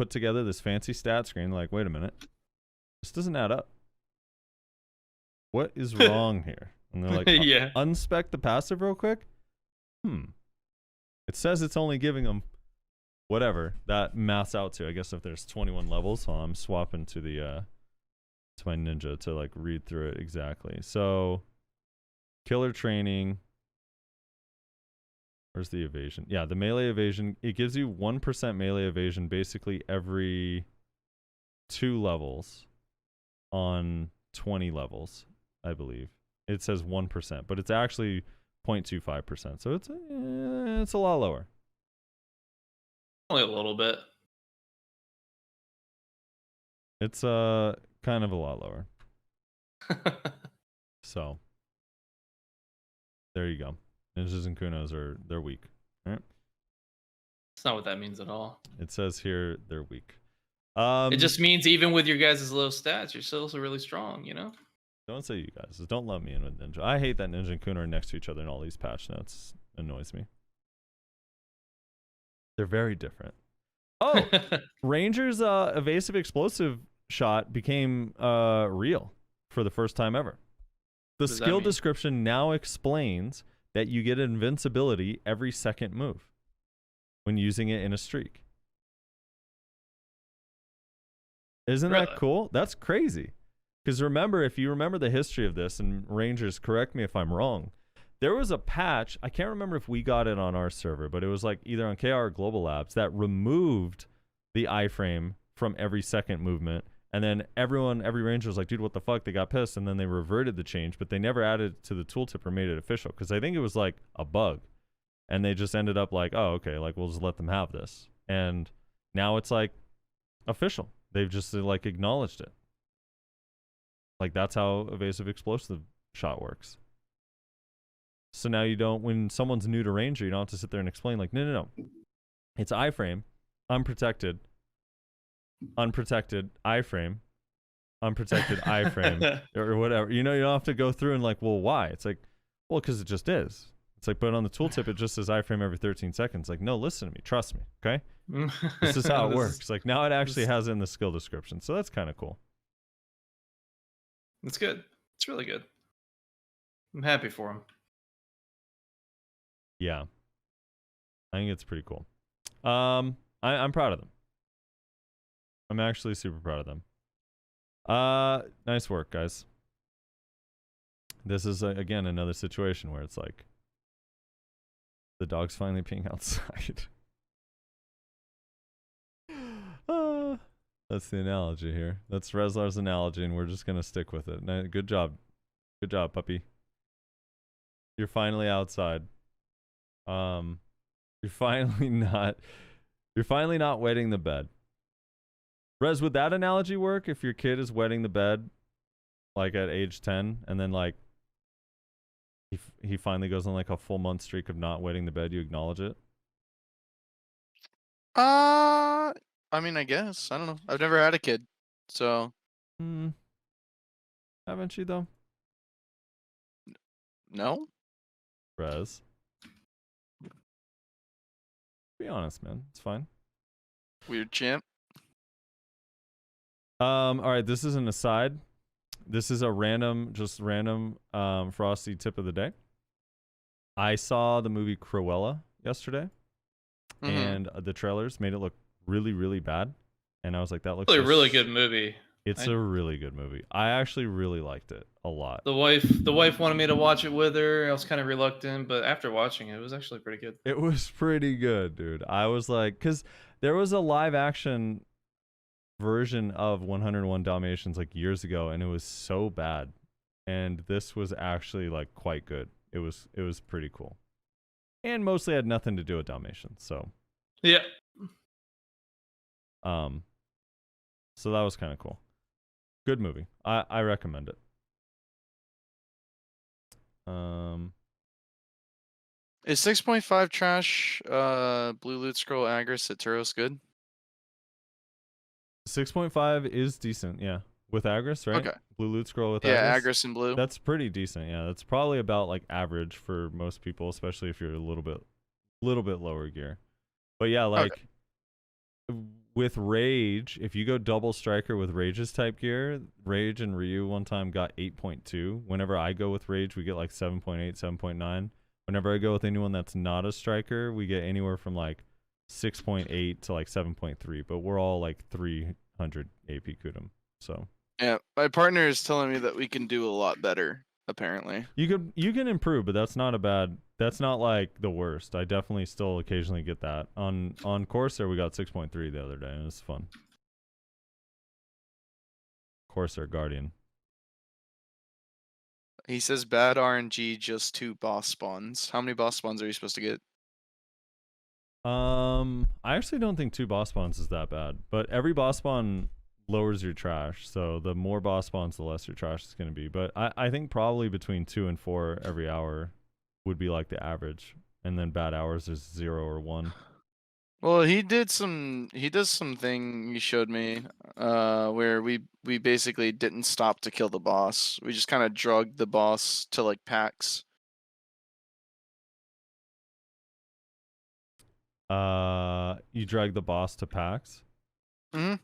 together this fancy stat screen, like, wait a minute, this doesn't add up. What is wrong here? And they're like, Yeah. unspec the passive real quick. It says it's only giving them whatever that maths out to. I guess if there's 21 levels, so I'm swapping to the to my ninja to like read through it exactly. So killer training. Where's the evasion? Yeah, the melee evasion. It gives you 1% melee evasion basically every 2 levels on 20 levels, I believe. It says 1%, but it's actually 0.25%. So it's a lot lower. Only a little bit. It's kind of a lot lower. So there you go. Ninjas and Kunos they're weak. All right? That's not what that means at all. It says here they're weak. It just means even with your guys' low stats, you're still really strong, you know? Don't say you guys. Don't lump me in with Ninja. I hate that Ninja and Kuno are next to each other in all these patch notes. It annoys me. They're very different. Oh, Ranger's evasive explosive shot became real for the first time ever. The What does that skill mean? description now explains that you get invincibility every second move when using it in a streak. Isn't that Really? cool? That's crazy. Because remember, if you remember the history of this, and Rangers, correct me if I'm wrong, there was a patch, I can't remember if we got it on our server, but it was like either on KR or Global Labs, that removed the iframe from every second movement. And then every Ranger was like, dude, what the fuck? They got pissed. And then they reverted the change, but they never added it to the tooltip or made it official. Because I think it was like a bug. And they just ended up like, oh, okay, like we'll just let them have this. And now it's like official. They've just like acknowledged it. Like that's how evasive explosive shot works. So now you don't, when someone's new to Ranger, you don't have to sit there and explain like, no. It's iframe, unprotected, iframe, unprotected iframe, or whatever. You know, you don't have to go through and like, well, why? It's like, well, because it just is. It's like, but on the tooltip, it just says iframe every 13 seconds. Like, no, listen to me. Trust me. Okay? This is how it works. Like now it actually has it in the skill description. So that's kind of cool. It's good. It's really good. I'm happy for him. Yeah. I think it's pretty cool. I'm proud of them. I'm actually super proud of them. Nice work, guys. This is again another situation where it's like the dog's finally peeing outside. That's the analogy here. That's Rezlar's analogy, and we're just gonna stick with it. Good job, puppy. You're finally outside. You're finally not wetting the bed. Rez, would that analogy work if your kid is wetting the bed like at age 10 and then like he finally goes on like a full month streak of not wetting the bed, you acknowledge it? I mean, I guess. I don't know. I've never had a kid, so Hmm. Haven't you though? no. Rez. Be honest, man. It's fine. Weird champ. All right, this is an aside. This is a random Frosty tip of the day. I saw the movie Cruella yesterday, Mhm. and the trailers made it look really, really bad. And I was like, that looks Really, so really good movie. It's a really good movie. I actually really liked it a lot. The wife wanted me to watch it with her. I was kind of reluctant, but after watching it, it was actually pretty good. It was pretty good, dude. I was like, because there was a live action version of 101 Dalmatians like years ago, and it was so bad. And this was actually like quite good. It was pretty cool, and mostly had nothing to do with Dalmatians. So Yeah. So that was kind of cool. Good movie. I recommend it. Is 6.5 trash blue loot scroll Agris at Turos good? 6.5 is decent, yeah. With Agris, right? Okay. Blue loot scroll with Yeah, Agris. Agris and blue. That's pretty decent, yeah. That's probably about like average for most people, especially if you're a little bit lower gear. But yeah, like with Rage, if you go double striker with Rage's type gear, Rage and Ryu one time got 8.2. Whenever I go with Rage, we get like 7.8, 7.9. Whenever I go with anyone that's not a striker, we get anywhere from like 6.8 to like 7.3. But we're all like 300 AP Kudum. So Yeah, my partner is telling me that we can do a lot better. Apparently, you can improve, but that's not like the worst. I definitely still occasionally get that. On Corsair we got 6.3 the other day, and it was fun. Corsair Guardian. he says bad RNG, just 2 boss spawns. How many boss spawns are you supposed to get? I actually don't think 2 boss spawns is that bad, but every boss spawn lowers your trash, so the more boss spawns, the less your trash is going to be. But I think probably between 2 and 4 every hour would be like the average, and then bad hours is 0 or 1. Well, he does something he showed me, where we basically didn't stop to kill the boss. We just kind of drugged the boss to like packs. You drag the boss to packs. Mm-hmm.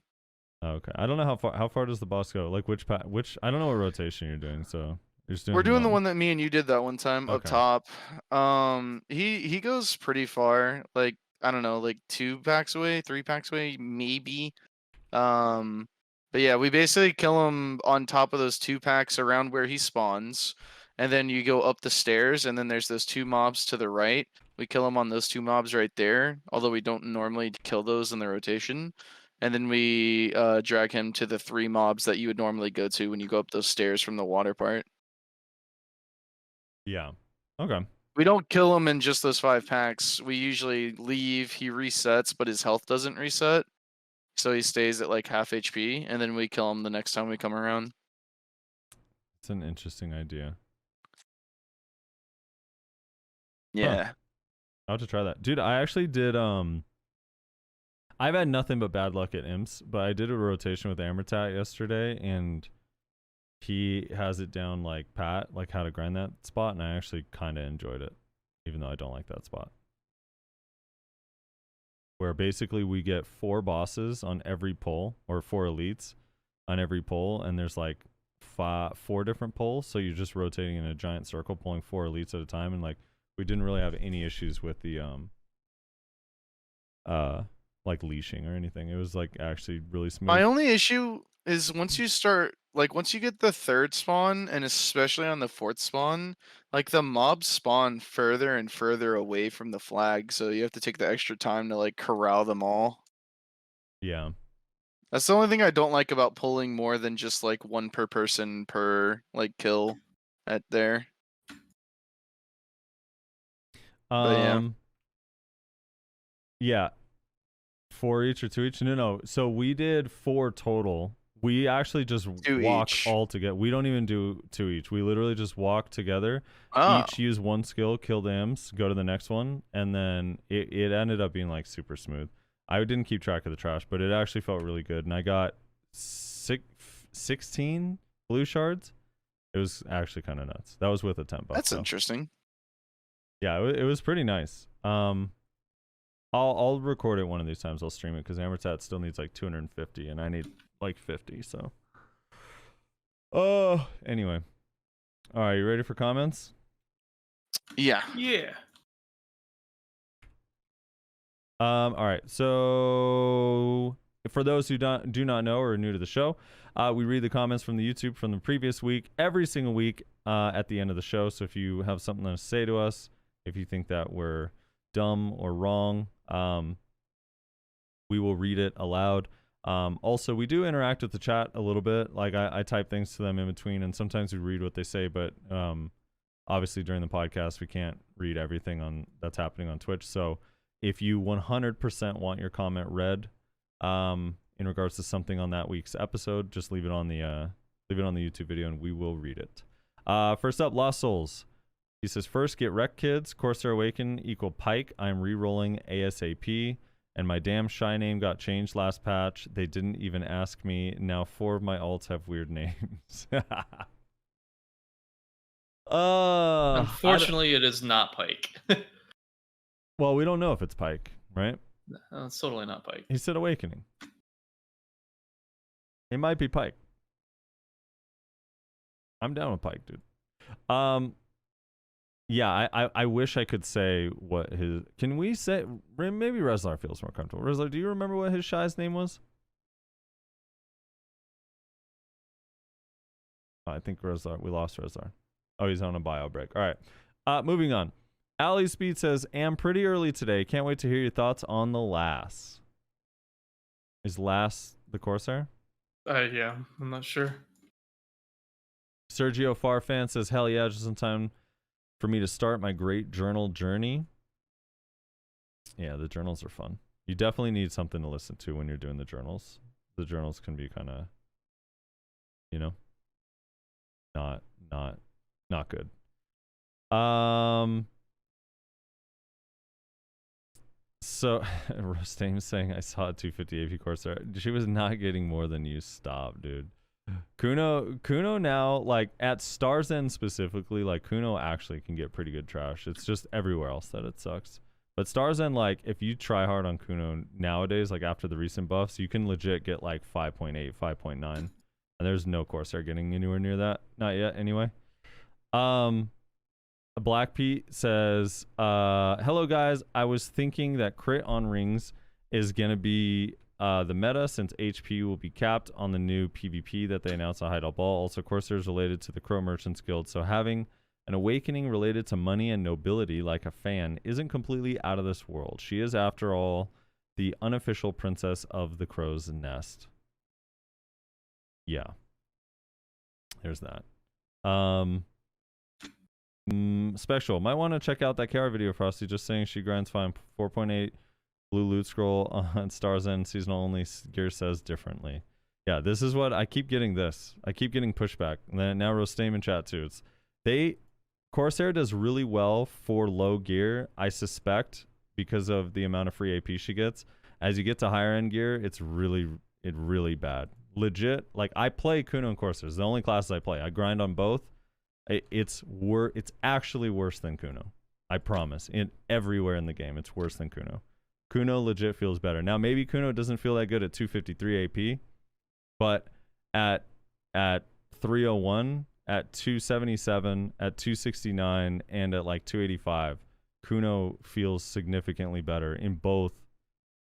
Okay, I don't know how far does the boss go? Like which I don't know what rotation you're doing. So you're just doing. We're doing the one that me and you did that one time up Okay. top. He goes pretty far. Like I don't know, like 2 packs away, 3 packs away, maybe. But yeah, we basically kill him on top of those 2 packs around where he spawns, and then you go up the stairs, and then there's those 2 mobs to the right. We kill him on those 2 mobs right there, although we don't normally kill those in the rotation. And then we drag him to the 3 mobs that you would normally go to when you go up those stairs from the water part. Yeah. Okay. We don't kill him in just those 5 packs. We usually leave, he resets, but his health doesn't reset. So he stays at like half HP, and then we kill him the next time we come around. It's an interesting idea. Yeah. Huh. I'll have to try that. Dude, I actually did I've had nothing but bad luck at imps, but I did a rotation with Amortat yesterday, and he has it down like pat, like how to grind that spot, and I actually kind of enjoyed it, even though I don't like that spot. Where basically we get 4 bosses on every pull, or 4 elites on every pull, and there's like 4 different pulls, so you're just rotating in a giant circle, pulling 4 elites at a time, and like we didn't really have any issues with the like leashing or anything. It was like actually really smooth. My only issue is once you get the 3rd spawn, and especially on the 4th spawn, like the mobs spawn further and further away from the flag, so you have to take the extra time to like corral them all. Yeah. That's the only thing I don't like about pulling more than just like 1 per person per like kill at there. But yeah. 4 each or 2 each? No. So we did 4 total We actually just Two walk each. all together. We don't even do 2 each. We literally just walk together. Oh. Each use one skill, kill the imps, go to the next one, and then it ended up being like super smooth. I didn't keep track of the trash, but it actually felt really good. And I got 16 blue shards. It was actually kind of nuts. That was with a 10 bucks. That's interesting. Yeah, it was pretty nice. I'll record it one of these times. I'll stream it because Amortat still needs like 250, and I need like 50. So, anyway, all right, you ready for comments? Yeah. Yeah. All right. So, for those who do not know or are new to the show, we read the comments from the YouTube from the previous week every single week at the end of the show. So if you have something to say to us, if you think that we're dumb or wrong, we will read it aloud. Also, we do interact with the chat a little bit. Like I type things to them in between, and sometimes we read what they say. But obviously, during the podcast, we can't read everything that's happening on Twitch. So if you 100% want your comment read, in regards to something on that week's episode, just leave it on the YouTube video, and we will read it. First up, Lost Souls. He says, first, get wrecked, kids. Corsair Awaken equal Pike. I'm re-rolling ASAP. And my damn shy name got changed last patch. They didn't even ask me. Now 4 of my alts have weird names. Unfortunately, it is not Pike. Well, we don't know if it's Pike, right? It's totally not Pike. He said Awakening. It might be Pike. I'm down with Pike, dude. Yeah, I wish I could say what his... Can we say... Maybe Rezlar feels more comfortable. Rezlar, do you remember what his shy's name was? Oh, I think Rezlar... We lost Rezlar. Oh, he's on a bio break. All right. Moving on. Ali Speed says, am pretty early today. Can't wait to hear your thoughts on the Lass. Is Lass the Corsair? Yeah, I'm not sure. Sergio Farfan says, hell yeah, just in time for me to start my great journal journey. Yeah, the journals are fun. You definitely need something to listen to when you're doing the journals. The journals can be kind of, you know, not good. So Rostain saying I saw a 250 AP Corsair. She was not getting more than you. Stop, dude. Kuno now, like at Star's End specifically, like Kuno actually can get pretty good trash. It's just everywhere else that it sucks. But Star's End, like if you try hard on Kuno nowadays, like after the recent buffs, you can legit get like 5.8, 5.9. And there's no Corsair getting anywhere near that. Not yet, anyway. Black Pete says, hello guys, I was thinking that crit on rings is gonna be the meta since HP will be capped on the new PvP that they announced on Hideout Ball. Also, Corsair is related to the Crow Merchants Guild, so having an awakening related to money and nobility like a fan isn't completely out of this world. She is, after all, the unofficial princess of the Crow's Nest. Yeah. There's that. Special. Might want to check out that KR video, Frosty, just saying she grinds fine. 4.8 blue loot scroll on Star's End seasonal only gear says differently. Yeah, this is what I keep getting this. I keep getting pushback. And then now Rostame in chat too. Corsair does really well for low gear, I suspect, because of the amount of free AP she gets. As you get to higher end gear, it's really bad. Legit, like I play Kuno and Corsair. It's the only classes I play. I grind on both. It's actually worse than Kuno. I promise. Everywhere in the game, it's worse than Kuno. Kuno legit feels better. Now, maybe Kuno doesn't feel that good at 253 AP, but at 301, at 277, at 269, and at like 285, Kuno feels significantly better in both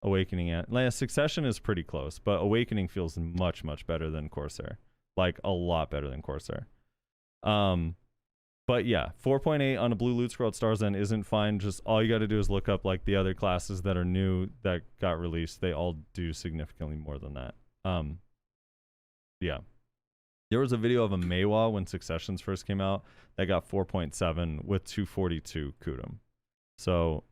Awakening and... Succession is pretty close, but Awakening feels much, much better than Corsair. Like, a lot better than Corsair. But yeah, 4.8 on a blue loot scroll at Star's End isn't fine. Just all you got to do is look up like the other classes that are new that got released. They all do significantly more than that. Yeah. There was a video of a Meiwa when Successions first came out that got 4.7 with 242 Kudum. So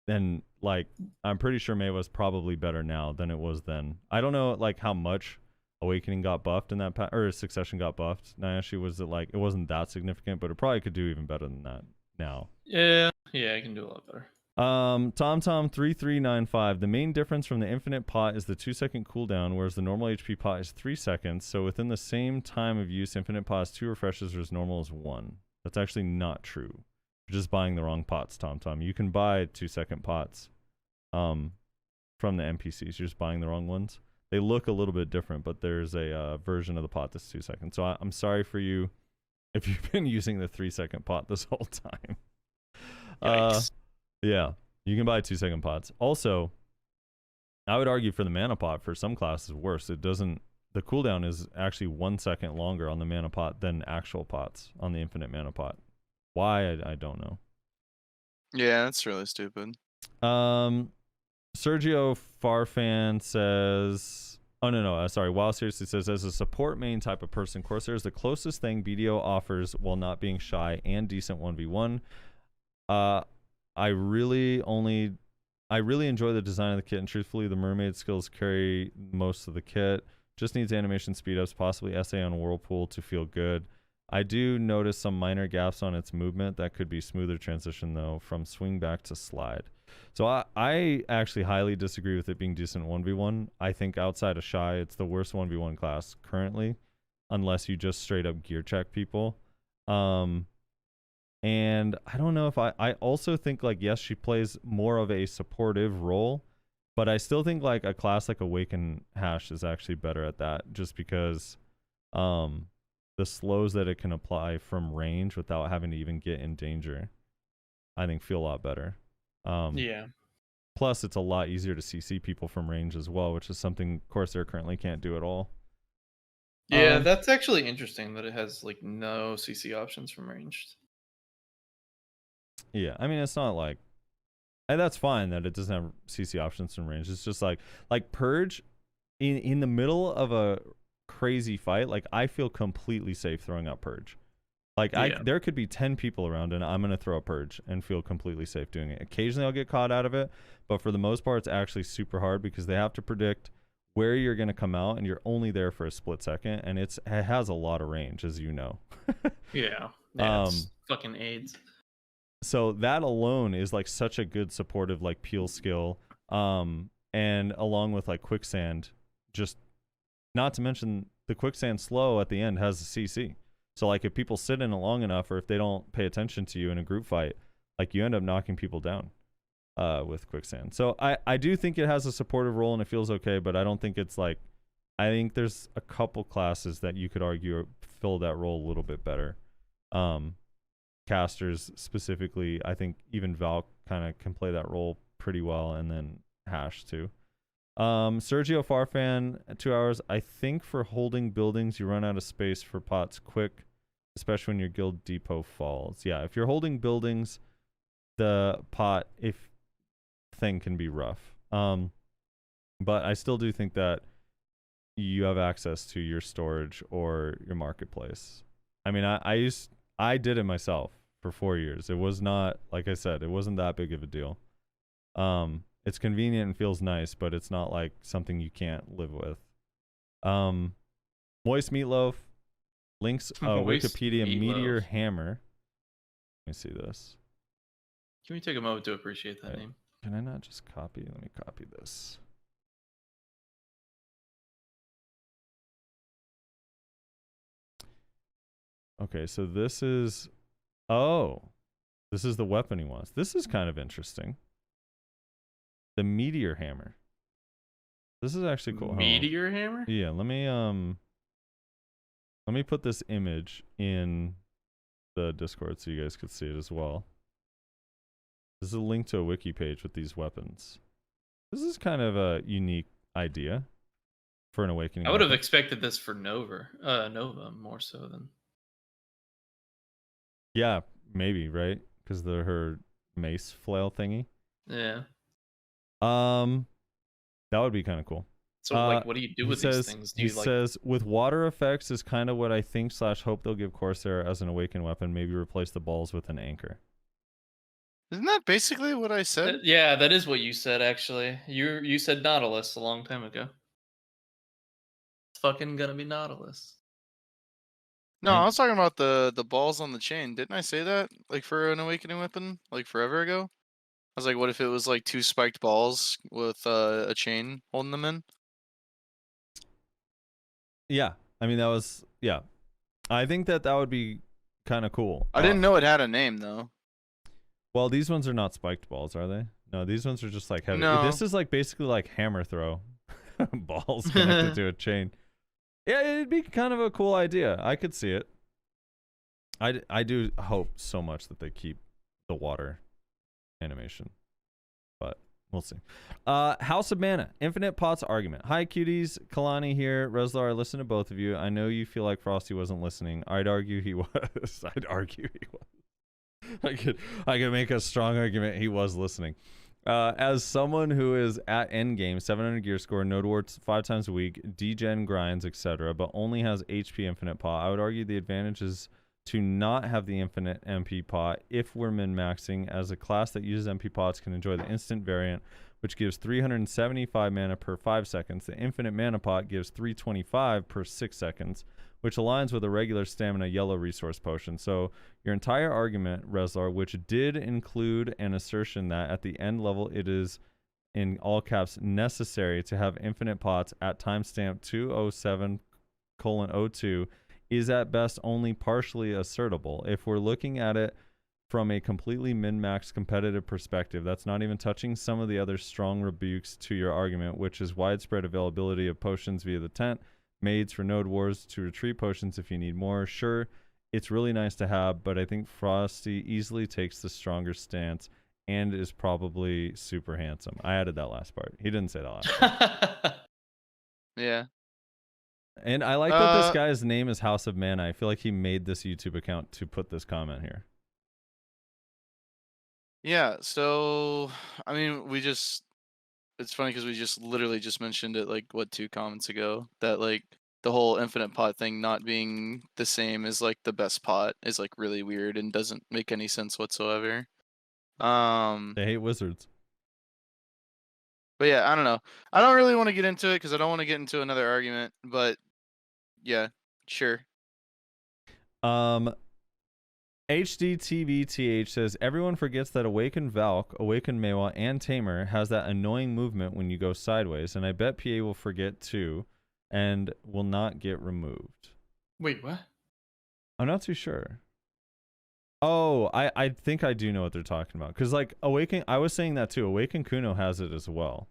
then, like, I'm pretty sure Meiwa's probably better now than it was then. I don't know like how much Awakening got buffed in that or Succession got buffed. Nayashe was it wasn't that significant, but it probably could do even better than that now. Yeah, I can do a lot better. TomTom3395. The main difference from the infinite pot is the 2-second cooldown, whereas the normal HP pot is 3 seconds. So within the same time of use, infinite pot is 2 refreshes, whereas normal is 1. That's actually not true. You're just buying the wrong pots, TomTom. You can buy 2-second pots from the NPCs. You're just buying the wrong ones. They look a little bit different, but there's a version of the pot that's 2 seconds. So I'm sorry for you if you've been using the 3-second pot this whole time. Yikes. Yeah, you can buy 2-second pots. Also, I would argue for the mana pot for some classes worse. It doesn't. The cooldown is actually 1 second longer on the mana pot than actual pots on the infinite mana pot. Why I don't know. Yeah, that's really stupid. Sergio Farfan says, oh no, sorry. Wild seriously says, as a support main type of person, Corsair is the closest thing BDO offers while not being shy and decent 1v1. I really enjoy the design of the kit, and truthfully, the mermaid skills carry most of the kit. Just needs animation speed-ups, possibly SA on Whirlpool to feel good. I do notice some minor gaps on its movement that could be smoother transition, though, from swing back to slide. So I actually highly disagree with it being decent 1v1. I think outside of Shy, it's the worst 1v1 class currently, unless you just straight up gear check people. And I don't know if I also think, like, yes, she plays more of a supportive role, but I still think like a class like Awaken Hash is actually better at that, just because the slows that it can apply from range without having to even get in danger, I think feel a lot better. Yeah. Plus, it's a lot easier to CC people from range as well, which is something Corsair currently can't do at all. Yeah, that's actually interesting that it has like no CC options from ranged. Yeah, I mean, it's not like, and that's fine that it doesn't have CC options from range. It's just like Purge in the middle of a crazy fight, like I feel completely safe throwing out Purge. Like there could be 10 people around and I'm going to throw a Purge and feel completely safe doing it. Occasionally I'll get caught out of it, but for the most part it's actually super hard because they have to predict where you're going to come out and you're only there for a split second, and it has a lot of range, as you know. Yeah, it's fucking AIDS. So that alone is like such a good supportive like peel skill, and along with like Quicksand, just not to mention the Quicksand slow at the end has a CC. So like if people sit in it long enough, or if they don't pay attention to you in a group fight, like you end up knocking people down with Quicksand. So I do think it has a supportive role and it feels okay, but I don't think it's like, I think there's a couple classes that you could argue fill that role a little bit better. Casters specifically, I think even Valk kind of can play that role pretty well, and then Hash too. Sergio Farfan, 2 hours. I think for holding buildings, you run out of space for pots quick, especially when your guild depot falls. Yeah, if you're holding buildings, the pot thing can be rough. But I still do think that you have access to your storage or your marketplace. I mean, I did it myself for 4 years. It was not, like I said, it wasn't that big of a deal. It's convenient and feels nice, but it's not like something you can't live with. Moist Meatloaf links Wikipedia Meatloaf. Meteor Hammer. Let me see this. Can we take a moment to appreciate that name? Can I not just copy? Let me copy this. Okay, so this is the weapon he wants. This is kind of interesting. The Meteor Hammer. This is actually cool. Meteor Hammer? Yeah, let me put this image in the Discord so you guys could see it as well. This is a link to a wiki page with these weapons. This is kind of a unique idea for an awakening. I would have expected this for Nova more so than. Yeah, maybe, right? Because her mace flail thingy. Yeah. That would be kind of cool. So, like, what do you do with these things? He says, with water effects is kind of what I think / hope they'll give Corsair as an awakened weapon. Maybe replace the balls with an anchor. Isn't that basically what I said? Yeah, that is what you said, actually. You said Nautilus a long time ago. It's fucking gonna be Nautilus. No, And- I was talking about the balls on the chain. Didn't I say that like for an awakening weapon like forever ago? I was like, what if it was like 2 spiked balls with a chain holding them in? Yeah, I mean that was I think that would be kind of cool. I didn't know it had a name though. Well, these ones are not spiked balls, are they? No, these ones are just like heavy. No. This is like basically like hammer throw balls connected to a chain. Yeah, it'd be kind of a cool idea. I could see it. I do hope so much that they keep the water animation, but we'll see. House of Mana, Infinite Pots argument. Hi, cuties. Kalani here. Reslar, I listen to both of you. I know you feel like Frosty wasn't listening. I'd argue he was. I'd argue he was. I could make a strong argument he was listening. As someone who is at endgame, 700 gear score, node wards 5 times a week, degen grinds, etc., but only has HP infinite pot, I would argue the advantage is to not have the infinite MP pot if we're min-maxing, as a class that uses MP pots can enjoy the instant variant, which gives 375 mana per 5 seconds. The infinite mana pot gives 325 per 6 seconds, which aligns with a regular stamina yellow resource potion. So your entire argument, Reslar, which did include an assertion that at the end level it is, in all caps, necessary to have infinite pots at timestamp 207:02, is at best only partially assertable. If we're looking at it from a completely min-max competitive perspective, that's not even touching some of the other strong rebukes to your argument, which is widespread availability of potions via the tent, maids for node wars to retreat potions if you need more. Sure, it's really nice to have, but I think Frosty easily takes the stronger stance and is probably super handsome. I added that last part. He didn't say that last part. Yeah. And I like that this guy's name is House of Mana. I feel like he made this YouTube account to put this comment here. Yeah, so I mean, it's funny because we just literally just mentioned it like what 2 comments ago, that like the whole infinite pot thing not being the same as like the best pot is like really weird and doesn't make any sense whatsoever. They hate wizards. But yeah, I don't know. I don't really want to get into it because I don't want to get into another argument, but yeah, sure. HDTVTH says, everyone forgets that Awakened Valk, Awakened Maehwa, and Tamer has that annoying movement when you go sideways, and I bet PA will forget too, and will not get removed. Wait, what? I'm not too sure. Oh, I think I do know what they're talking about. Because, like, Awaken, I was saying that too. Awaken Kuno has it as well.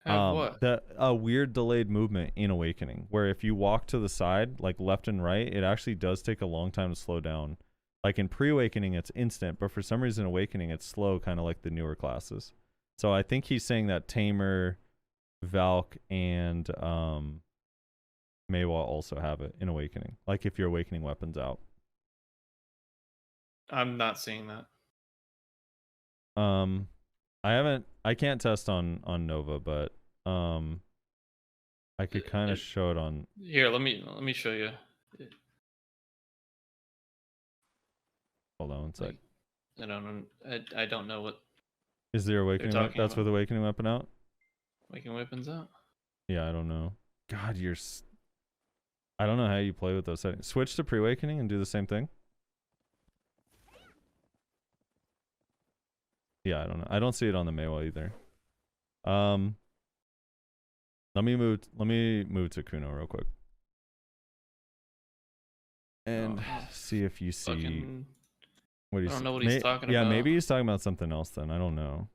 Have what? A weird delayed movement in Awakening, where if you walk to the side, like left and right, it actually does take a long time to slow down. Like in pre-Awakening, it's instant, but for some reason, Awakening, it's slow, kind of like the newer classes. So I think he's saying that Tamer, Valk, and Maehwa also have it in Awakening. Like if your Awakening weapon's out. I'm not seeing that. I can't test on Nova, but I could kind of show it on. Here, let me show you. Hold on one sec. I don't know what Is there Awakening? talking That's about. with Awakening weapon out? Waking weapons out. Yeah, I don't know. God, I don't know how you play with those settings. Switch to pre-Awakening and do the same thing. Yeah, I don't know. I don't see it on the Maehwa either. Let me move to Kuno real quick. And see if you see Fucking, what I he's don't know what he's talking Yeah, about. maybe he's talking about something else then. I don't know.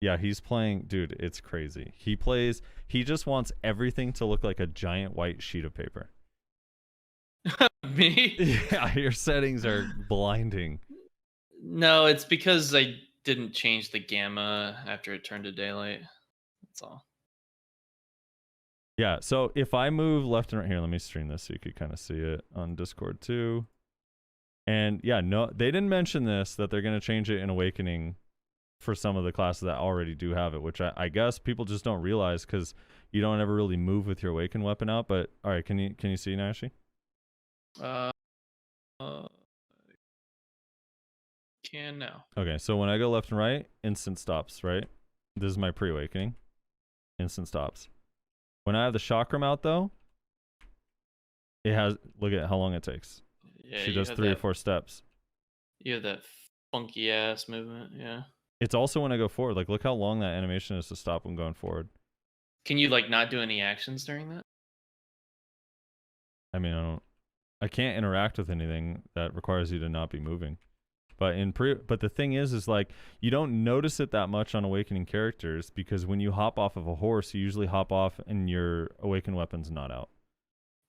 Yeah, he's playing, dude, it's crazy. He just wants everything to look like a giant white sheet of paper. Me? Yeah, your settings are blinding. No, it's because I didn't change the gamma after it turned to daylight. That's all. Yeah, so if I move left and right here, let me stream this so you could kind of see it on Discord too. And yeah, no, they didn't mention this, that they're going to change it in Awakening for some of the classes that already do have it, which I guess people just don't realize because you don't ever really move with your Awakened weapon out. But all right, can you see Nashi? Can now. Okay, so when I go left and right, instant stops, right? This is my pre-Awakening. Instant stops. When I have the chakram out though, It has. Look at how long it takes. Yeah, She you does have 3 or that- 4 steps. You have that funky ass movement. Yeah. It's also when I go forward. Like, look how long that animation is to stop when going forward. Can you like not do any actions during that? I mean, I can't interact with anything that requires you to not be moving. But but the thing is like you don't notice it that much on awakening characters because when you hop off of a horse, you usually hop off and your awakened weapon's not out.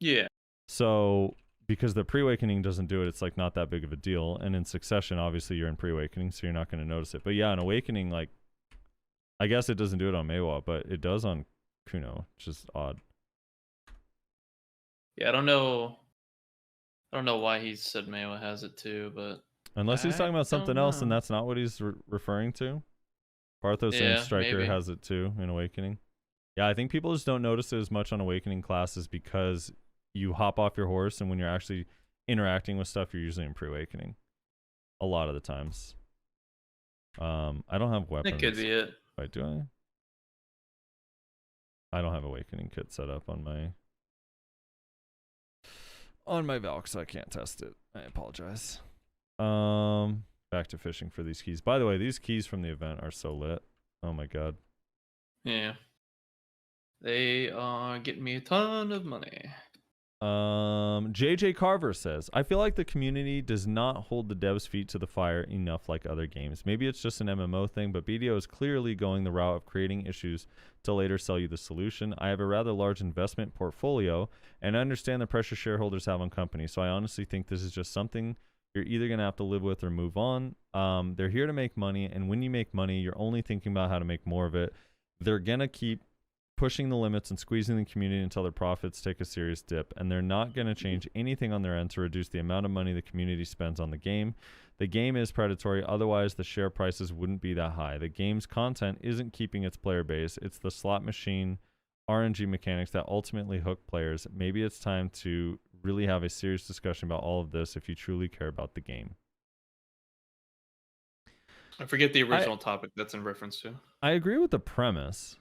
Yeah. So because the pre-awakening doesn't do it, it's like not that big of a deal. And in Succession, obviously you're in pre-awakening, so you're not going to notice it. But yeah, in Awakening, like I guess it doesn't do it on Meiwa, but it does on Kuno, which is odd. Yeah, I don't know why he said Meiwa has it too, but Unless he's I talking about something don't else, and know. that's not what he's referring to. Parthos Yeah, and Striker maybe. has it too in Awakening. Yeah, I think people just don't notice it as much on Awakening classes because you hop off your horse, and when you're actually interacting with stuff, you're usually in pre-awakening. A lot of the times. I don't have weapons. That could be it. Wait, do I? I don't have Awakening kit set up on my Valk, so I can't test it. I apologize. Back to fishing for these keys. By the way, these keys from the event are so lit. Oh my god. Yeah. They are getting me a ton of money. JJ Carver says, I feel like the community does not hold the devs' feet to the fire enough like other games. Maybe it's just an MMO thing, but BDO is clearly going the route of creating issues to later sell you the solution. I have a rather large investment portfolio, and I understand the pressure shareholders have on companies, so I honestly think this is just something you're either going to have to live with or move on. They're here to make money, and when you make money, you're only thinking about how to make more of it. They're going to keep pushing the limits and squeezing the community until their profits take a serious dip, and they're not going to change anything on their end to reduce the amount of money the community spends on the game. The game is predatory, otherwise the share prices wouldn't be that high. The game's content isn't keeping its player base, it's the slot machine RNG mechanics that ultimately hook players. Maybe it's time to really have a serious discussion about all of this if you truly care about the game. I forget the original topic that's in reference to. I agree with the premise.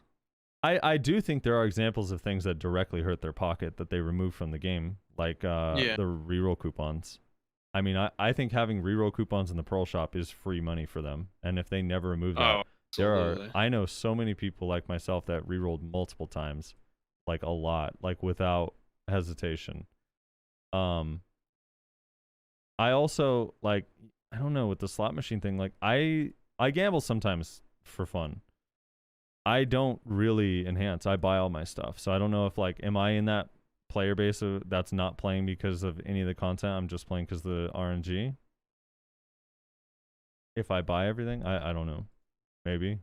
I do think there are examples of things that directly hurt their pocket that they removed from the game, like the reroll coupons. I mean, I think having reroll coupons in the Pearl Shop is free money for them, and if they never remove that, I know so many people like myself that rerolled multiple times, like a lot, like without hesitation. I also I don't know, with the slot machine thing, like I gamble sometimes for fun. I don't really enhance. I buy all my stuff. So I don't know if am I in that player base that's not playing because of any of the content? I'm just playing because of the RNG. If I buy everything, I don't know. Maybe.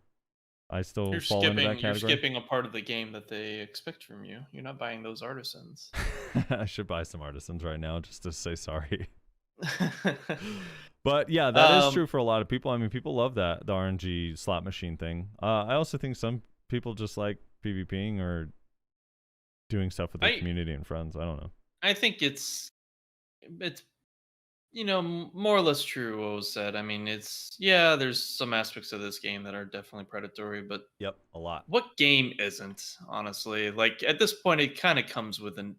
I still fall into that category. You're skipping a part of the game that they expect from you. You're not buying those artisans. I should buy some artisans right now just to say sorry. But yeah, that is true for a lot of people. I mean, people love the RNG slot machine thing. I also think some people just like PvPing or doing stuff with their community and friends. I don't know. I think it's more or less true what was said. I mean, there's some aspects of this game that are definitely predatory, but yep, a lot. What game isn't, honestly? Like at this point, it kind of comes with No,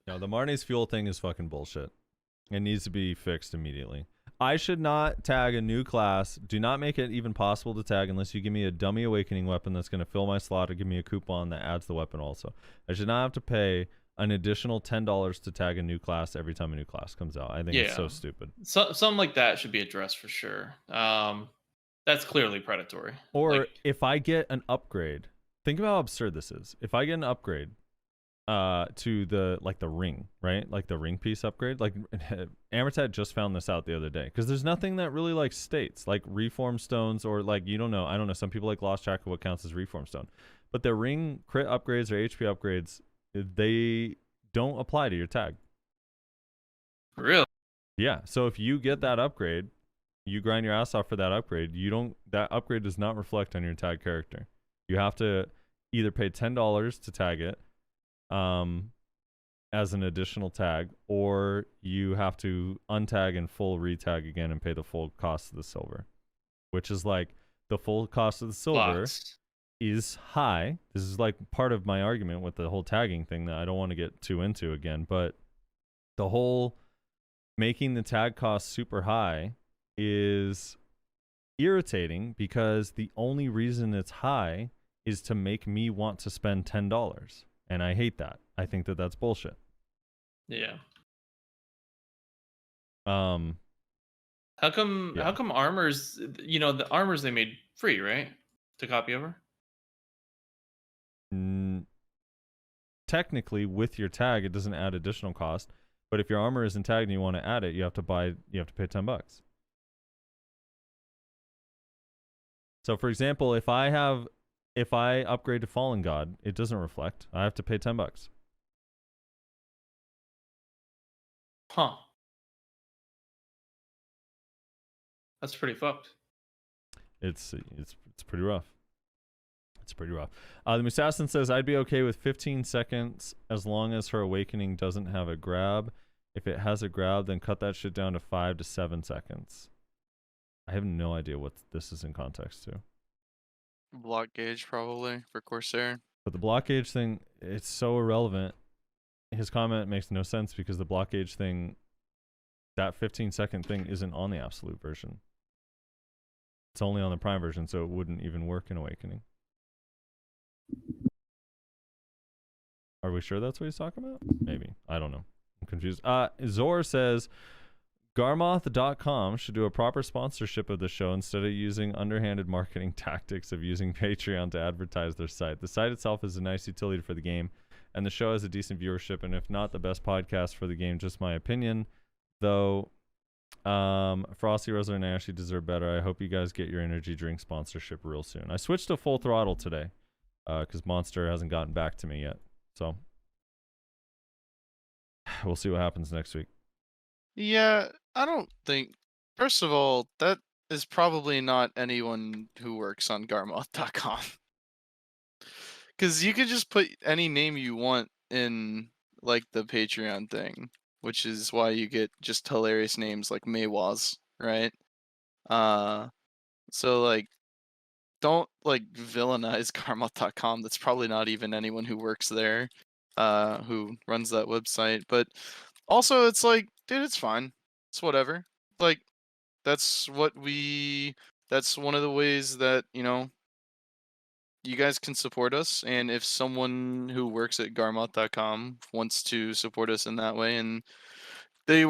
the Marnie's fuel thing is fucking bullshit. It needs to be fixed immediately. I should not tag a new class. Do not make it even possible to tag unless you give me a dummy awakening weapon that's going to fill my slot or give me a coupon that adds the weapon also. I should not have to pay an additional $10 to tag a new class every time a new class comes out. I think it's so stupid. Something like that should be addressed for sure. That's clearly predatory. Or if I get an upgrade, think about how absurd this is. If I get an upgrade to the ring, right? Like the ring piece upgrade. Like Amortat just found this out the other day because there's nothing that really states like reform stones or you don't know. I don't know. Some people lost track of what counts as reform stone, but the ring crit upgrades or HP upgrades, they don't apply to your tag. Really? Yeah. So if you get that upgrade, you grind your ass off for that upgrade. That upgrade does not reflect on your tag character. You have to either pay $10 to tag it as an additional tag, or you have to untag and full retag again and pay the full cost of the silver, which is the full cost of the silver is high. This is like part of my argument with the whole tagging thing that I don't want to get too into again, but the whole making the tag cost super high is irritating because the only reason it's high is to make me want to spend $10, and I hate that. I think that that's bullshit. Yeah. Um How come Yeah. how come armors, the armors they made free, right? To copy over? Technically with your tag it doesn't add additional cost, but if your armor isn't tagged and you want to add it, you have to pay $10. So for example, if I upgrade to Fallen God, it doesn't reflect. I have to pay $10. Huh. That's pretty fucked. It's pretty rough. It's pretty rough. The Musassin says, I'd be okay with 15 seconds as long as her awakening doesn't have a grab. If it has a grab, then cut that shit down to 5 to 7 seconds. I have no idea what this is in context to. Block gauge probably for Corsair. But the block gauge thing, it's so irrelevant. His comment makes no sense because the block gauge thing, that 15-second thing isn't on the absolute version. It's only on the prime version, so it wouldn't even work in Awakening. Are we sure that's what he's talking about? Maybe. I don't know. I'm confused. Zor says, Garmoth.com should do a proper sponsorship of the show instead of using underhanded marketing tactics of using Patreon to advertise their site. The site itself is a nice utility for the game, and the show has a decent viewership, and if not the best podcast for the game, just my opinion. Though, Frosty, Rosa, and Ashley deserve better. I hope you guys get your energy drink sponsorship real soon. I switched to full throttle today because Monster hasn't gotten back to me yet. So, we'll see what happens next week. Yeah, I don't think. First of all, that is probably not anyone who works on Garmoth.com. Because you could just put any name you want in like the Patreon thing, which is why you get just hilarious names like Maywaz, right? So like, don't like villainize Garmoth.com. That's probably not even anyone who works there, who runs that website. But also, it's like, dude, it's fine. It's whatever. Like, that's one of the ways that, you guys can support us. And if someone who works at Garmoth.com wants to support us in that way, and they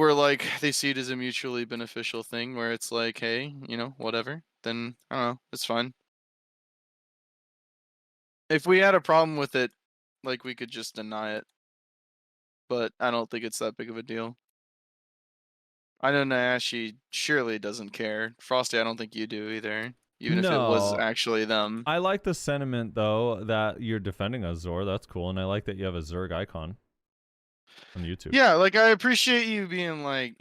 see it as a mutually beneficial thing where it's like, hey, whatever, then I don't know, it's fine. If we had a problem with it, like, we could just deny it. But I don't think it's that big of a deal. I know Nayashi surely doesn't care. Frosty, I don't think you do either. Even if it was No. actually them. I like the sentiment, though, that you're defending us, Zor. That's cool. And I like that you have a Zerg icon on YouTube. Yeah, like, I appreciate you being like,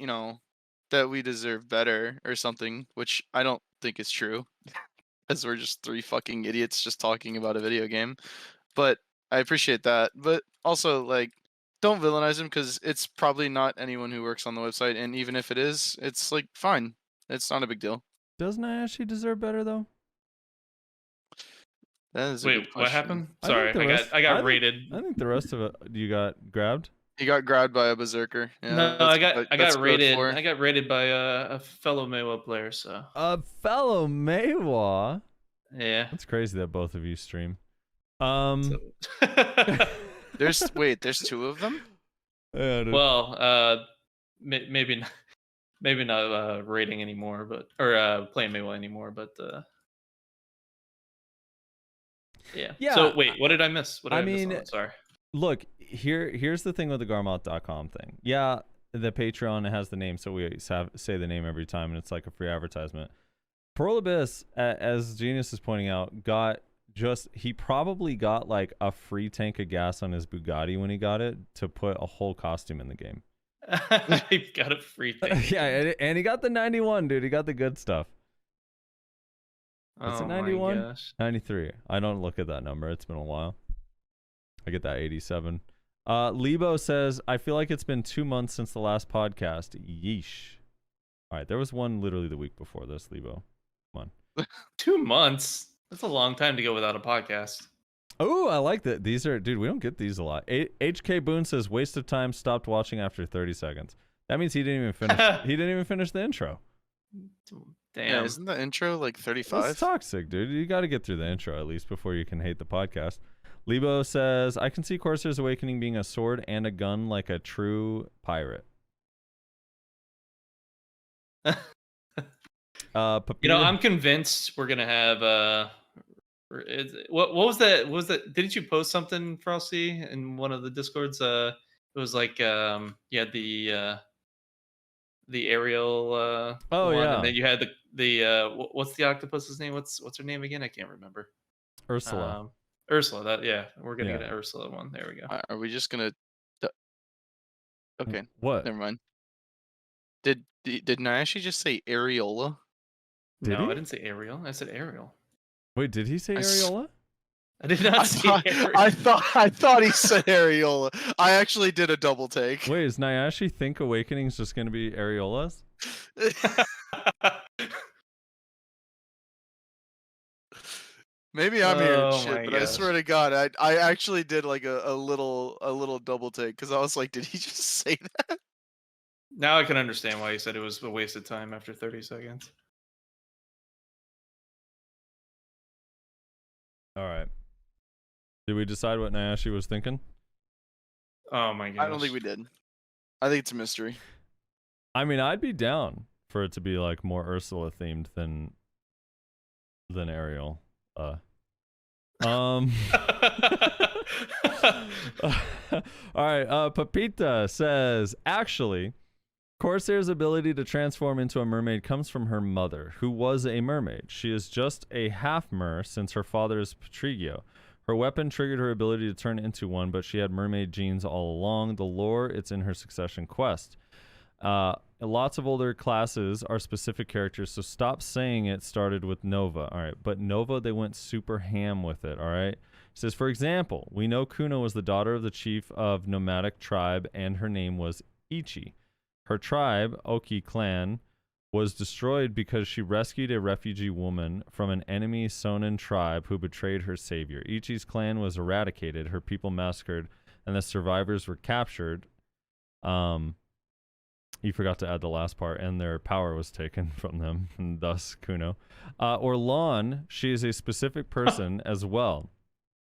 that we deserve better or something, which I don't think is true. Because we're just three fucking idiots just talking about a video game. But I appreciate that. But also, like, don't villainize him because it's probably not anyone who works on the website. And even if it is, it's like, fine. It's not a big deal. Doesn't Ayashi deserve better, though? That is a Wait, good what question. happened? I Sorry, think the rest- I got I think- raided. I think the rest of it, you got grabbed? He got grabbed by a berserker. Yeah, No, I got that's code raided. for- I got raided by a fellow Maywa player. So A fellow Maywa? yeah. That's crazy that both of you stream. There's two of them? Yeah, dude. well, maybe not raiding anymore, but playing Maywa anymore, but yeah. Yeah, So wait, what did I miss? What did I I miss mean, on it? Sorry. Look, here's the thing with the Garmoth.com thing. Yeah, the Patreon has the name, so we say the name every time, and it's like a free advertisement. Pearl Abyss, as Genius is pointing out, he probably got like a free tank of gas on his Bugatti when he got it to put a whole costume in the game. I got a free thing. Yeah, and he got the 91, dude. He got the good stuff. Is it Oh 91? my gosh. 93. I don't look at that number. It's been a while. I get that 87. Lebo says, I feel like it's been 2 months since the last podcast. Yeesh. All right, there was one literally the week before this, Lebo. Come on. 2 months. That's a long time to go without a podcast. Oh, I like that. These are, dude, we don't get these a lot. HK Boone says, waste of time, stopped watching after 30 seconds. That means he didn't even finish. He didn't even finish the intro. Damn. Yeah, isn't the intro like 35? It's toxic, dude. You got to get through the intro at least before you can hate the podcast. Lebo says, I can see Corsair's Awakening being a sword and a gun like a true pirate. I'm convinced we're gonna have what was that? Didn't you post something, Frosty, in one of the discords? It was like the aerial Oh, one, yeah. and then you had what's the octopus's name? What's her name again? I can't remember. Ursula. Ursula. We're gonna get an Ursula one. There we go. Are we just gonna? Okay, What? never mind. Did Nyashi just say areola? Did No, he? I didn't say aerial. I said aerial. Wait, did he say areola? I did not say aerial. I thought he said areola. I actually did a double take. Wait, is Nyashi think Awakening's just going to be areolas? Maybe I'm hearing Oh shit, my but I gosh. swear to God, I actually did like a little double take because I was like, did he just say that? Now I can understand why you said it was a waste of time after 30 seconds. All right. Did we decide what Nyashi was thinking? Oh my gosh. I don't think we did. I think it's a mystery. I mean, I'd be down for it to be like more Ursula themed than Ariel. All right, Papita says, actually, Corsair's ability to transform into a mermaid comes from her mother, who was a mermaid. She is just a half-mer since her father is Patrigio. Her weapon triggered her ability to turn into one, but she had mermaid genes all along. The lore, it's in her succession quest. Lots of older classes are specific characters, so stop saying it started with Nova. All right, but Nova, they went super ham with it, all right? It says, for example, we know Kuno was the daughter of the chief of nomadic tribe, and her name was Ichi. Her tribe, Oki clan, was destroyed because she rescued a refugee woman from an enemy Sonin tribe who betrayed her savior. Ichi's clan was eradicated, her people massacred, and the survivors were captured. You forgot to add the last part, and their power was taken from them, and thus Kuno. Orlan, she is a specific person as well.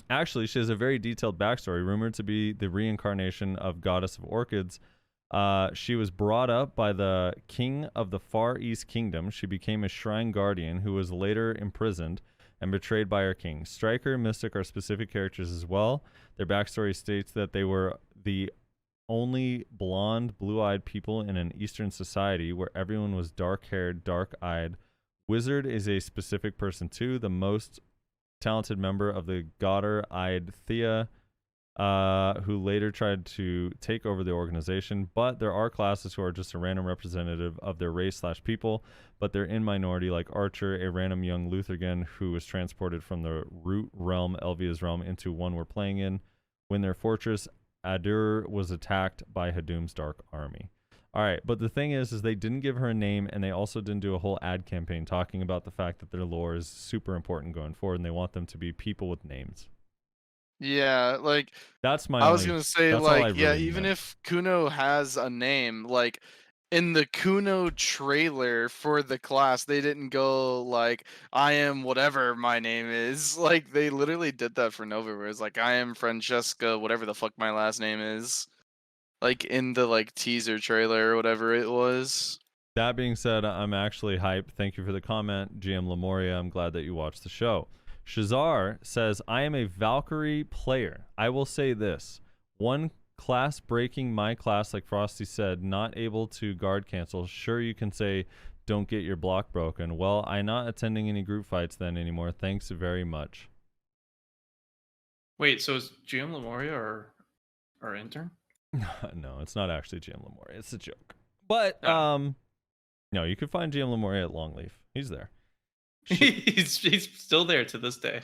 Actually, she has a very detailed backstory, rumored to be the reincarnation of Goddess of Orchids. She was brought up by the king of the Far East Kingdom. She became a shrine guardian who was later imprisoned and betrayed by her king. Striker and Mystic are specific characters as well. Their backstory states that they were the only blonde, blue-eyed people in an Eastern society where everyone was dark-haired, dark-eyed. Wizard is a specific person too, the most talented member of the Godder-eyed Thea, who later tried to take over the organization. But there are classes who are just a random representative of their race/people, but they're in minority, like Archer, a random young Luthorgan who was transported from the root realm, Elvia's realm, into one we're playing in. When their fortress Adur was attacked by Hadum's dark army. All right, but the thing is they didn't give her a name, and they also didn't do a whole ad campaign talking about the fact that their lore is super important going forward, and they want them to be people with names. Yeah, like That's my. I was gonna say, that's all I like, yeah, really even meant. if Kuno has a name, like in the Kuno trailer for the class, they didn't go like, I am whatever my name is. Like they literally did that for Nova, where it's like, I am Francesca, whatever the fuck my last name is. Like in the like teaser trailer or whatever it was. That being said, I'm actually hyped. Thank you for the comment, GM Lemoria. I'm glad that you watched the show. Shazar says, I am a Valkyrie player. I will say this. One class breaking my class, like Frosty said, not able to guard cancel. Sure, you can say, don't get your block broken. Well, I'm not attending any group fights then anymore. Thanks very much. Wait, so is GM Lemoria our intern? No, it's not actually GM Lemoria. It's a joke. But, Oh. no, you can find GM Lemoria at Longleaf. He's there. he's still there to this day.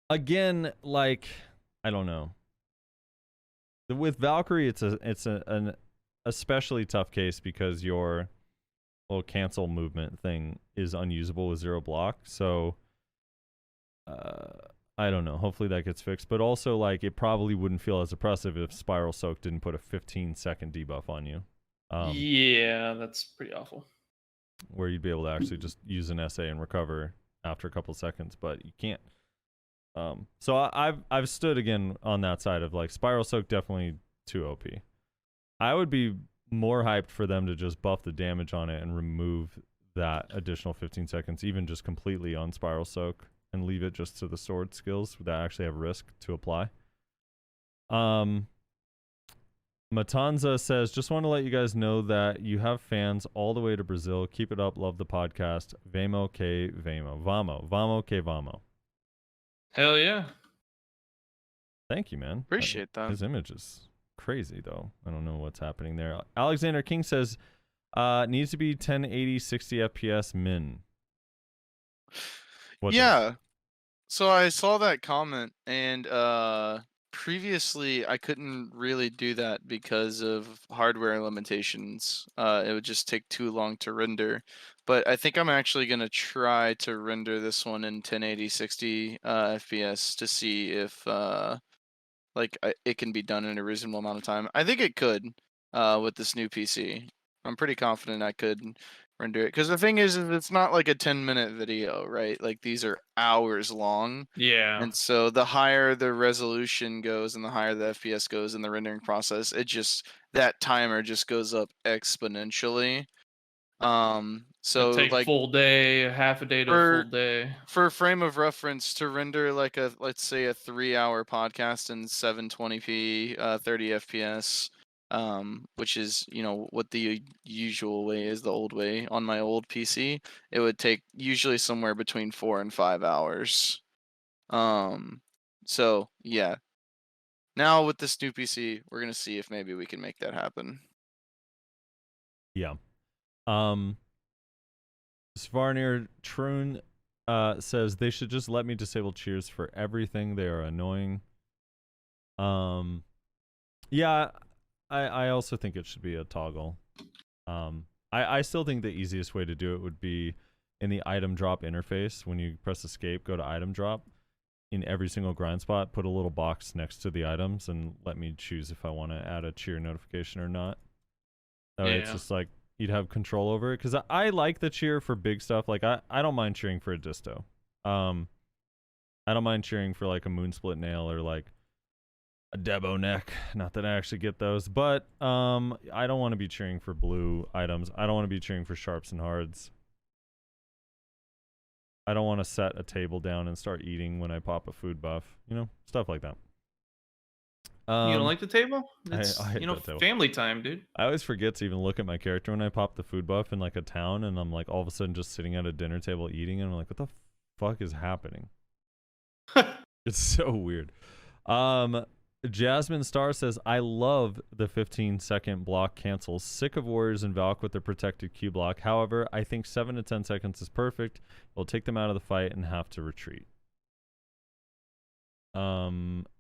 Again, like, I don't know. With Valkyrie, it's an especially tough case because your little cancel movement thing is unusable with 0 block. So I don't know. Hopefully that gets fixed. But also, like, it probably wouldn't feel as oppressive if Spiral Soak didn't put a 15-second debuff on you. Yeah, that's pretty awful. Where you'd be able to actually just use an SA and recover after a couple seconds, but you can't. So I've stood again on that side of like Spiral Soak definitely too OP. I would be more hyped for them to just buff the damage on it and remove that additional 15 seconds, even just completely on Spiral Soak, and leave it just to the sword skills that actually have risk to apply. Matanza says, just want to let you guys know that you have fans all the way to Brazil. Keep it up. Love the podcast. Vamo que vamo. Vamo que vamo. Hell yeah. Thank you, man. Appreciate that. His image is crazy, though. I don't know what's happening there. Alexander King says, needs to be 1080 60 FPS min. What Yeah. So I saw that comment, and previously I couldn't really do that because of hardware limitations. It would just take too long to render. But I think I'm actually going to try to render this one in 1080 60 FPS to see if it can be done in a reasonable amount of time. I think it could with this new PC. I'm pretty confident I could render it, because the thing is it's not like a 10-minute video, right? Like, these are hours long. Yeah. And so the higher the resolution goes and the higher the FPS goes in the rendering process, that timer just goes up exponentially. So take like full day, half a day to a full day. for a frame of reference, to render like let's say a 3-hour podcast in 720p 30 FPS, which is, what the usual way is, the old way on my old PC, it would take usually somewhere between 4 and 5 hours. So yeah, now with this new PC, we're gonna see if maybe we can make that happen. Yeah. Svarnir Troon says they should just let me disable cheers for everything. They are annoying. Yeah, I also think it should be a toggle. I still think the easiest way to do it would be in the item drop interface. When you press escape, go to item drop. In every single grind spot, put a little box next to the items and let me choose if I want to add a cheer notification or not. That way it's just like you'd have control over it. Because I like the cheer for big stuff. Like, I don't mind cheering for a disto. I don't mind cheering for like a moon split nail or like a Debo neck. Not that I actually get those, but I don't want to be cheering for blue items. I don't want to be cheering for sharps and hards. I don't want to set a table down and start eating when I pop a food buff. Stuff like that. You don't like the table? It's, I hate that table. Family time, dude. I always forget to even look at my character when I pop the food buff in like a town, and I'm like all of a sudden just sitting at a dinner table eating, and I'm like, what the fuck is happening? It's so weird. Jasmine Star says, I love the 15-second block cancels. Sick of Warriors and Valk with their protected Q block. However, I think 7 to 10 seconds is perfect. It'll take them out of the fight and have to retreat.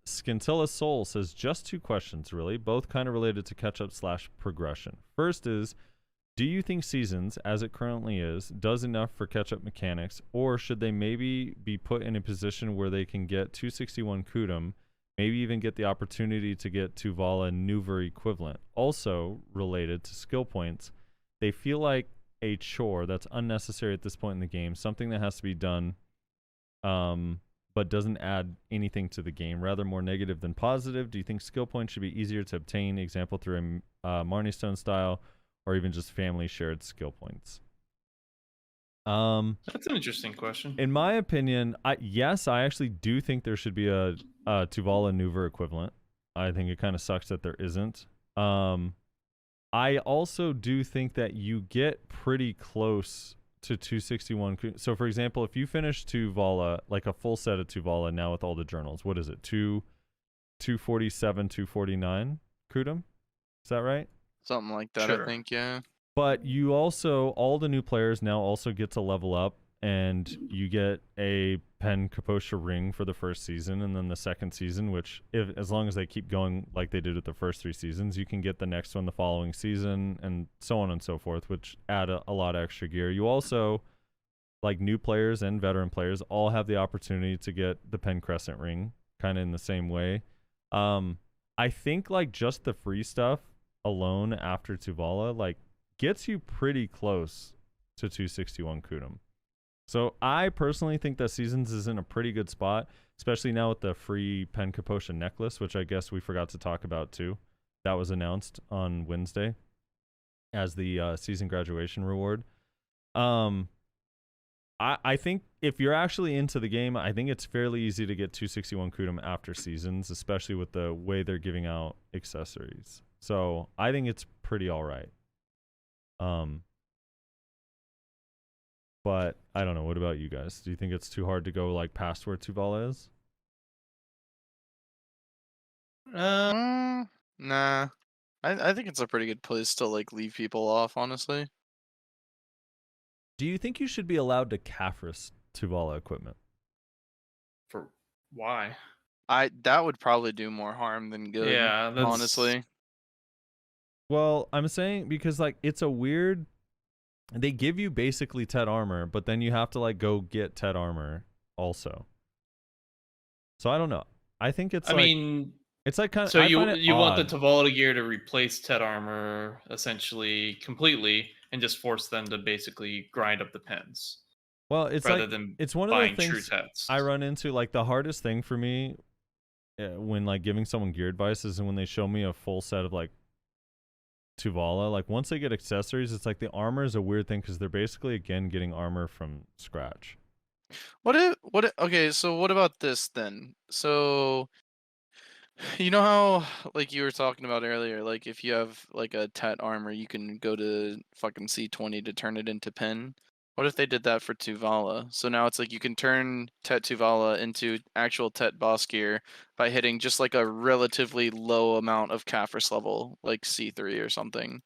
Scintilla Soul says, just 2 questions, really, both kind of related to catch-up / progression. First is, do you think Seasons, as it currently is, does enough for catch-up mechanics, or should they maybe be put in a position where they can get 261 Kudum, maybe even get the opportunity to get Tuvala Nuver equivalent? Also related to skill points, they feel like a chore that's unnecessary at this point in the game, something that has to be done but doesn't add anything to the game, rather more negative than positive. Do you think skill points should be easier to obtain, example through a Marnie Stone style, or even just family shared skill points? That's an interesting question. In my opinion, yes, I actually do think there should be a Tuvala Nuver equivalent. I think it kind of sucks that there isn't. I also do think that you get pretty close to 261. So, for example, if you finish Tuvala, like a full set of Tuvala now with all the journals, what is it? 247, 249 Kudum? Is that right? Something like that, Sure. I think, yeah. But you also, all the new players now also get to level up, and you get a Pen Kaposha ring for the first season, and then the second season, which, as long as they keep going like they did with the first 3 seasons, you can get the next one the following season, and so on and so forth, which add a lot of extra gear. You also like new players and veteran players all have the opportunity to get the Pen Crescent ring, kind of in the same way. I think like just the free stuff alone after Tuvala like gets you pretty close to 261 Kudum. So I personally think that Seasons is in a pretty good spot, especially now with the free Pen Kaposha necklace, which I guess we forgot to talk about too. That was announced on Wednesday as the season graduation reward. I think if you're actually into the game, I think it's fairly easy to get 261 Kudum after Seasons, especially with the way they're giving out accessories. So I think it's pretty all right. But I don't know. What about you guys? Do you think it's too hard to go like past where Tuvala is? Nah. I think it's a pretty good place to like leave people off, honestly. Do you think you should be allowed to Caphras Tuvala equipment? For why? That would probably do more harm than good. Yeah, that's honestly. Well, I'm saying because like it's a weird. They give you basically Tet armor, but then you have to like go get Tet armor also. So I don't know. I think it's. I like, mean, it's like kind of. so you want the Tuvala gear to replace Tet armor essentially completely, and just force them to basically grind up the pens. Well, it's rather like than it's one of buying the true things Tets. I run into. Like the hardest thing for me when like giving someone gear advice is when they show me a full set of like Tuvala. Like once they get accessories, it's like the armor is a weird thing because they're basically again getting armor from scratch. Okay, so what about this then? So you know how like you were talking about earlier, like if you have like a Tet armor, you can go to fucking C20 to turn it into pen. What if they did that for Tuvala? So now it's like you can turn Tet Tuvala into actual Tet boss gear by hitting just like a relatively low amount of Caphras level, like C3 or something.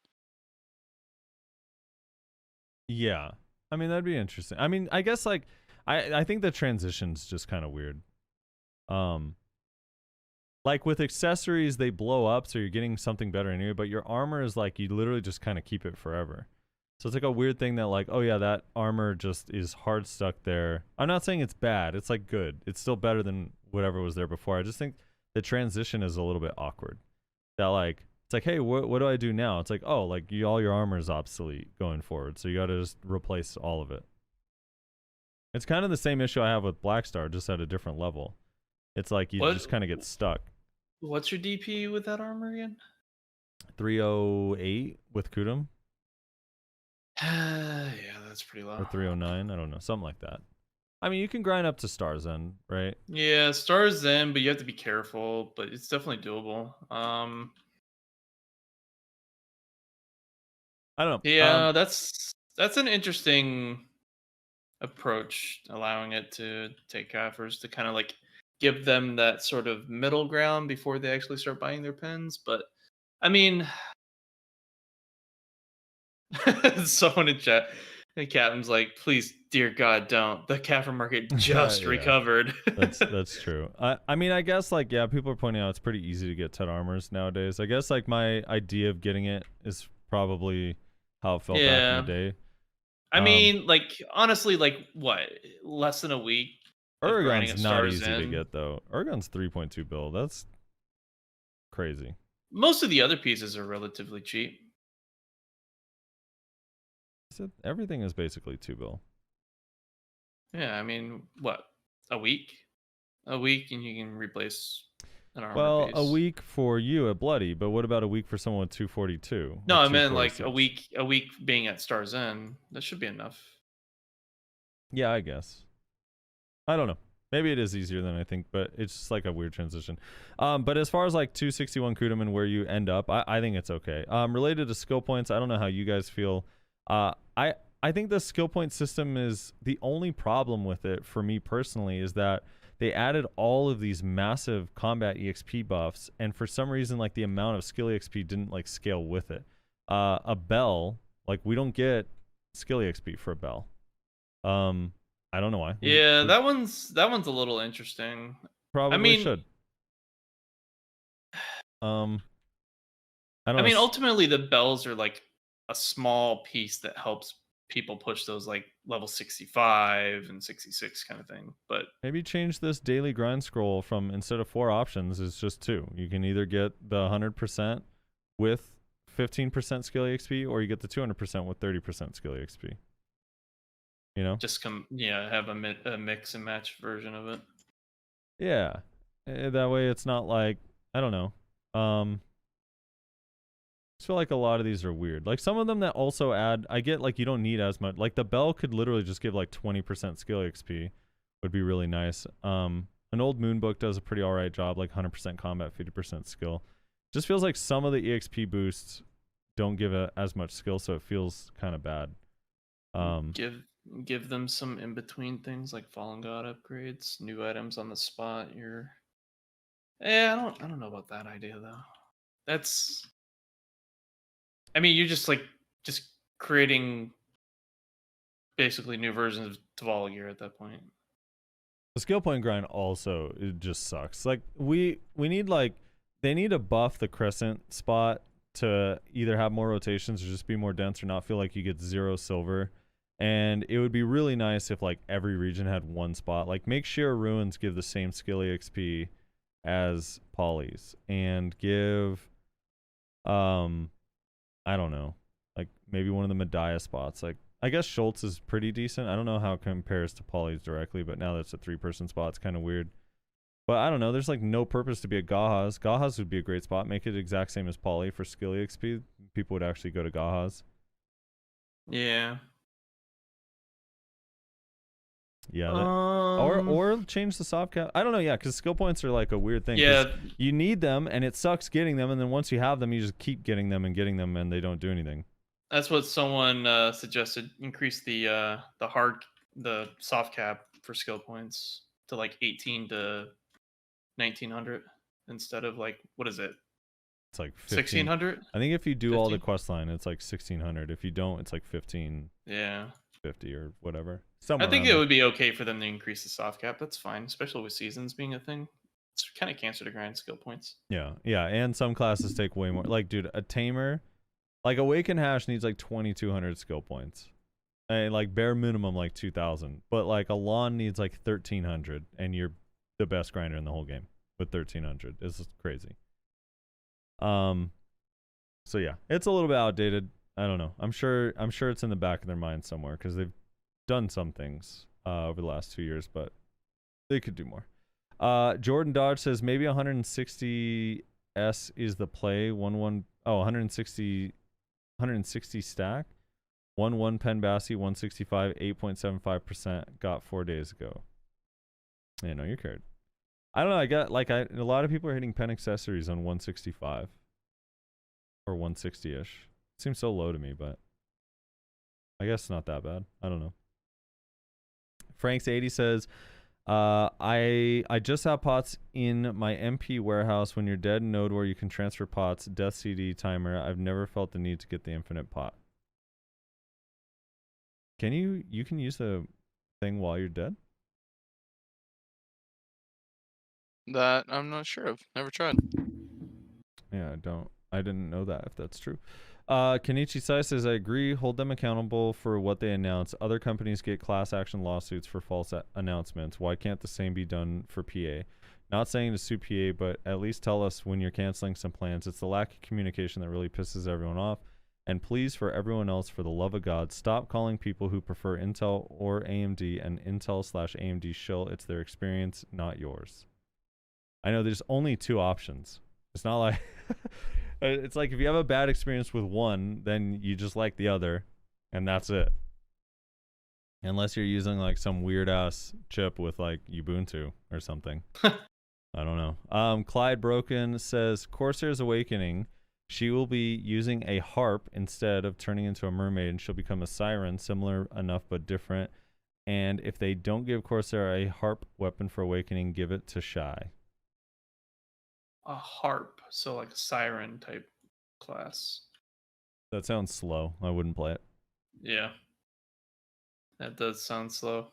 Yeah, I mean that'd be interesting. I mean, I guess like I think the transition's just kind of weird. Like with accessories, they blow up, so you're getting something better anyway. But your armor is like you literally just kind of keep it forever. So it's like a weird thing that like, oh yeah, that armor just is hard stuck there. I'm not saying it's bad. It's like good. It's still better than whatever was there before. I just think the transition is a little bit awkward. That like it's like, hey, what do I do now? It's like, oh, like all your armor is obsolete going forward, so you got to just replace all of it. It's kind of the same issue I have with Blackstar, just at a different level. It's like you just kind of get stuck. What's your DP with that armor again? 308 with Kudum. Yeah, that's pretty low. Or 309, I don't know, something like that. I mean, you can grind up to Star's End, right? Yeah, Star's End, but you have to be careful. But it's definitely doable. I don't know. Yeah, that's an interesting approach, allowing it to take Caphras to kind of like give them that sort of middle ground before they actually start buying their pens. But I mean, someone in chat, and Captain's like, please, dear God, don't. The Caphras Market just Yeah. recovered. That's true. I mean, I guess like yeah, people are pointing out it's pretty easy to get Tet armors nowadays. I guess like my idea of getting it is probably how it felt back in the day. I mean, like honestly, like what, less than a week. Oregon's not easy to get though. Oregon's 3.2 bill. That's crazy. Most of the other pieces are relatively cheap. Everything is basically 2 bill. Yeah, I mean, what, a week? A week, and you can replace an armor Well, piece. a week for you at Bloody, but what about a week for someone with 242? No, I meant like a week being at Star's End. That should be enough. Yeah, I guess. I don't know. Maybe it is easier than I think, but it's just like a weird transition. But as far as like 261 Kudum and where you end up, I think it's okay. Related to skill points, I don't know how you guys feel. I think the skill point system is the only problem with it for me personally is that they added all of these massive combat EXP buffs, and for some reason, like the amount of skill EXP didn't like scale with it. A bell, like we don't get skill EXP for a bell. I don't know why. Yeah, that one's a little interesting. Probably should. I don't know. Ultimately, the bells are like a small piece that helps people push those like level 65 and 66 kind of thing. But Maybe change this daily grind scroll from, instead of 4 options, it's just 2. You can either get the 100% with 15% skill EXP, or you get the 200% with 30% skill EXP. You know? just have a mix and match version of it. Yeah. That way it's not like, I don't know. I just feel like a lot of these are weird. Like some of them that also add, I get like you don't need as much. Like the bell could literally just give like 20% skill XP, would be really nice. An old Moonbook does a pretty alright job, like 100% combat, 50% skill. Just feels like some of the EXP boosts don't give as much skill, so it feels kind of bad. Give them some in between things like Fallen God upgrades, new items on the spot. I don't know about that idea though. You're just creating basically new versions of Tavalla gear at that point. The skill point grind also, it just sucks. Like we need they need to buff the crescent spot to either have more rotations or just be more dense or not feel like you get 0 silver. And it would be really nice if like every region had one spot. Like make sure ruins give the same skill EXP as polys, and give I don't know, like maybe one of the Medaya spots. Like I guess Schultz is pretty decent. I don't know how it compares to polys directly, but now that's a 3-person spot, it's kind of weird. But I don't know, there's like no purpose to be a Gahaz. Gahaz would be a great spot. Make it exact same as poly for skill EXP. People would actually go to Gahaz. Yeah. Yeah, or change the soft cap. I don't know, yeah, because skill points are like a weird thing. Yeah, you need them, and it sucks getting them, and then once you have them, you just keep getting them, and they don't do anything. that's what someone suggested. Increase the soft cap for skill points to like 18 to 1900 instead of like, what is it? It's like 1600. I think if you do 15? all the quest line, it's like 1600. If you don't, it's like 1550 or whatever. I think it would be okay for them to increase the soft cap. That's fine, especially with seasons being a thing. It's kind of cancer to grind skill points. Yeah, and some classes take way more. Like, dude, a tamer, like Awaken Hash needs like 2200 skill points, and like bare minimum like 2000. But like a Lawn needs like 1300, and you're the best grinder in the whole game with 1300. It's just crazy. So yeah, it's a little bit outdated. I don't know. I'm sure it's in the back of their mind somewhere because they've done some things over the last 2 years, but they could do more. Jordan Dodge says maybe 160s is the play. 160 stack. 1 Pen Bassi 165 8.75% got 4 days ago. Yeah, no, you're carried. I don't know. I got a lot of people are hitting pen accessories on 165 or 160ish. Seems so low to me, but I guess it's not that bad. I don't know. Frank's 80 says, I just have pots in my MP warehouse. When you're dead node where you can transfer pots, death CD timer. I've never felt the need to get the infinite pot. Can you can use the thing while you're dead? That I'm not sure of. Never tried. Yeah, I didn't know that, if that's true. Kenichi Sai says, I agree, hold them accountable for what they announce. Other companies get class action lawsuits for false announcements. Why can't the same be done for PA? Not saying to sue PA, but at least tell us when you're canceling some plans. It's the lack of communication that really pisses everyone off. And please, for everyone else, for the love of God, stop calling people who prefer Intel or AMD and Intel/AMD shill. It's their experience, not yours. I know there's only 2 options. It's not like... It's like if you have a bad experience with one, then you just like the other, and that's it. Unless you're using like some weird ass chip with like Ubuntu or something. I don't know. Clyde Broken says Corsair's awakening. She will be using a harp instead of turning into a mermaid, and she'll become a siren, similar enough but different. And if they don't give Corsair a harp weapon for awakening, give it to Shy. A harp, so like a siren type class. That sounds slow. I wouldn't play it. Yeah, that does sound slow,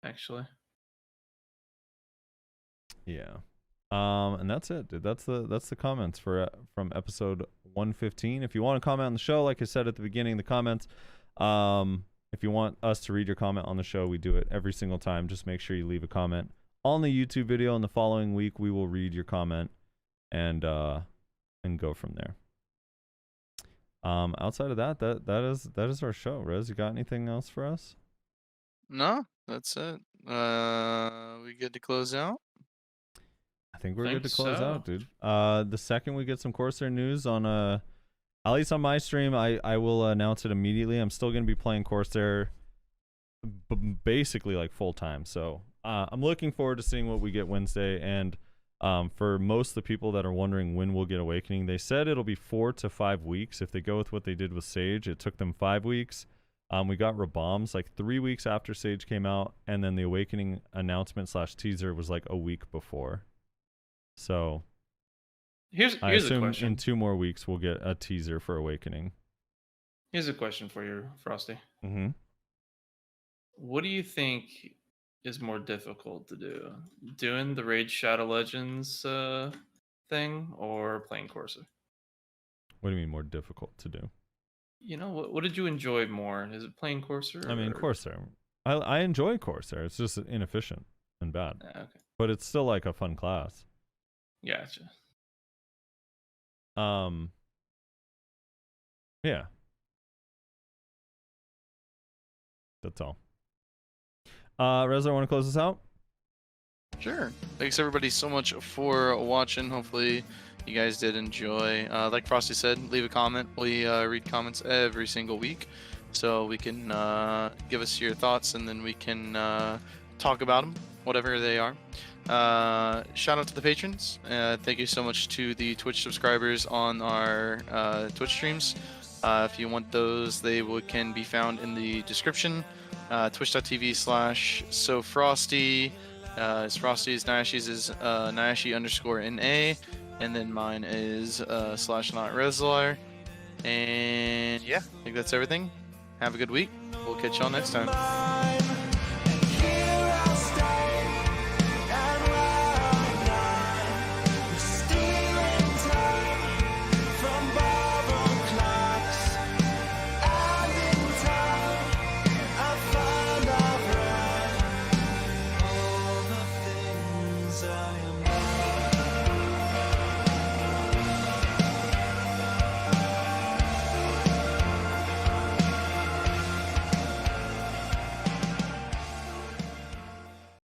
actually. Yeah. And that's it, dude. That's the comments for from episode 115. If you want to comment on the show, like I said at the beginning, the comments. If If you want us to read your comment on the show, we do it every single time. Just make sure you leave a comment on the YouTube video, and the following week we will read your comment and go from there. Outside of that is our show. Rez, you got anything else for us? No, that's it. We good to close out? I think we're good to Think close so. out, dude. The second we get some Corsair news on at least on my stream, I will announce it immediately. I'm still gonna be playing Corsair basically like full time. So I'm looking forward to seeing what we get Wednesday. And for most of the people that are wondering when we'll get Awakening, they said it'll be 4 to 5 weeks. If they go with what they did with Sage, it took them 5 weeks. We got Rabombs like 3 weeks after Sage came out, and then the Awakening announcement / teaser was like a week before. So Here's I a assume question. in 2 more weeks we'll get a teaser for Awakening. Here's a question for you, Frosty. Mm-hmm. What do you think is more difficult to do? Doing the Raid Shadow Legends thing or playing Corsair? What do you mean more difficult to do? You know, what did you enjoy more? Is it playing Corsair? I mean, or- Corsair. I enjoy Corsair. It's just inefficient and bad, Ah, okay. but it's still like a fun class. Gotcha. Yeah. That's all. Reza, want to close this out? Sure. Thanks everybody so much for watching. Hopefully you guys did enjoy. Like Frosty said, leave a comment. We read comments every single week, so we can give us your thoughts, and then we can talk about them, whatever they are. Shout out to the patrons. Thank you so much to the Twitch subscribers on our Twitch streams. If you want those, they can be found in the description. Twitch.tv/SoFrosty. Is Frosty's, Nyashi's is Nyashi_NA, and then mine is /NotReslar. And yeah, I think that's everything. Have a good week. We'll catch y'all next time.